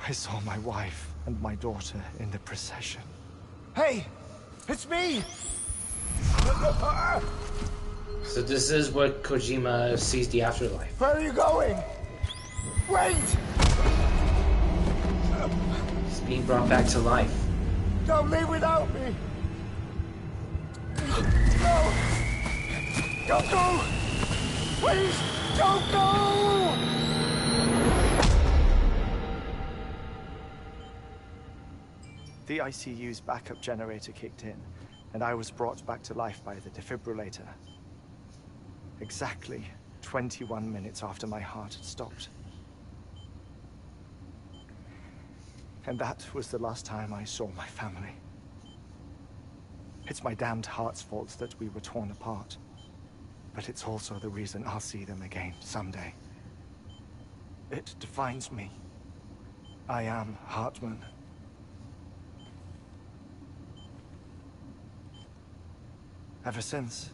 I saw my wife and my daughter in the procession. Hey! It's me! So this is what Kojima sees the afterlife. Where are you going? Wait! He's being brought back to life. Don't leave without me! No! Don't go! Please, don't go! The ICU's backup generator kicked in, and I was brought back to life by the defibrillator. Exactly 21 minutes after my heart had stopped. And that was the last time I saw my family. It's my damned heart's fault that we were torn apart. But it's also the reason I'll see them again someday. It defines me. I am Hartman. Ever since,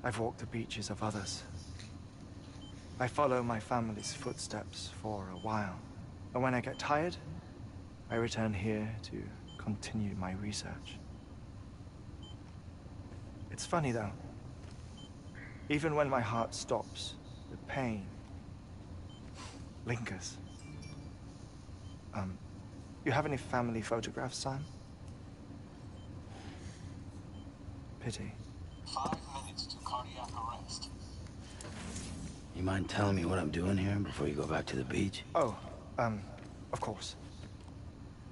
I've walked the beaches of others. I follow my family's footsteps for a while. And when I get tired, I return here to continue my research. It's funny though. Even when my heart stops, the pain lingers. You have any family photographs, Sam? Pity. 5 minutes to cardiac arrest. You mind telling me what I'm doing here before you go back to the beach? Oh, of course.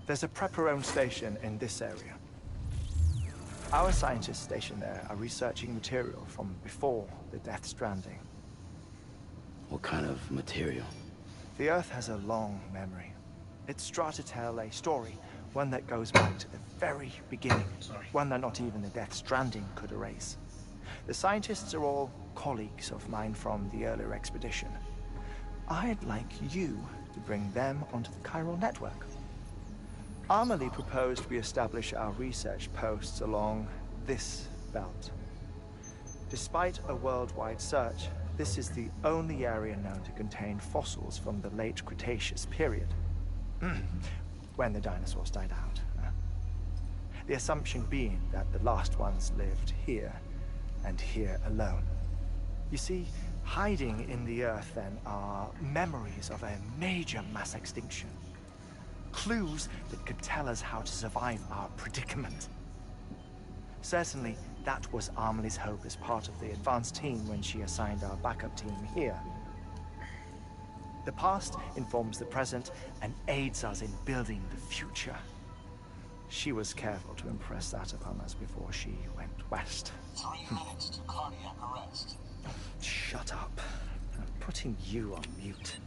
There's a prepper-owned station in this area. Our scientists stationed there are researching material from before the Death Stranding. What kind of material? The Earth has a long memory. It's trying to tell a story, one that goes back to the very beginning. One that not even the Death Stranding could erase. The scientists are all colleagues of mine from the earlier expedition. I'd like you to bring them onto the chiral network. Amelie proposed we establish our research posts along this belt. Despite a worldwide search, this is the only area known to contain fossils from the late Cretaceous period. When the dinosaurs died out. The assumption being that the last ones lived here, and here alone. You see, hiding in the Earth then are memories of a major mass extinction. Clues that could tell us how to survive our predicament. Certainly, that was Amelie's hope as part of the advanced team when she assigned our backup team here. The past informs the present and aids us in building the future. She was careful to impress that upon us before she went west. 3 minutes to cardiac arrest. Shut up. I'm putting you on mute.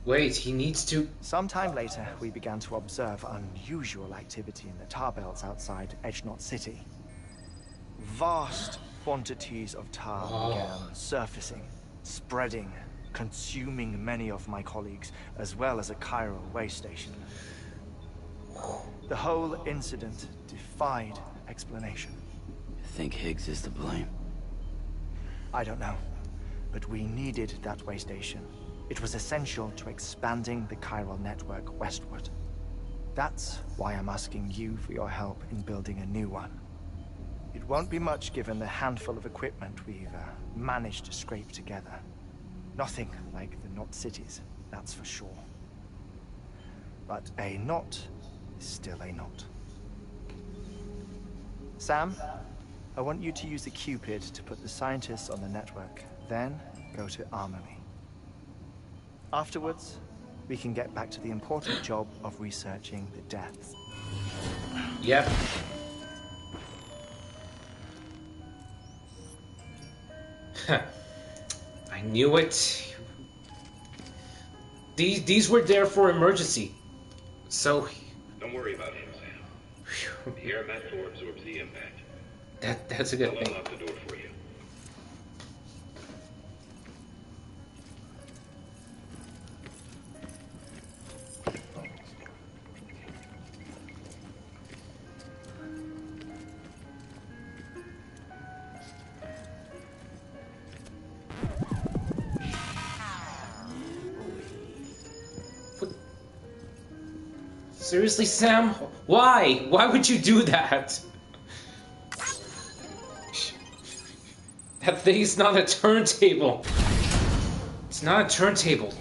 Wait, he needs to... Sometime later, we began to observe unusual activity in the tar belts outside Edgenot City. Vast quantities of tar began surfacing, spreading, consuming many of my colleagues, as well as a chiral way station. The whole incident defied explanation. You think Higgs is to blame? I don't know, but we needed that way station. It was essential to expanding the chiral network westward. That's why I'm asking you for your help in building a new one. It won't be much given the handful of equipment we've managed to scrape together. Nothing like the knot cities, that's for sure. But a knot is still a knot. Sam, I want you to use the Cupid to put the scientists on the network, then go to Amelie. Afterwards, we can get back to the important job of researching the deaths. Yep. I knew it. These were there for emergency. So... Don't worry about him, Sam. The air vessel absorbs the impact. That's a good I'll thing. unlock the door for you. Seriously, Sam? Why? Why would you do that? That thing's not a turntable. It's not a turntable.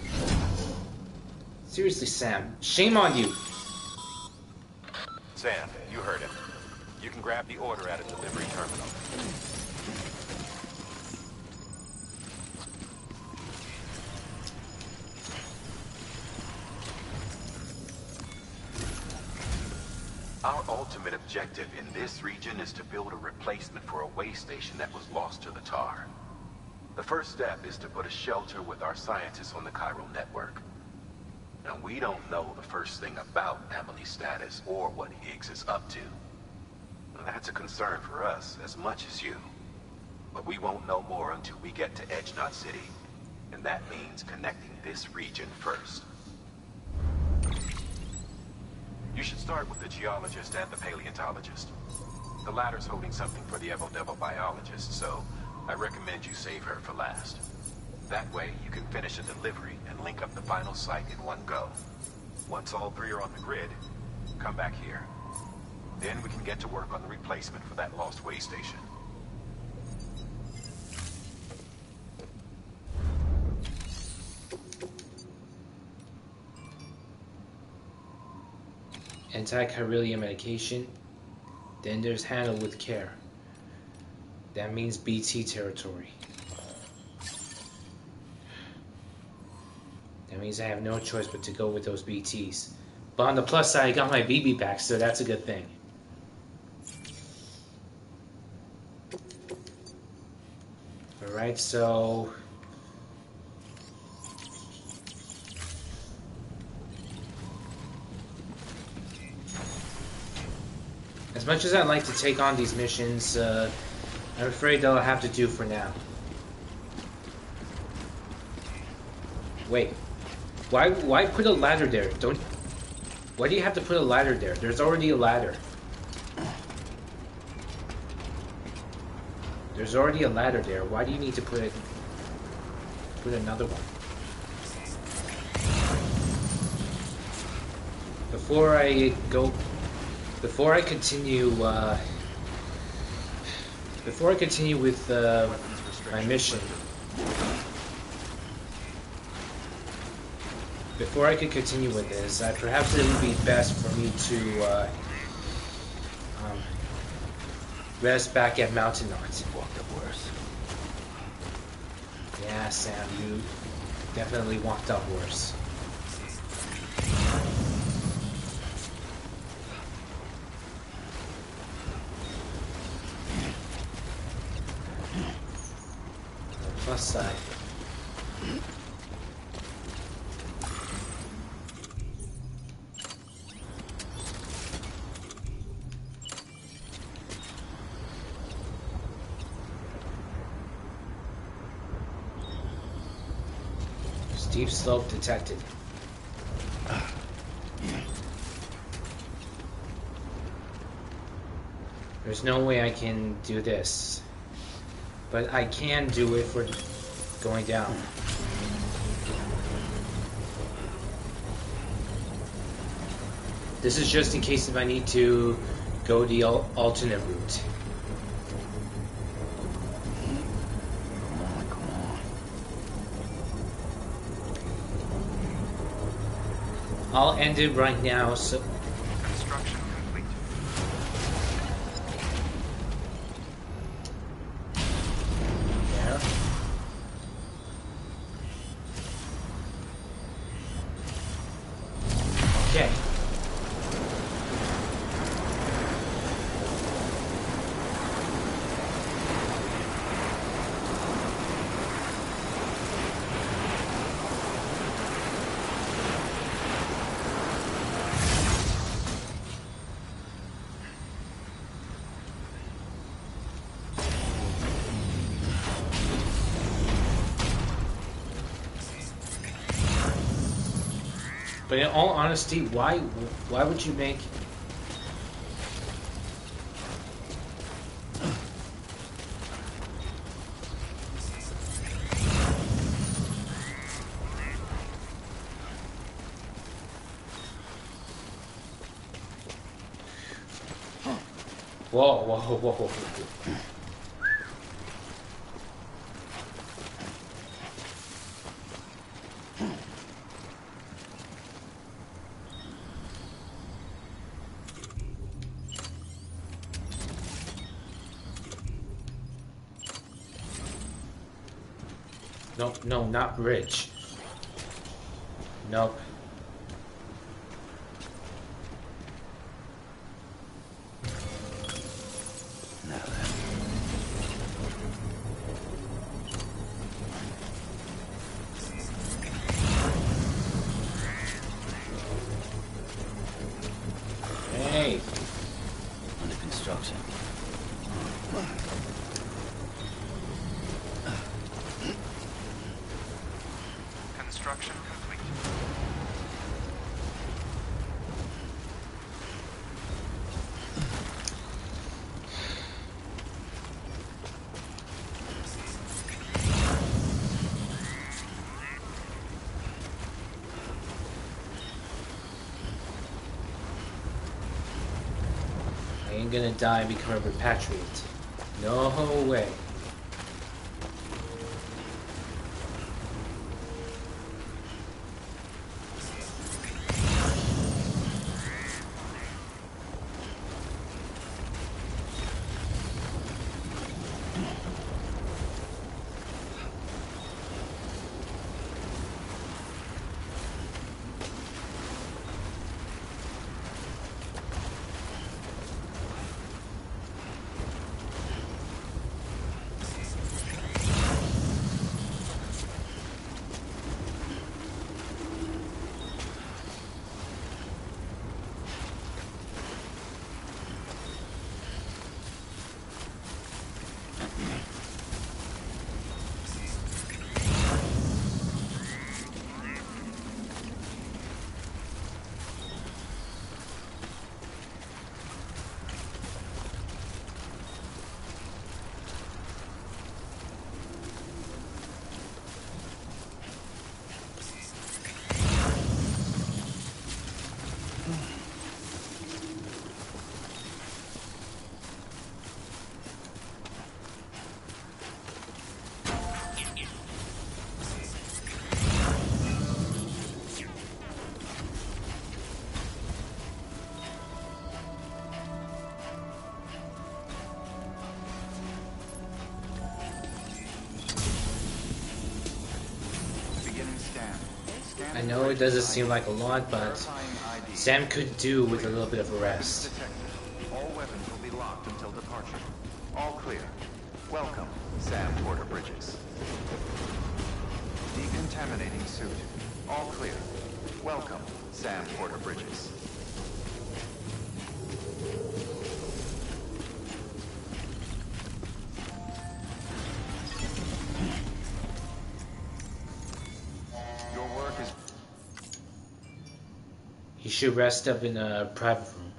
Seriously, Sam. Shame on you. Sam, you heard him. You can grab the order at a delivery terminal. Our ultimate objective in this region is to build a replacement for a way station that was lost to the tar. The first step is to put a shelter with our scientists on the chiral network. Now, we don't know the first thing about Amelie's status or what Higgs is up to. That's a concern for us as much as you. But we won't know more until we get to Edge Knot City. And that means connecting this region first. You should start with the geologist and the paleontologist. The latter's holding something for the Evo Devil biologist, so I recommend you save her for last. That way, you can finish a delivery and link up the final site in one go. Once all three are on the grid, come back here. Then we can get to work on the replacement for that lost way station. Anti-chiralium medication. Then there's handle with care. That means BT territory. That means I have no choice but to go with those BTs. But on the plus side, I got my BB back, so that's a good thing. Alright, so... as much as I'd like to take on these missions, I'm afraid they'll have to do for now. Wait. Why put a ladder there? Why do you have to put a ladder there? There's already a ladder. There's already a ladder there. Why do you need to put another one? Before I continue with my mission, before I could continue with this, perhaps it would be best for me to rest back at Mountain Knot. Walked up worse. Yeah, Sam, you definitely walked up worse. Plus side. Steep slope detected. There's no way I can do this. But I can do it for going down. This is just in case if I need to go the alternate route. I'll end it right now, so... Construction complete. Yeah. Okay. But in all honesty, why would you make... Whoa, whoa, whoa, whoa, whoa. Nope, no, not bridge. Nope. Now then. Hey. Under construction. ain't gonna die and become a repatriate. No way. I know it doesn't seem like a lot, but Sam could do with a little bit of a rest. All weapons will be locked until departure. All clear. Welcome, Sam Porter Bridges. Decontaminating suit. All clear. Welcome, Sam Porter Bridges. Your work is... He should rest up in a private room.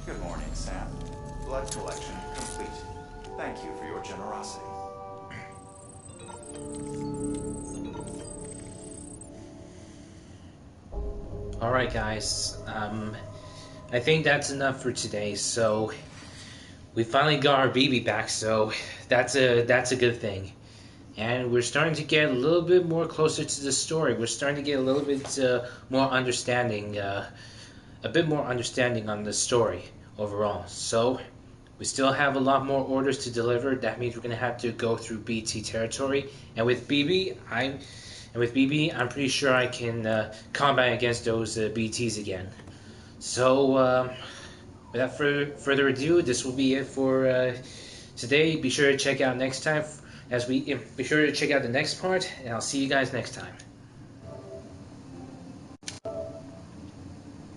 Good morning, Sam. Blood collection complete. Thank you for your generosity. Alright guys, I think that's enough for today, so we finally got our BB back, so that's a good thing. And we're starting to get a little bit more closer to the story. We're starting to get a little bit more understanding, a bit more understanding on the story overall. So we still have a lot more orders to deliver. That means we're going to have to go through BT territory. And with BB, I'm pretty sure I can combat against those BTs again. So without further ado, this will be it for today. Be sure to check out next time be sure to check out the next part, and I'll see you guys next time.